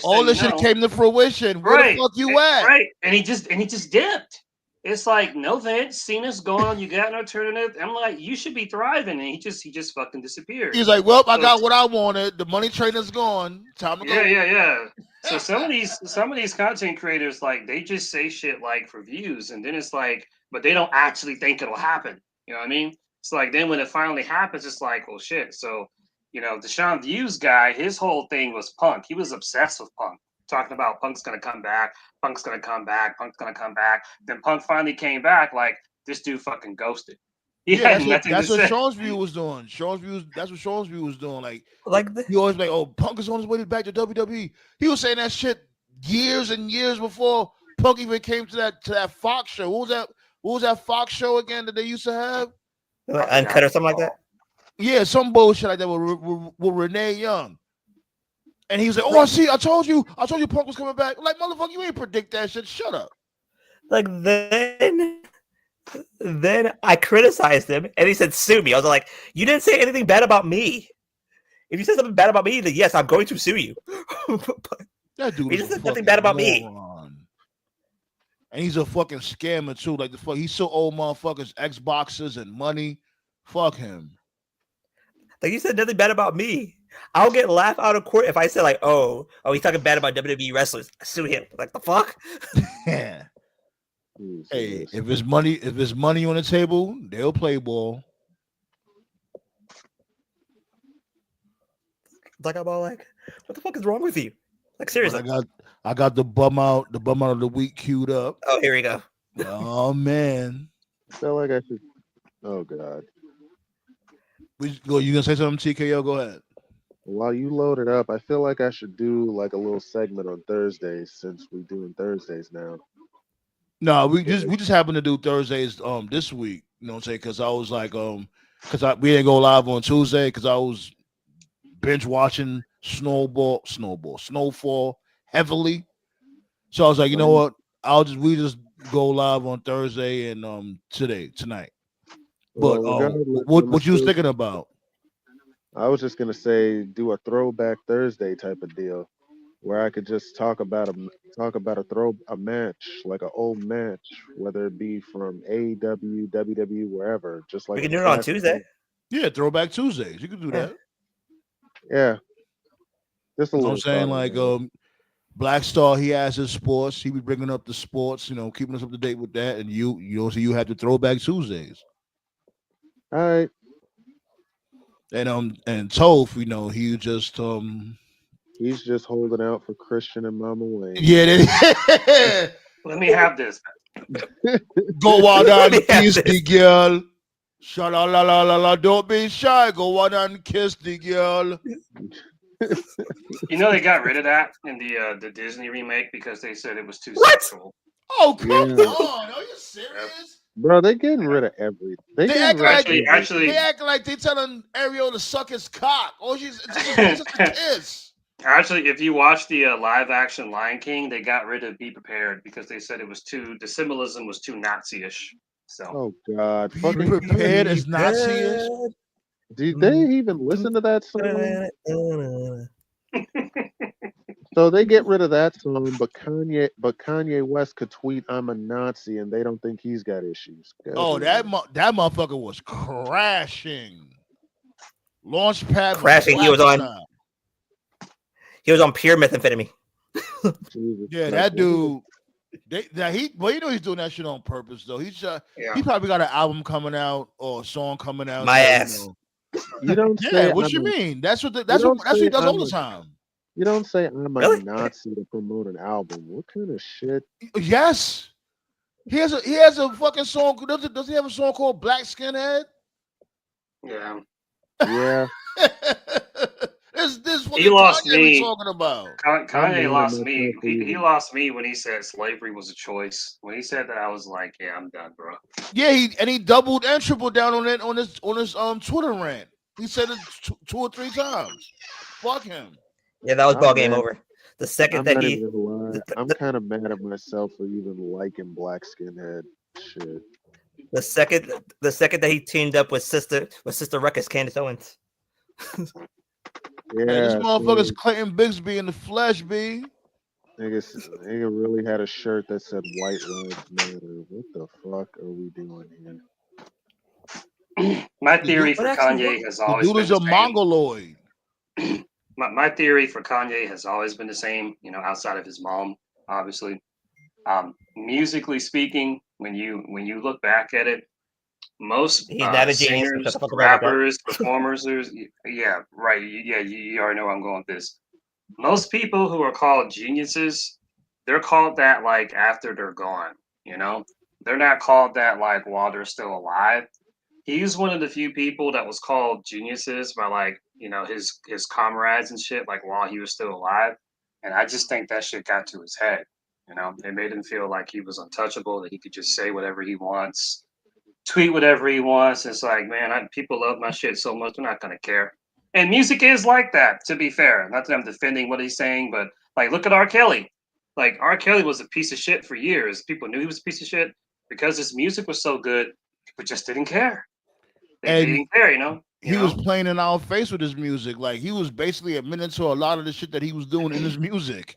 all this shit came to fruition. Where the fuck you at? Right. And he just dipped. It's like, no, Vince, Cena's gone. You got an alternative. I'm like, you should be thriving. And he just fucking disappeared. He's like, well, I got what I wanted. The money train is gone. Time to go. Yeah. So some of these content creators, like, they just say shit like for views, and then it's like, but they don't actually think it'll happen. You know what I mean? It's like then when it finally happens, it's like, well, shit. So, you know, the Sean Views guy, his whole thing was Punk. He was obsessed with Punk, talking about Punk's gonna come back, Punk's gonna come back, Punk's gonna come back. Then Punk finally came back, like this dude fucking ghosted. That's what Sean's view was doing. That's what Sean's view was doing. Like he always like, oh, Punk is on his way back to WWE. He was saying that shit years and years before Punk even came to that Fox show. What was that Fox show again that they used to have? Uncut or something like that. Yeah, some bullshit like that with Renee Young. And he was like, "Oh, I told you Punk was coming back." Like, motherfucker, you ain't predict that shit. Shut up. Like then I criticized him, and he said, "Sue me." I was like, "You didn't say anything bad about me. If you said something bad about me, then yes, I'm going to sue you." That dude. He just said nothing bad about me. And he's a fucking scammer too. Like the fuck, he's so old, motherfuckers, Xboxes and money. Fuck him. Like you said nothing bad about me. I'll get laughed out of court if I say like, oh, he's talking bad about WWE wrestlers. Sue him. Like the fuck? Yeah. Hey, if it's money on the table, they'll play ball. Like I'm all like, what the fuck is wrong with you? Like seriously. I got the bum out of the week queued up. Oh, here we go. Oh man. I feel like I should. Oh god. You gonna say something, TKO? Go ahead. While you load it up, I feel like I should do like a little segment on Thursdays since we're doing Thursdays now. No, we just happened to do Thursdays this week. You know what I'm saying? Because I was like because we didn't go live on Tuesday because I was binge watching Snowfall heavily. So I was like, you know what? We just go live on Thursday and tonight. But what you was thinking about? I was just gonna say do a throwback Thursday type of deal where I could just talk about a match, like an old match, whether it be from AEW, WWE, wherever. Just like we can do it on Tuesday. Yeah, throwback Tuesdays. You can do that. Yeah. Just a little. I'm saying like Black Star, he has his sports. He be bringing up the sports, keeping us up to date with that. And you have to throwback Tuesdays. All right. And Toph, he just He's just holding out for Christian and Mama Wayne. yeah, Let me have this. go out and me have kiss this. the girl. Sha-la-la-la-la-la, don't be shy. Go out and kiss the girl. You know they got rid of that in the Disney remake because they said it was too What? sexual. Oh, come Yeah. on. Are you serious? Bro, they getting rid of everything. They act like Actually, they act like they telling Ariel to suck his cock. Oh, it's just a kiss. actually, if you watch the live action Lion King, they got rid of "Be Prepared" because they said the symbolism was too Nazi-ish. So Oh God, Be fucking! prepared as Nazi-ish. Did they even listen to that song? So they get rid of that song, but Kanye West could tweet "I'm a Nazi" and they don't think he's got issues. Good Oh, that Lord. that motherfucker was crashing. Launchpad Crashing. He was black on. time. He was on pure methamphetamine. Jesus Yeah, Christ. that dude. He's doing that shit on purpose though. He probably got an album coming out or a song coming out. My ass. You don't Yeah, say. what I'm you a- mean? That's what you he don't say does all I'm the a- time. You don't say I'm a Really? Nazi to promote an album. What kind of shit? Yes. He has a fucking song. Does he have a song called Black Skinhead? yeah, Yeah, this he fucking lost Kanye we me. talking about. I'm Kanye mad at lost myself me. for He even- lost me when he said slavery was a choice. When he said that, I was like, yeah, I'm done, bro. Yeah, he doubled and tripled down on it on his Twitter rant. He said it two or three times. Fuck him. Yeah, that was I'm ball game mad. over. The second I'm that not he, even gonna lie. I'm kind of mad at myself for even liking Black Skinhead shit. the second that he teamed up with Sister Ruckus, Candace Owens. Yeah, Hey, this motherfucker's see, Clayton Bigsby in the flesh, B. nigga really had a shirt that said "White Lives Matter." What the fuck are we doing here? My The theory dude, for What actually Kanye has the always dude been is the a same. mongoloid. My theory for Kanye has always been the same. Outside of his mom, obviously. Musically speaking, when you look back at it, most He's not a genius. So singers, shut the fuck up about that. rappers, performers, yeah, right, yeah, you already know where I'm going with this. Most people who are called geniuses, they're called that like after they're gone. They're not called that like while they're still alive. He's one of the few people that was called geniuses by like his comrades and shit like while he was still alive, and I just think that shit got to his head. It made him feel like he was untouchable, that he could just say whatever he wants, tweet whatever he wants. It's like, man, people love my shit so much, they're not gonna care. And music is like that, to be fair. Not that I'm defending what he's saying, but like, look at R. Kelly. Like, R. Kelly was a piece of shit for years. People knew he was a piece of shit because his music was so good. People just didn't care. They And didn't care. he was playing in our face with his music. Like he was basically admitting to a lot of the shit that he was doing in his music.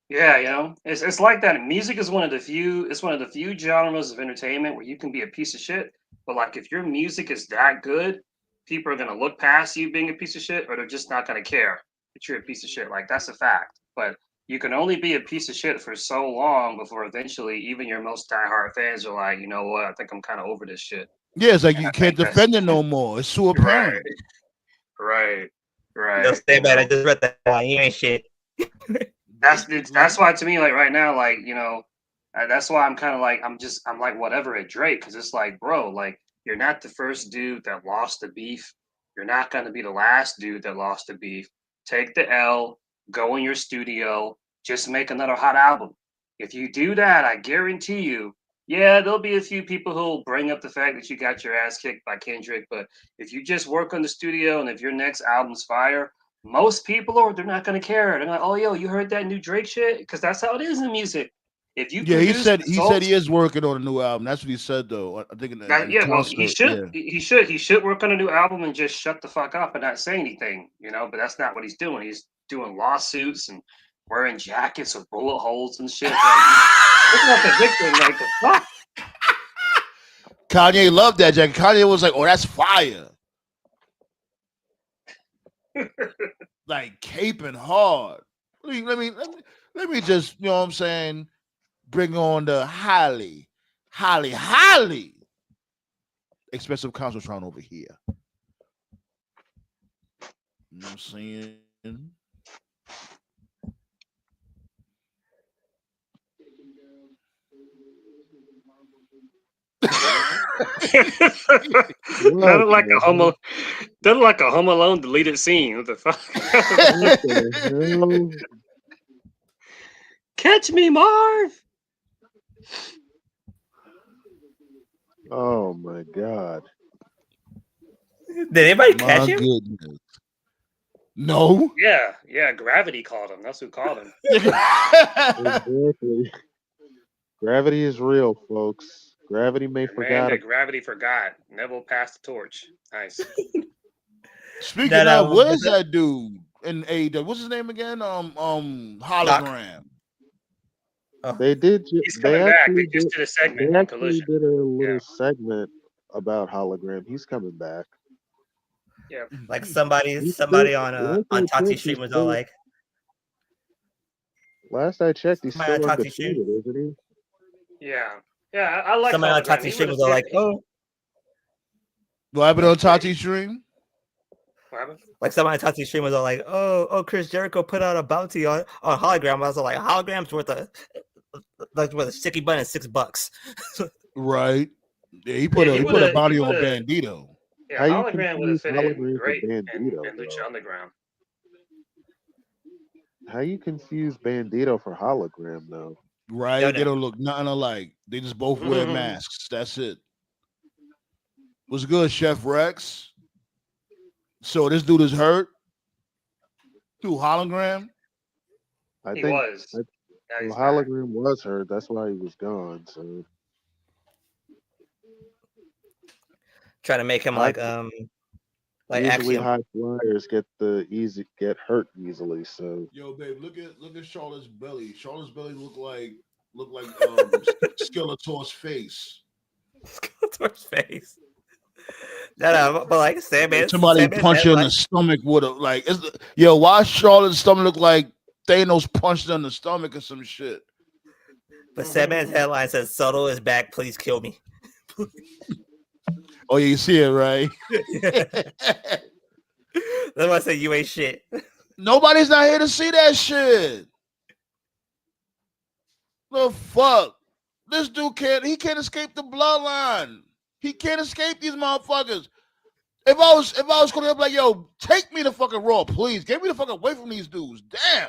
Yeah, it's like that. Music is one of the few genres of entertainment where you can be a piece of shit. But like, if your music is that good, people are gonna look past you being a piece of shit, or they're just not gonna care that you're a piece of shit. Like, that's a fact. But you can only be a piece of shit for so long before eventually even your most diehard fans are like, you know what, I think I'm kind of over this shit. Yeah, it's like And you I can't think that's defend it no more. It's too apparent. right. No, stay bad. I just read that line. You ain't shit. That's why, to me, like right now, like that's why I'm kind of like I'm like whatever at Drake, because it's like, bro, like, you're not the first dude that lost the beef. You're not gonna be the last dude that lost the beef. Take the L, go in your studio, just make another hot album. If you do that, I guarantee you, yeah, there'll be a few people who'll bring up the fact that you got your ass kicked by Kendrick. But if you just work on the studio and if your next album's fire, most people they're not gonna care. They're like, oh, yo, you heard that new Drake shit? Because that's how it is in music. If you Yeah, he produce said results, he is working on a new album. That's what he said though. I think in the well, concert. he should. Yeah. He should work on a new album and just shut the fuck up and not say anything, But that's not what he's doing. He's doing lawsuits and wearing jackets with bullet holes and shit. Like, looking at the victim like, the fuck. Kanye loved that jacket. Kanye was like, "Oh, that's fire!" Like caping hard. Let me just, you know what I'm saying, bring on the highly expensive Concertron over here. You know what I'm saying? What That look like a the Home Alone deleted scene. What the fuck? What the hell? Catch me, Marv. Oh my god. Did anybody catch My him? goodness. No. Yeah. Gravity called him. That's who called him. Exactly. Gravity is real, folks. Gravity may Man, forgot. that Gravity forgot. Neville passed the torch. Nice. Speaking That, of, where's was that dude in AEW? What's his name again? Hologram. They did. He's They coming back. actually They just did. did a segment They on actually Collision. did a little Yeah. segment about hologram. He's coming back. Yeah. like somebody He's on last I Tati checked, stream was all like, Last I checked, he's somebody on still Tati stream, undefeated, isn't he? Yeah. I like somebody on Hologram. Tati He stream would've was all fit- like, oh, What happened on Tati's stream? What happened? like somebody on Tati stream was all like, oh, Chris Jericho put out a bounty on hologram. I was all like, hologram's worth a sticky bun and $6. Right. Yeah, he put Yeah, a bounty on Bandito. Yeah, How you Hologram would have confuse fit in Hologram great with in Bandito, Lucha though? Underground. How you confuse Bandito for hologram though? Right. Don't They know. don't look nothing alike. They just both wear masks. That's it. What's good, Chef Rex? So this dude is hurt. Dude, Hologram. I He think was. I, Now he's well, back. hologram was hurt. That's why he was gone. So Trying to make him I- like usually Axiom. high flyers get hurt easily. So Yo, babe, look at Charlotte's belly. Charlotte's belly look like Skeletor's face. Skeletor's face. No, but like Sandman, Somebody Sandman's punch her in the headline- stomach with a why Charlotte's stomach look like Thanos punched her in the stomach or some shit? But Sandman's headline says, "Soto is back. Please kill me." Oh, yeah, you see it, right? That's why I say you ain't shit. Nobody's not here to see that shit. The fuck? This dude can't escape the bloodline. He can't escape these motherfuckers. If I was gonna be like, yo, take me to fucking Raw, please. Get me the fuck away from these dudes. Damn.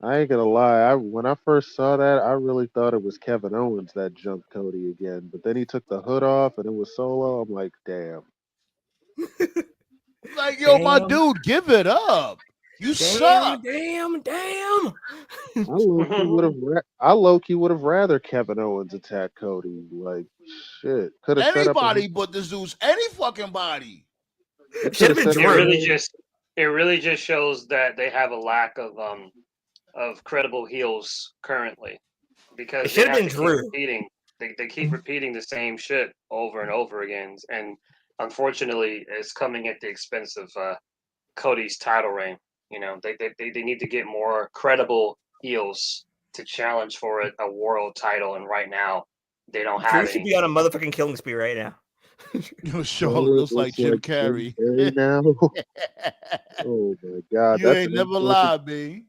I ain't gonna lie. When I first saw that, I really thought it was Kevin Owens that jumped Cody again. But then he took the hood off and it was Solo. I'm like, damn. Like, yo, my Damn. dude, give it up. You suck. Damn. I low-key would have rather Kevin Owens attack Cody. Like, shit. Could have set up Anybody but this dude's any fucking body. Should have been It Drew. really just shows that they have a lack of credible heels currently, because It should have they been to keep Drew. repeating. They keep repeating the same shit over and over again, and unfortunately, it's coming at the expense of Cody's title reign. You know, they need to get more credible heels to challenge for a world title, and right now they don't have Drew any. should be on a motherfucking killing spree right now. Yo, Charlotte looks like Jim Carrey. now. Oh my god. You ain't never lied, B.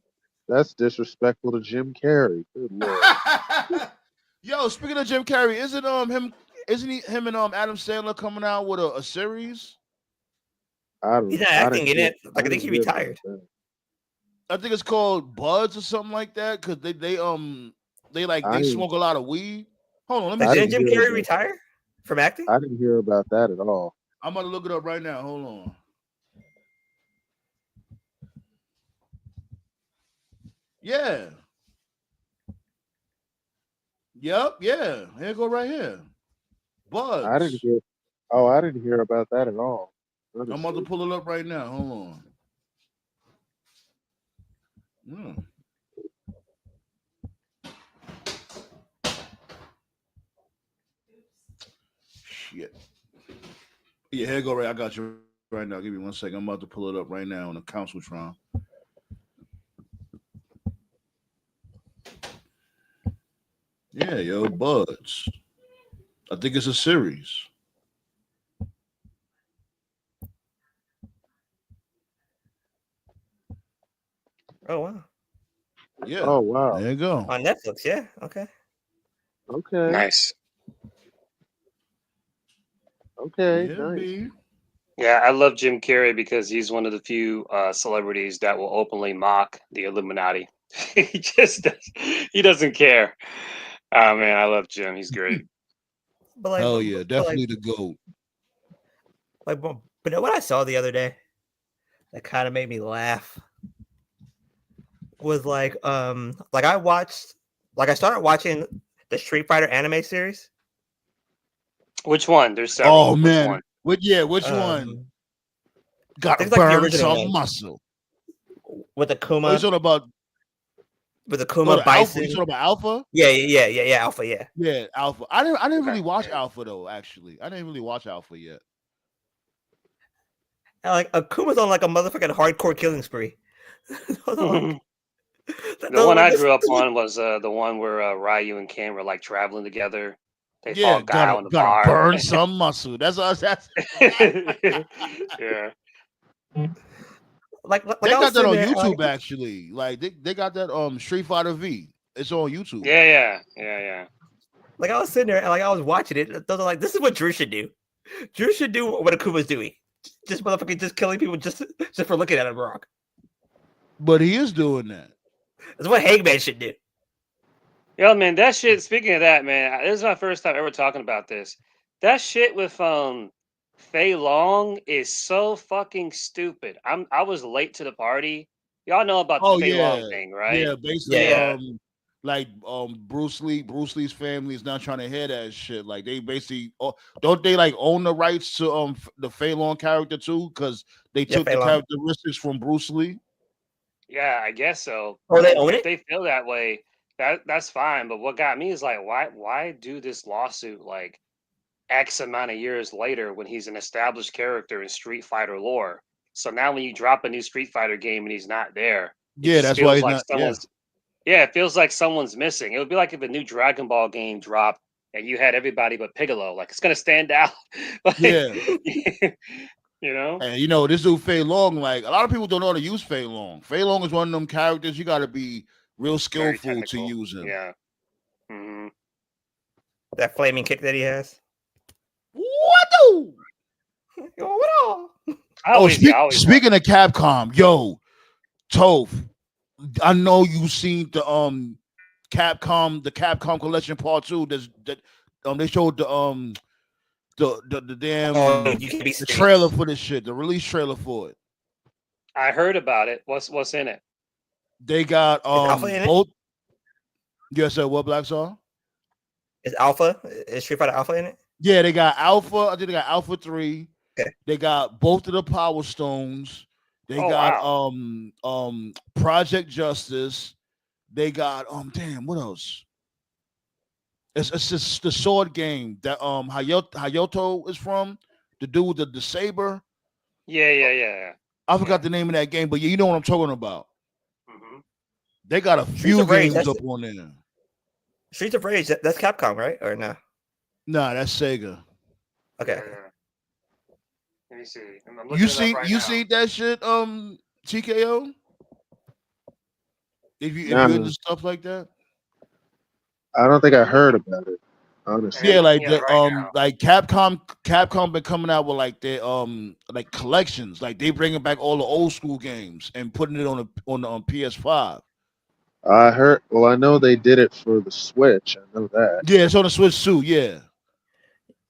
That's disrespectful to Jim Carrey. Good lord. Yo, speaking of Jim Carrey, isn't him and Adam Sandler coming out with a series? He's not acting in it. Like I think he retired. I think it's called Buds or something like that, because they smoke a lot of weed. Hold on, let me see. Didn't Jim Carrey retire from acting? I didn't hear about that at all. I'm gonna look it up right now. Hold on. Yeah. Yep, yeah. Here it go right here. Buds. I didn't hear about that at all. I'm about to pull it up right now. Hold on. Shit. Yeah, here you go. Right, I got you right now. Give me 1 second. I'm about to pull it up right now on the Counciltron. Yeah, yo, Buds. I think it's a series. Oh wow. Yeah. Oh wow. There you go. On Netflix, yeah. Okay. Okay. Nice. Okay. Yeah, Nice. B. Yeah, I love Jim Carrey because he's one of the few celebrities that will openly mock the Illuminati. He doesn't care. Oh man, I love Jim. He's great. But like, Hell yeah, but definitely the GOAT. but what I saw the other day that kind of made me laugh was like I started watching the Street Fighter anime series. Which one? There's several. Oh Which man. one? Which one? Gotta think like the burn original some one. muscle. With Oh, you Akuma, talking about with oh, Akuma the Alpha? Bison. You talking about Alpha? Yeah, Alpha, yeah. Yeah, Alpha. I didn't Okay. really watch Alpha though, actually. I didn't really watch Alpha yet. And like Akuma's on like a motherfucking hardcore killing spree. The one I grew up on was the one where Ryu and Ken were like traveling together. They Yeah, fought Guile in the gotta bar. burn some muscle. That's all. That's Yeah. Like they I was got that sitting on there, YouTube actually. Like they got that Street Fighter V. It's on YouTube. Yeah. like I was sitting there and like I was watching it. Those are like, this is what Drew should do. Drew should do what Akuma's doing. Just motherfucking just killing people just for looking at him wrong. But he is doing that. That's what Hangman should do. Yo, man, that shit. Speaking of that, man, this is my first time ever talking about this. That shit with Fei Long is so fucking stupid. I was late to the party. Y'all know about the Oh Fei yeah, Long thing, right? yeah. Basically, Yeah. like Bruce Lee's family is not trying to hear that shit. Like they basically, don't they like own the rights to the Fei Long character too? Because they took Fei the Long. characteristics from Bruce Lee. Yeah, I guess so. Oh, they And own if it? they feel that way, that's fine. But what got me is like, why do this lawsuit like X amount of years later when he's an established character in Street Fighter lore? So now when you drop a new Street Fighter game and he's not there, it Yeah, just that's why feels he's like not. Yeah, someone's it feels like someone's missing. It would be like if a new Dragon Ball game dropped and you had everybody but Piccolo. Like it's gonna stand out. Like, yeah. you know? And you know this dude Fei Long. Like a lot of people don't know how to use Fei Long. Fei Long is one of them characters you got to be real Very skillful to technical. use him. Yeah. hmm That flaming kick that he has. What do? Yo, what all? Speaking of Capcom, yo, Toph, I know you seen the Capcom Collection Part 2. They showed the damn You can be the trailer for this shit, the release trailer for it. I heard about it. What's in it? They got Alpha in it? both. Yes, sir. What Black Star? Is Alpha? Is Street Fighter Alpha in it? Yeah, they got Alpha. I think they got Alpha 3. Okay. They got both of the Power Stones. They got Project Justice. They got damn, what else? It's just the sword game that Hayato is from. The dude with the saber. Yeah. I forgot the name of that game, but yeah, you know what I'm talking about. hmm They got a few of Rage, games that's up on there. Streets of Rage, that's Capcom, right? Or no? Nah, that's Sega. Okay. Let me see. I'm looking it up right now. See that shit, TKO? If you Nah. into stuff like that? I don't think I heard about it, honestly. Yeah, like Yeah, the right now. like Capcom been coming out with like their like collections. Like they bringing back all the old school games and putting it on PS5. I heard. Well, I know they did it for the Switch. I know that. Yeah, it's on the Switch too. Yeah.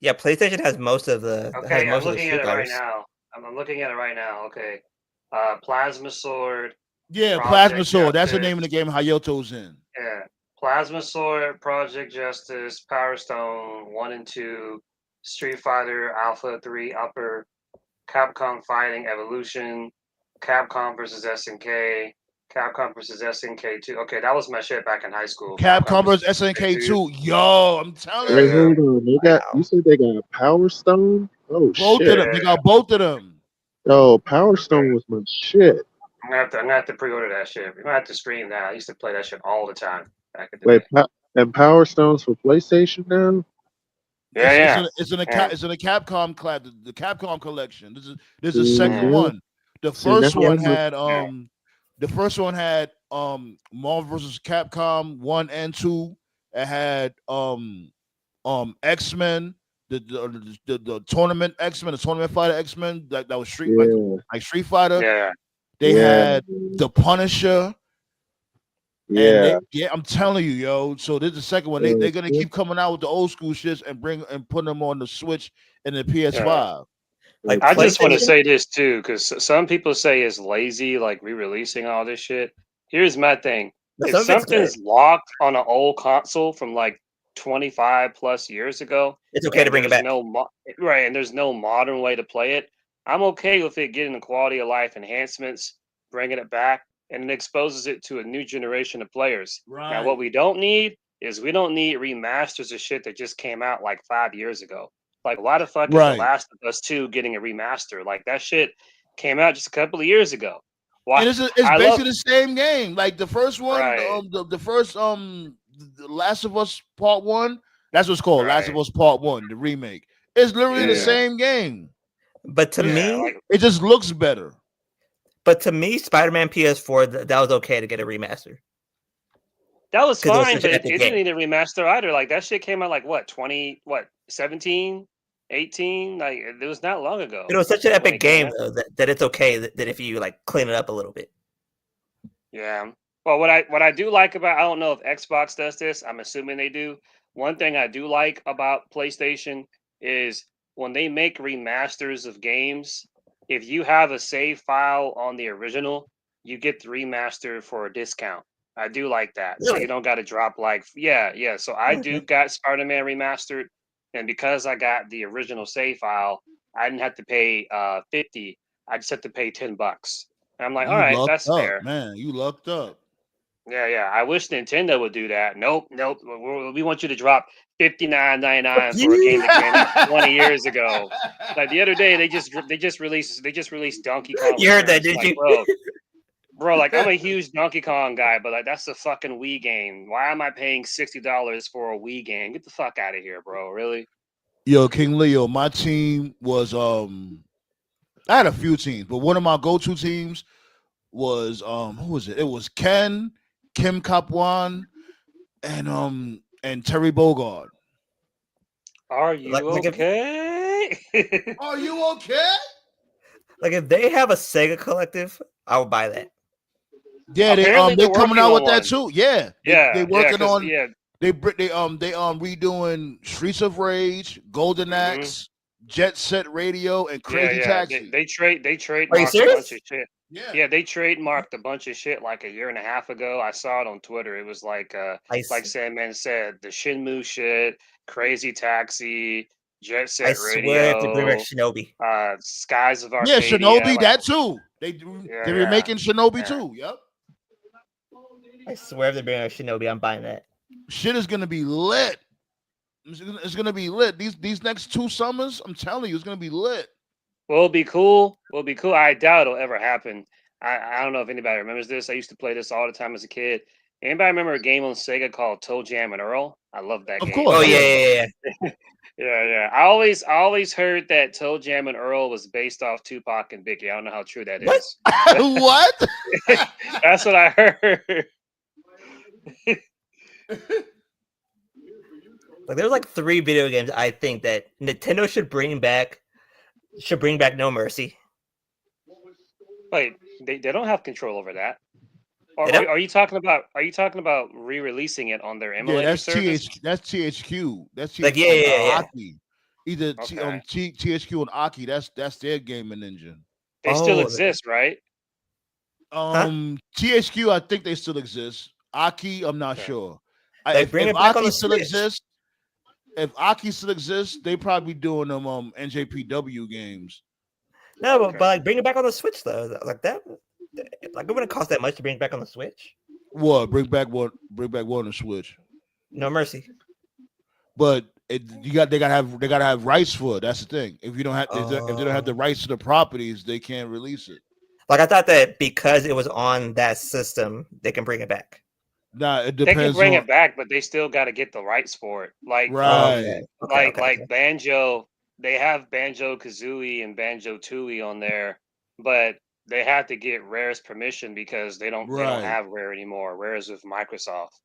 Yeah, PlayStation has most of the. Okay, most I'm of the looking Street at it right Fighters. now. I'm looking at it right now. Okay. Plasma Sword. Yeah, Project Plasma Sword. That's the Justice. name of the game Hayoto's in. Yeah. Plasma Sword, Project Justice, Power Stone 1 and 2, Street Fighter Alpha 3 Upper, Capcom Fighting Evolution, Capcom versus SNK, Capcom versus SNK 2. Okay, that was my shit back in high school. Capcom vs SNK 2. Yo, I'm telling Wait, you. hold on. They got. You said they got Power Stone? Oh Both shit! of them. They got both of them. Oh, Power Stone was my shit. I'm gonna have to pre-order that shit. We're gonna have to stream that. I used to play that shit all the time back in the Wait, day. and Power Stone's for PlayStation now? It's in a Capcom class, the Capcom collection. This is the second Mhm. one. The See, first now one I'm had The first one had Marvel vs. Capcom 1 and 2. It had X-Men, the tournament X-Men, the tournament fighter X-Men that was like Street Fighter. Yeah. They had the Punisher. Yeah. And I'm telling you, yo. So this is the second one. They're gonna keep coming out with the old school shits and putting them on the Switch and the PS5. Like I just want to PlayStation- say this too, because some people say it's lazy, like re-releasing all this shit. Here's my thing: But if some of it's something's locked on an old console from like 25 plus years ago, It's okay to bring it there's back. right, and there's no modern way to play it, I'm okay with it getting the quality of life enhancements, bringing it back, and it exposes it to a new generation of players. Now, what we don't need is we don't need remasters of shit that just came out like 5 years ago. Like, why the fuck is The Last of Us 2 getting a remaster? Like, that shit came out just a couple of years ago. Why? And it's basically the same game. Like the first one, Right. the first The Last of Us Part 1. That's what's called Last of Us Part 1, the remake. It's literally the same game. But to me, it just looks better. But to me, Spider-Man PS4, that was okay to get a remaster. That was 'Cause it was fine, such but an it epic didn't game. need a remaster either. Like, that shit came out like what, 17, 18? Like, it was not long ago. It was such an when epic it came game out. though that it's okay that if you like clean it up a little bit. Yeah. Well, what I do like about, I don't know if Xbox does this. I'm assuming they do. One thing I do like about PlayStation is when they make remasters of games, if you have a save file on the original, you get the remaster for a discount. I do like that. So Really? you don't got to drop like, yeah. So I do got Spider-Man remastered, and because I got the original save file, I didn't have to pay 50. I just had to pay $10. And I'm like, all You right, lucked that's up, fair. man. You lucked up. Yeah. I wish Nintendo would do that. Nope. We want you to drop $59.99 for a game that came out 20 years ago. Like the other day, they just released Donkey Kong. You heard that, Returns. didn't Like, you? bro, like I'm a huge Donkey Kong guy, but like that's a fucking Wii game. Why am I paying $60 for a Wii game? Get the fuck out of here, bro. Really? Yo, King Leo, my team was I had a few teams, but one of my go-to teams was who was it? It was Ken, Kim Kapwan, and Terry Bogard. Are you okay? Are you okay? Like if they have a Sega collective, I would buy that. Yeah, Apparently they they're coming working out on with that one. too. Yeah, they working 'cause, on. They redoing Streets of Rage, Golden Axe, Jet Set Radio, and Crazy Taxi. They trademarked Are you a serious? bunch of shit. Yeah, they trademarked a bunch of shit like a year and a half ago. I saw it on Twitter. It was like like Sandman said, the Shinmu shit, Crazy Taxi, Jet Set I Radio. swear if they bring back Shinobi. Skies of Yeah, Arcadia. Shinobi, like, that too. They're remaking Shinobi too. Yep. I swear if they bring back Shinobi, I'm buying that. Shit is gonna be lit. It's gonna be lit. These next 2 summers, I'm telling you, it's gonna be lit. Will it be cool? I doubt it'll ever happen. I don't know if anybody remembers this. I used to play this all the time as a kid. Anybody remember a game on Sega called Toe Jam and Earl? I love that game. Of course. Oh yeah. Yeah. I always heard that Toe Jam and Earl was based off Tupac and Biggie. I don't know how true that is. What? That's what I heard. Like there's like 3 video games I think that Nintendo should bring back. No Mercy. Wait, they don't have control over that. Or, They don't? are you talking about re-releasing it on their emulator Yeah, that's service? That's THQ. That's THQ. Like, yeah. Aki. Either THQ and Aki. That's their gaming engine. They still exist, right? THQ, I think they still exist. Aki, I'm not sure. Like, bring it back on Aki the still Switch. exists, if Aki still exists, they probably doing them NJPW games. No, but like bring it back on the Switch though. Like that. Like it wouldn't cost that much to bring it back on the Switch. What? Bring back one to Switch. No Mercy. But they gotta have rights for it. That's the thing. If you don't have if they don't have the rights to the properties, they can't release it. Like I thought that because it was on that system, they can bring it back. Nah, it They depends. can bring it back, but they still got to get the rights for it. Like, Right. like Banjo, they have Banjo Kazooie and Banjo Tooie on there, but they have to get Rare's permission because they don't Right. have Rare anymore. Rare is with Microsoft.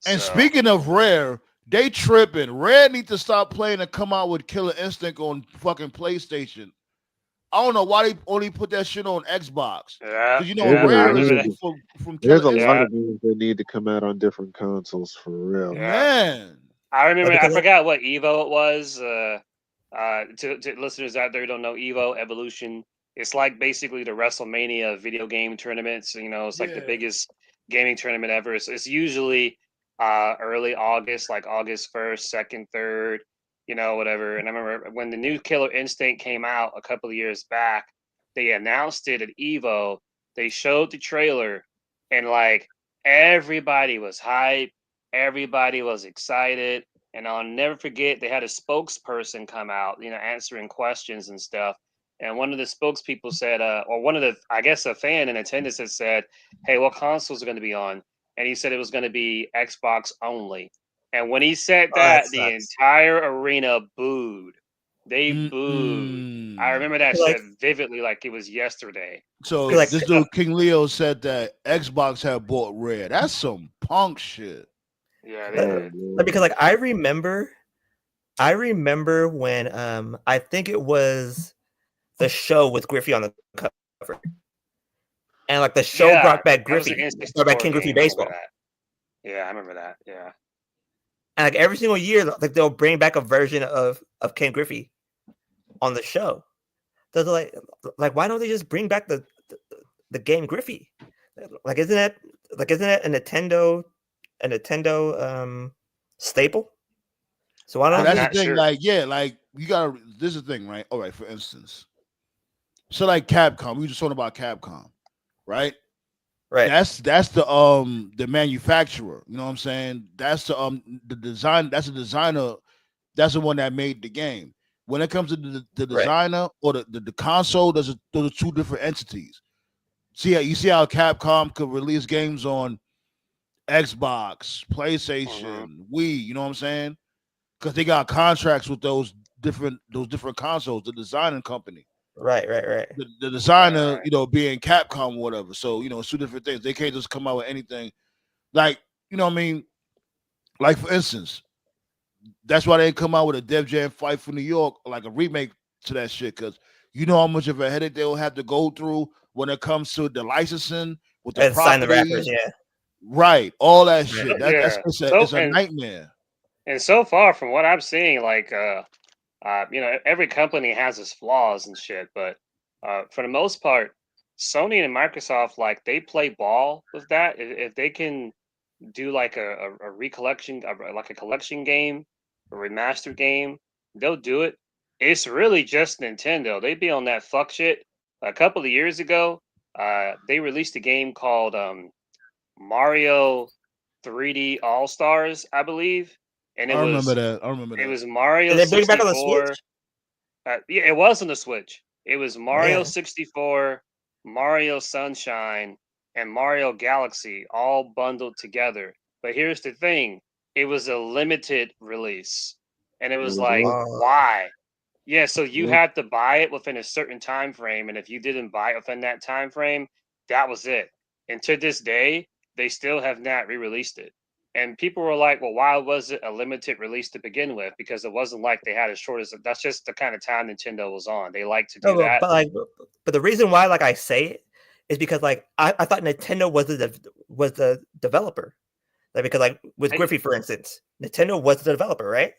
And So speaking of Rare, they tripping. Rare need to stop playing and come out with Killer Instinct on fucking PlayStation. I don't know why they only put that shit on Xbox. yeah, Because you know There's yeah, a I Rare is remember lot. that. from There's Killer a lot Yeah, Instinct. of games that need to come out on different consoles for real. yeah. Man. I remember. I because like, forgot what Evo it was. To listeners out there who don't know, Evo Evolution. It's like basically the WrestleMania video game tournaments. You know, it's like the Yeah. biggest gaming tournament ever. It's usually early August, like August 1st, 2nd, 3rd. You know, whatever. And I remember when the new Killer Instinct came out a couple of years back, they announced it at Evo. They showed the trailer, and like everybody was hyped. Everybody was excited. And I'll never forget they had a spokesperson come out, you know, answering questions and stuff. And one of the spokespeople said, or one of the, I guess, a fan in attendance had said, "Hey, what consoles are going to be on?" And he said it was going to be Xbox only. And when he said oh, that that, the sucks. entire arena booed. They booed. I Mm-mm. remember that Like, shit vividly, like it was yesterday. So like, this dude King Leo said that Xbox had bought Rare. That's some punk shit. Yeah, they like, Oh did. man. because like I remember when I think it was the show with Griffey on the cover, and like the show Yeah, brought back that was an Griffey, brought back N64 King Griffey game. I remember baseball, that. Yeah, I remember that. Yeah. and like every single year, like they'll bring back a version of King Griffey on the show. So they're like why don't they just bring back the game Griffey? Like isn't that a Nintendo staple? So why But don't I'm that's they? the not thing, sure. like, yeah, like you gotta this is the thing, right? All right, for instance. So like Capcom, we were just talking about Capcom, right? Right, That's the manufacturer. You know what I'm saying? That's the design. That's the designer. That's the one that made the game. When it comes to the right, designer or the console, those are two different entities. See, you see how Capcom could release games on Xbox, Hmm. PlayStation, Wii. You know what I'm saying? Because they got contracts with those different consoles, the designing company. right. The Right, designer, right. you know, being Capcom or whatever. So, you know, it's two different things. They can't just come out with anything. Like, you know what I mean? Like, for instance, that's why they didn't come out with a Def Jam Fight for New York, like a remake to that shit, because you know how much of a headache they'll have to go through when it comes to the licensing with the And sign the rappers, properties. yeah. Right, all that Right. shit. That's Yeah. it's a nightmare. And so far from what I'm seeing, like you know, every company has its flaws and shit, but for the most part, Sony and Microsoft, like they play ball with that. If they can do like a recollection, like a collection game, a remastered game, they'll do it. It's really just Nintendo. They be on that fuck shit. A couple of years ago, they released a game called Mario 3D All Stars, I believe, and I remember that. I remember it that. was Mario Did they bring it back on the 64. Switch? Yeah, it was on the Switch. It was Mario Yeah. 64, Mario Sunshine, and Mario Galaxy all bundled together. But here's the thing, it was a limited release. And it was like, Oh, why? Yeah, so you Yep. had to buy it within a certain time frame, and if you didn't buy it within that time frame, that was it. And to this day, they still have not re-released it. And people were like, "Well, why was it a limited release to begin with? Because it wasn't like they had as short as that's just the kind of time Nintendo was on. They like to no, do that." but the reason why like I say it is because like I thought Nintendo was the developer. Like because like with Hey, Griffey, for instance, Nintendo was the developer, right?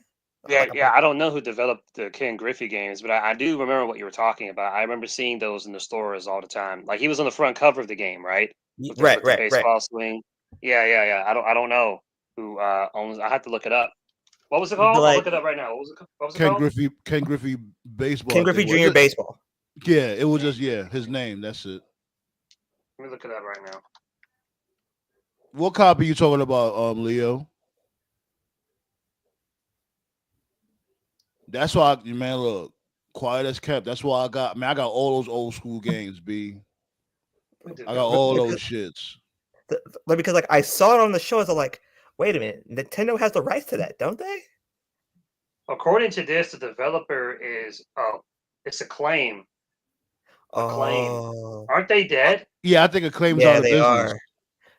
yeah, Like yeah. I don't know who developed the Ken Griffey games, but I do remember what you were talking about. I remember seeing those in the stores all the time. Like he was on the front cover of the game, right? With the right. baseball swing. Yeah, yeah, yeah. I don't know who owns. I have to look it up. What was it But called? I'll look like it up right now. What was it called? Ken Griffey baseball. King I Griffey think. Was Jr. it? baseball. Yeah, it was just his name. That's it. Let me look it up right now. What copy you talking about, Leo? That's why, man. Look, quiet as kept. That's why I got. Man, I got all those old school games. B. Who I got developed all it? those shits. Because like I saw it on the show, so like, wait a minute, Nintendo has the rights to that, don't they? According to this, the developer is it's Acclaim. Acclaim. Oh, Aren't they dead? Yeah, I think Acclaim's yeah, out of they business. are.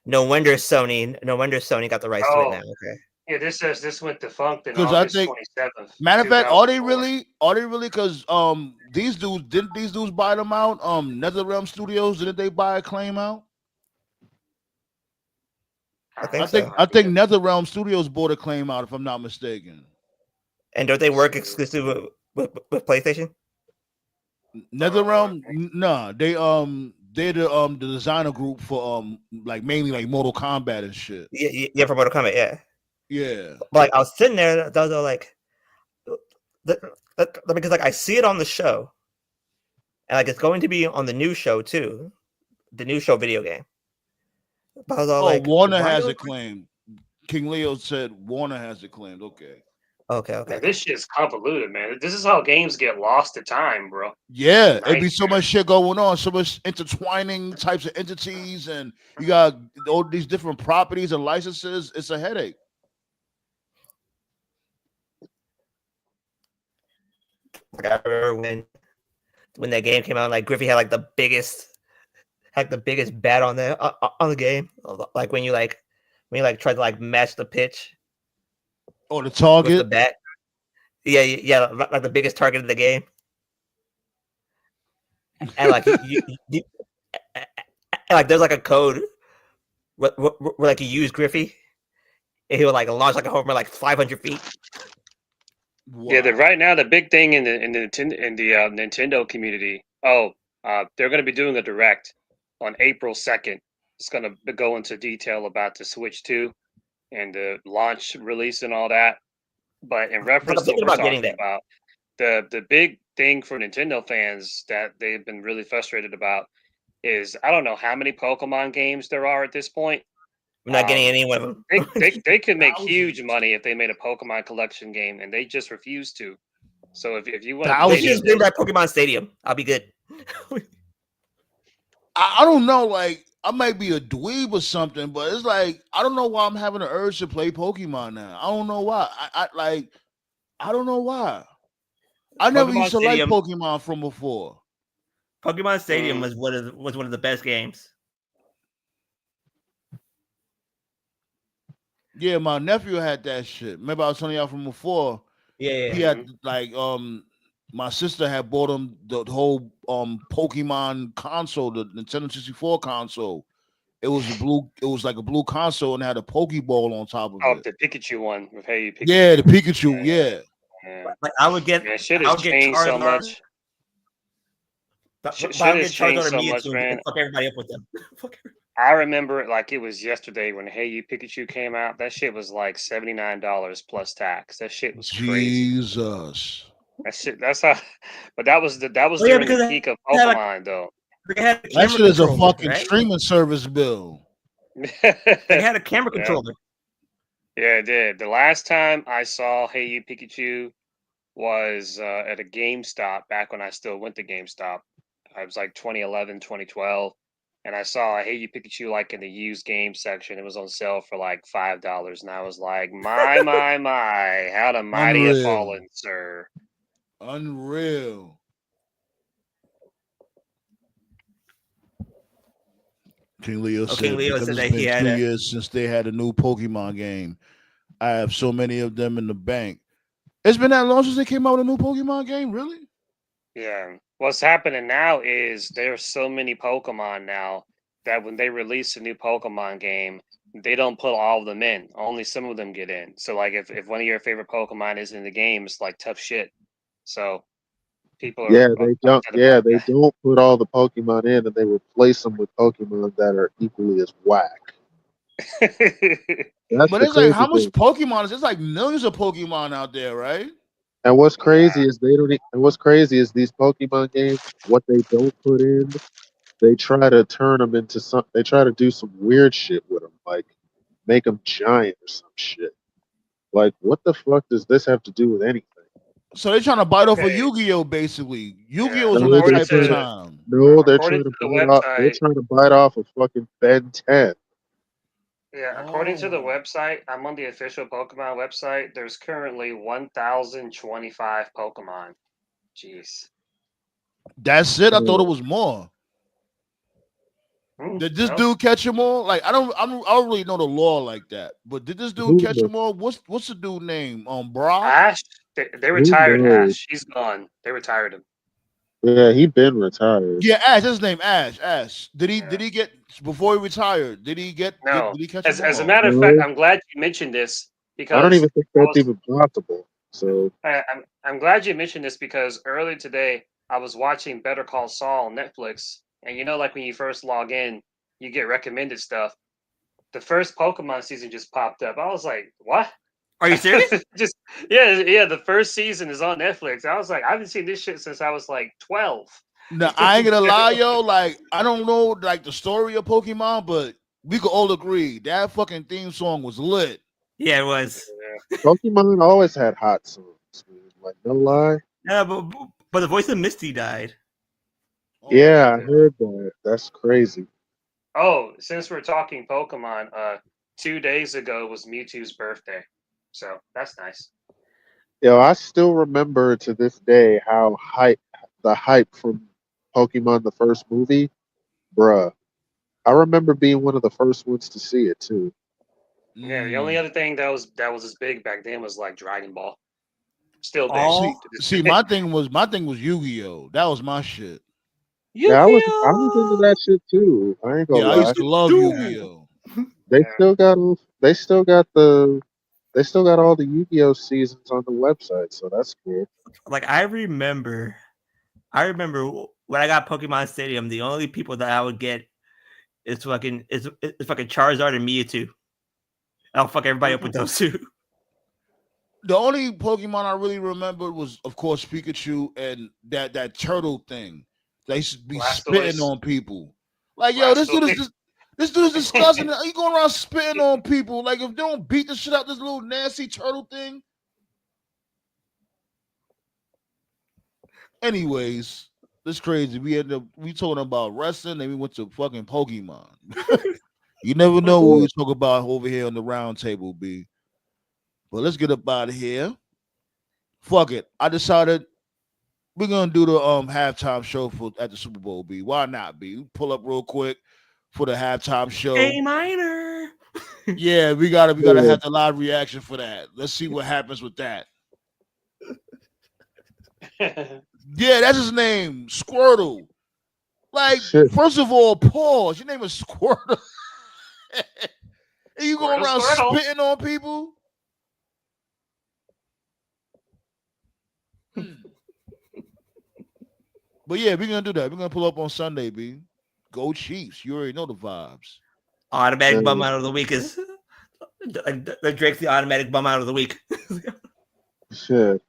No wonder Sony. No wonder Sony got the rights to it now. Oh, Okay. yeah. This says this went defunct in Because I August think, 27th, matter of fact, are they 2004. really? Are they really? Because these dudes didn't these dudes buy them out? NetherRealm Studios, didn't they buy Acclaim out? I think so. I think NetherRealm Studios bought Acclaim out, if I'm not mistaken. And don't they work exclusive with PlayStation? NetherRealm, nah, they're the designer group for like mainly like Mortal Kombat and shit. Yeah, for Mortal Kombat, yeah. Yeah. But like I was sitting there, I was like, because like I see it on the show, and like it's going to be on the new show too, the new show video game. But I was all like, Warner why has do- it claimed. King Leo said Warner has it claimed. Okay. Okay. Man, this shit's convoluted, man. This is how games get lost to time, bro. Yeah, it'd be Nightmare. so much shit going on, so much intertwining types of entities, and you got all these different properties and licenses. It's a headache. Like I remember when that game came out, like Griffey had like the biggest bat on the game. Like when you tried to like match the pitch Oh, the with target. the bat. Yeah, like the biggest target of the game. And like you and like there's like a code where like you use Griffey, and he would like launch like a home run like 500 feet. Wow. Yeah, right now the big thing in the Nintendo community. They're going to be doing a direct on April 2nd. It's going to go into detail about the Switch 2 and the launch release and all that. But in reference to thinking what we're about getting talking that. about, the big thing for Nintendo fans that they've been really frustrated about is I don't know how many Pokemon games there are at this point. I'm not getting any one of them. They could make huge money if they made a Pokemon collection game, and they just refuse to. So if you want to They play should just bring back Pokemon Stadium. I'll be good. I don't know, like I might be a dweeb or something, but it's like I don't know why I'm having an urge to play Pokemon now. I don't know why. I don't know why. I never Pokemon used to Stadium. like Pokemon from before. Pokemon Stadium was one of the best games. Yeah, my nephew had that shit. Remember I was telling y'all from before. Yeah. He had like my sister had bought him the whole Pokemon console, the Nintendo 64 console. It was like a blue console and had a Pokeball on top of it. the Pikachu one with Hey You Pikachu. Yeah, the Pikachu. Yeah. Like I would get shit has changed so much. Shit has changed so much, man. Fuck everybody up with them. I remember it like it was yesterday when Hey You Pikachu came out. That shit was like $79 plus tax. That shit was crazy. Jesus. That's how. But that was during the peak of Pokemon, though. That shit is a fucking streaming service bill. They had a camera controller. Yeah, it did. The last time I saw Hey You Pikachu was at a GameStop back when I still went to GameStop. It was like 2011, 2012. And I saw Hey You Pikachu like in the used game section. It was on sale for like $5. And I was like, my, how the mighty have fallen, sir. Unreal. King Leo said, King Leo because said it's that he been had 2 years since they had a new Pokemon game. I have so many of them in the bank. It's been that long since they came out with a new Pokemon game, really? Yeah. What's happening now is there's so many Pokemon now that when they release a new Pokemon game, they don't put all of them in. Only some of them get in. So like if one of your favorite Pokemon is in the game, it's like tough shit. So people are they don't. Yeah, they don't put all the Pokemon in, and they replace them with Pokemon that are equally as whack. But it's like how much Pokemon is? It's like millions of Pokemon out there, right? And what's crazy is they don't. And what's crazy is these Pokemon games. What they don't put in, they try to turn them into some. They try to do some weird shit with them, like make them giant or some shit. Like, what the fuck does this have to do with anything? So they're trying to bite off of Yu-Gi-Oh! Basically, Yu-Gi-Oh! was on No, that they're type trying of to- time. No, they're trying According to to the bite off. They're website- trying to bite off of fucking Ben 10. Yeah, according to the website, I'm on the official Pokemon website. There's currently 1,025 Pokemon. Jeez. That's it. I thought it was more. Did this No. dude catch him all? Like I don't really know the law like that. But did this dude Who catch knows? him all? What's the dude name? Brock. Ash, they retired Ash. He's gone. They retired him. Yeah, he been retired. Yeah, Ash. That's his name. Ash. Did Yeah. he get before he retired? Did he get? No. Did he catch As him a all? matter of fact, I'm glad you mentioned this because I don't even think I that's was- even possible. So I'm glad you mentioned this because earlier today I was watching Better Call Saul on Netflix, and you know, like when you first log in, you get recommended stuff. The first Pokemon season just popped up. I was like, "What? Are you serious? Just yeah. The first season is on Netflix. I was like, I haven't seen this shit since I was like 12. Now I ain't gonna lie, yo. Like I don't know like the story of Pokemon, but we could all agree that fucking theme song was lit. Yeah, it was. Pokemon always had hot songs. Man. Like no lie. Yeah, but the voice of Misty died. Yeah, I heard that. That's crazy. Oh, since we're talking Pokemon, 2 days ago was Mewtwo's birthday, so that's nice. Yo, I still remember to this day how the hype from Pokemon the first movie, bruh. I remember being one of the first ones to see it too. Yeah, the only other thing that was as big back then was like Dragon Ball. Still big. Oh. See, my thing was Yu-Gi-Oh. That was my shit. Yeah, I was into that shit too. I ain't gonna Yeah, I lie. used to love Yu-Gi-Oh. They still got all the Yu-Gi-Oh seasons on the website, so that's cool. Like I remember when I got Pokemon Stadium, the only people that I would get is fucking Charizard and Mewtwo. I'll fuck everybody up with those two. The only Pokemon I really remembered was, of course, Pikachu and that turtle thing. They should be spitting on people. Like, yo, this dude is disgusting. Are you going around spitting on people? Like, if they don't beat the shit out this little nasty turtle thing. Anyways, this crazy. We talking about wrestling, and we went to fucking Pokemon. You never know what we talk about over here on the round table, B. But let's get up out of here. Fuck it. I decided we're gonna do the halftime show at the Super Bowl, B. Why not, B? We pull up real quick for the halftime show. A minor. Yeah, we gotta have the live reaction for that. Let's see what happens with that. Yeah, that's his name, Squirtle. Like, first of all, pause. Your name is Squirtle. And you going around spitting on people? But yeah, we're gonna do that. We're gonna pull up on Sunday, B. Go Chiefs. You already know the vibes. Automatic bum out of the week is the Drake's the automatic bum out of the week. Shit.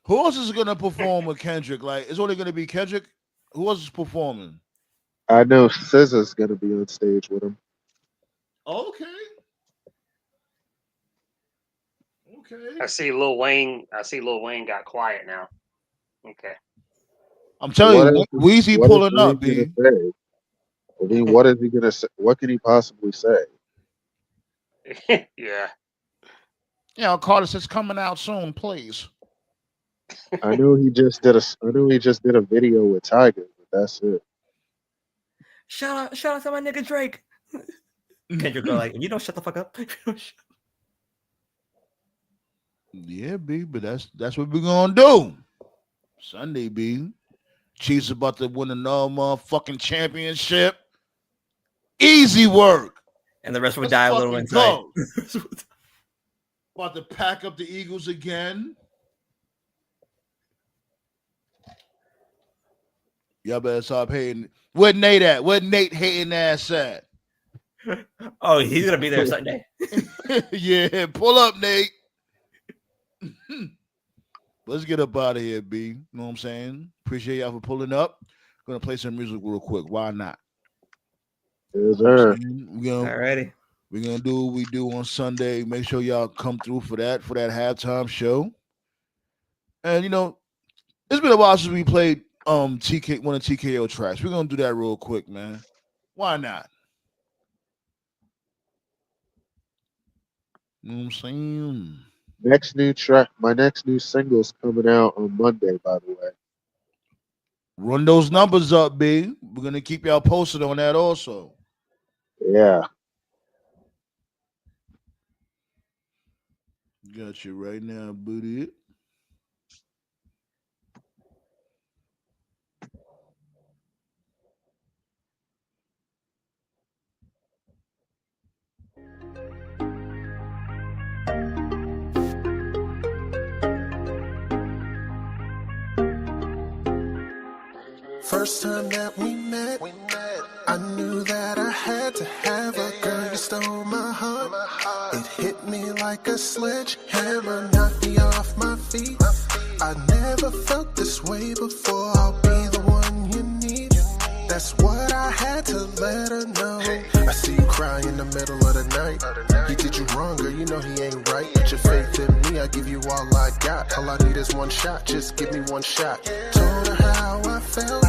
Who else is gonna perform with Kendrick? Like, it's only gonna be Kendrick. Who else is performing? I know SZA's gonna be on stage with him. Okay. I see Lil Wayne got quiet now. Okay. I'm telling you, Weezy pulling up, B. I mean, what is he gonna say? What can he possibly say? Yeah. Yeah, Carter says coming out soon, please. I knew he just did a video with Tiger, but that's it. Shout out to my nigga Drake. Kendrick go like, you don't shut the fuck up. Yeah, B, but that's what we're gonna do. Sunday, B. Chiefs about to win another motherfucking championship. Easy work. And the rest would die a little inside. Go. About to pack up the Eagles again. Y'all better stop hating. Where Nate at? Where Nate hating ass at? Oh, he's gonna be there Sunday. Yeah, pull up, Nate. Let's get up out of here, B. You know what I'm saying? Appreciate y'all for pulling up. Gonna play some music real quick. Why not? Yes, sir. Alrighty. We're gonna do what we do on Sunday. Make sure y'all come through for that halftime show. And you know, it's been a while since we played one of TKO tracks. We're gonna do that real quick, man. Why not? You know what I'm saying? My next new single's coming out on Monday, by the way. Run those numbers up, B. We're gonna keep y'all posted on that also. Yeah. Got you right now, booty. First time that we met, I knew that I had to have a girl. You stole my heart. It hit me like a sledgehammer, knocked me off my feet. I never felt this way before. I'll be the one you need. That's what I had to let her know. I see you cry in the middle of the night. He did you wrong, girl, you know he ain't right. Put your faith in me, I give you all I got. All I need is one shot, just give me one shot. Told her how I felt.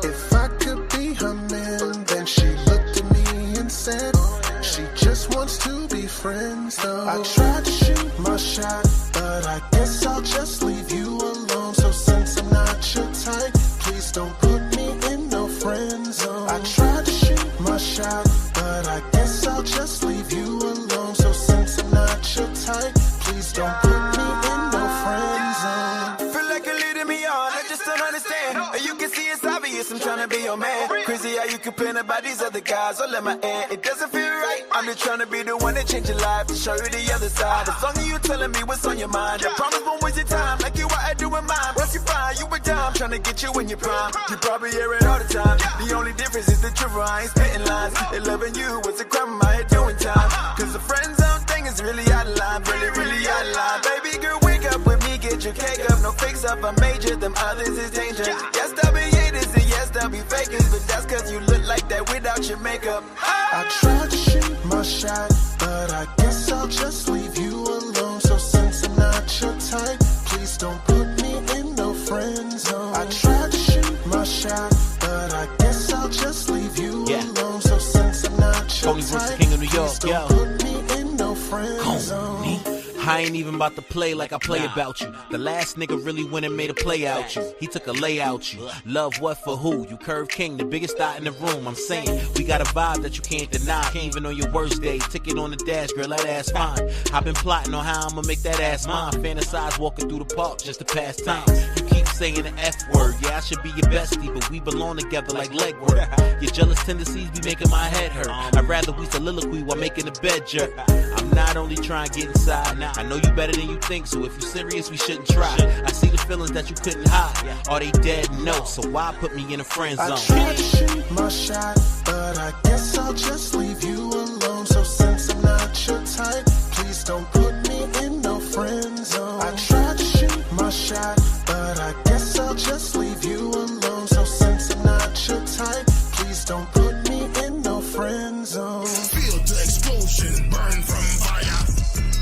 If I could be her man, then she looked at me and said, she just wants to be friends though. I tried to shoot my shot, but I guess I'll just leave you alone. So since I'm not your type, please don't put me in no friend zone. I tried to shoot my shot, but I guess I'll just leave you alone. So since I'm not your type, please don't put me in no friend zone. Feel like you're leading me on, I just don't understand. You can see it's obvious, I'm trying to be your man. Crazy how you complain about these other guys all in my end. It doesn't feel right, I'm just trying to be the one that change your life, to show you the other side. As long as you telling me what's on your mind, I promise won't waste your time, like you what I do in mine. Once you find you a dime, trying to get you in your prime. You probably hear it all the time, the only difference is the truth, I ain't spitting lines. They loving you, what's a crime, am I here doing time? Cause the friend zone thing is really out of line, really, really out of line. Baby girl, wake up with me, get your cake up, no fix up, I major, them others is danger. Yes, there'll be haters and yes, there'll be fakers, but that's cause you look like that without your makeup. I tried to shoot my shot, but I guess I'll just leave you alone. So since I'm not your type, please don't put me in no friend zone. I tried to shoot my shot, but I guess I'll just leave you alone. So since I'm not your type, King of New York, please don't put me in no friend zone. I ain't even about to play like I play about you. The last nigga really went and made a play out you. He took a lay out you. Love what for who? You Curve King, the biggest thought in the room. I'm saying, we got a vibe that you can't deny. Even on your worst day, ticket on the dash, girl, that ass fine. I've been plotting on how I'ma make that ass mine. Fantasize walking through the park just to pass time. You keep saying the F word, yeah, I should be your bestie, but we belong together like leg work. Your jealous tendencies be making my head hurt. I'd rather we soliloquy while making the bed jerk. I'm not only trying to get inside, I know you better than you think, so if you serious, we shouldn't try. I see the feelings that you couldn't hide. Are they dead? No, so why put me in a friend zone? I tried to shoot my shot, but I guess I'll just leave you alone. So since I'm not your type, please don't put me in no friend zone. I tried to shoot my shot, but I guess I'll just leave you alone. So since I'm not your type, please don't put me in no friend zone. Feel the explosion, burn from fire.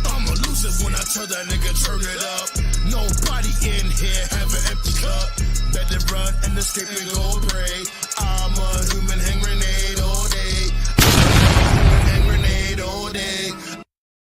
I'ma lose it when I tell that nigga turn it up. Nobody in here have an empty cup. Better run and escape and go pray.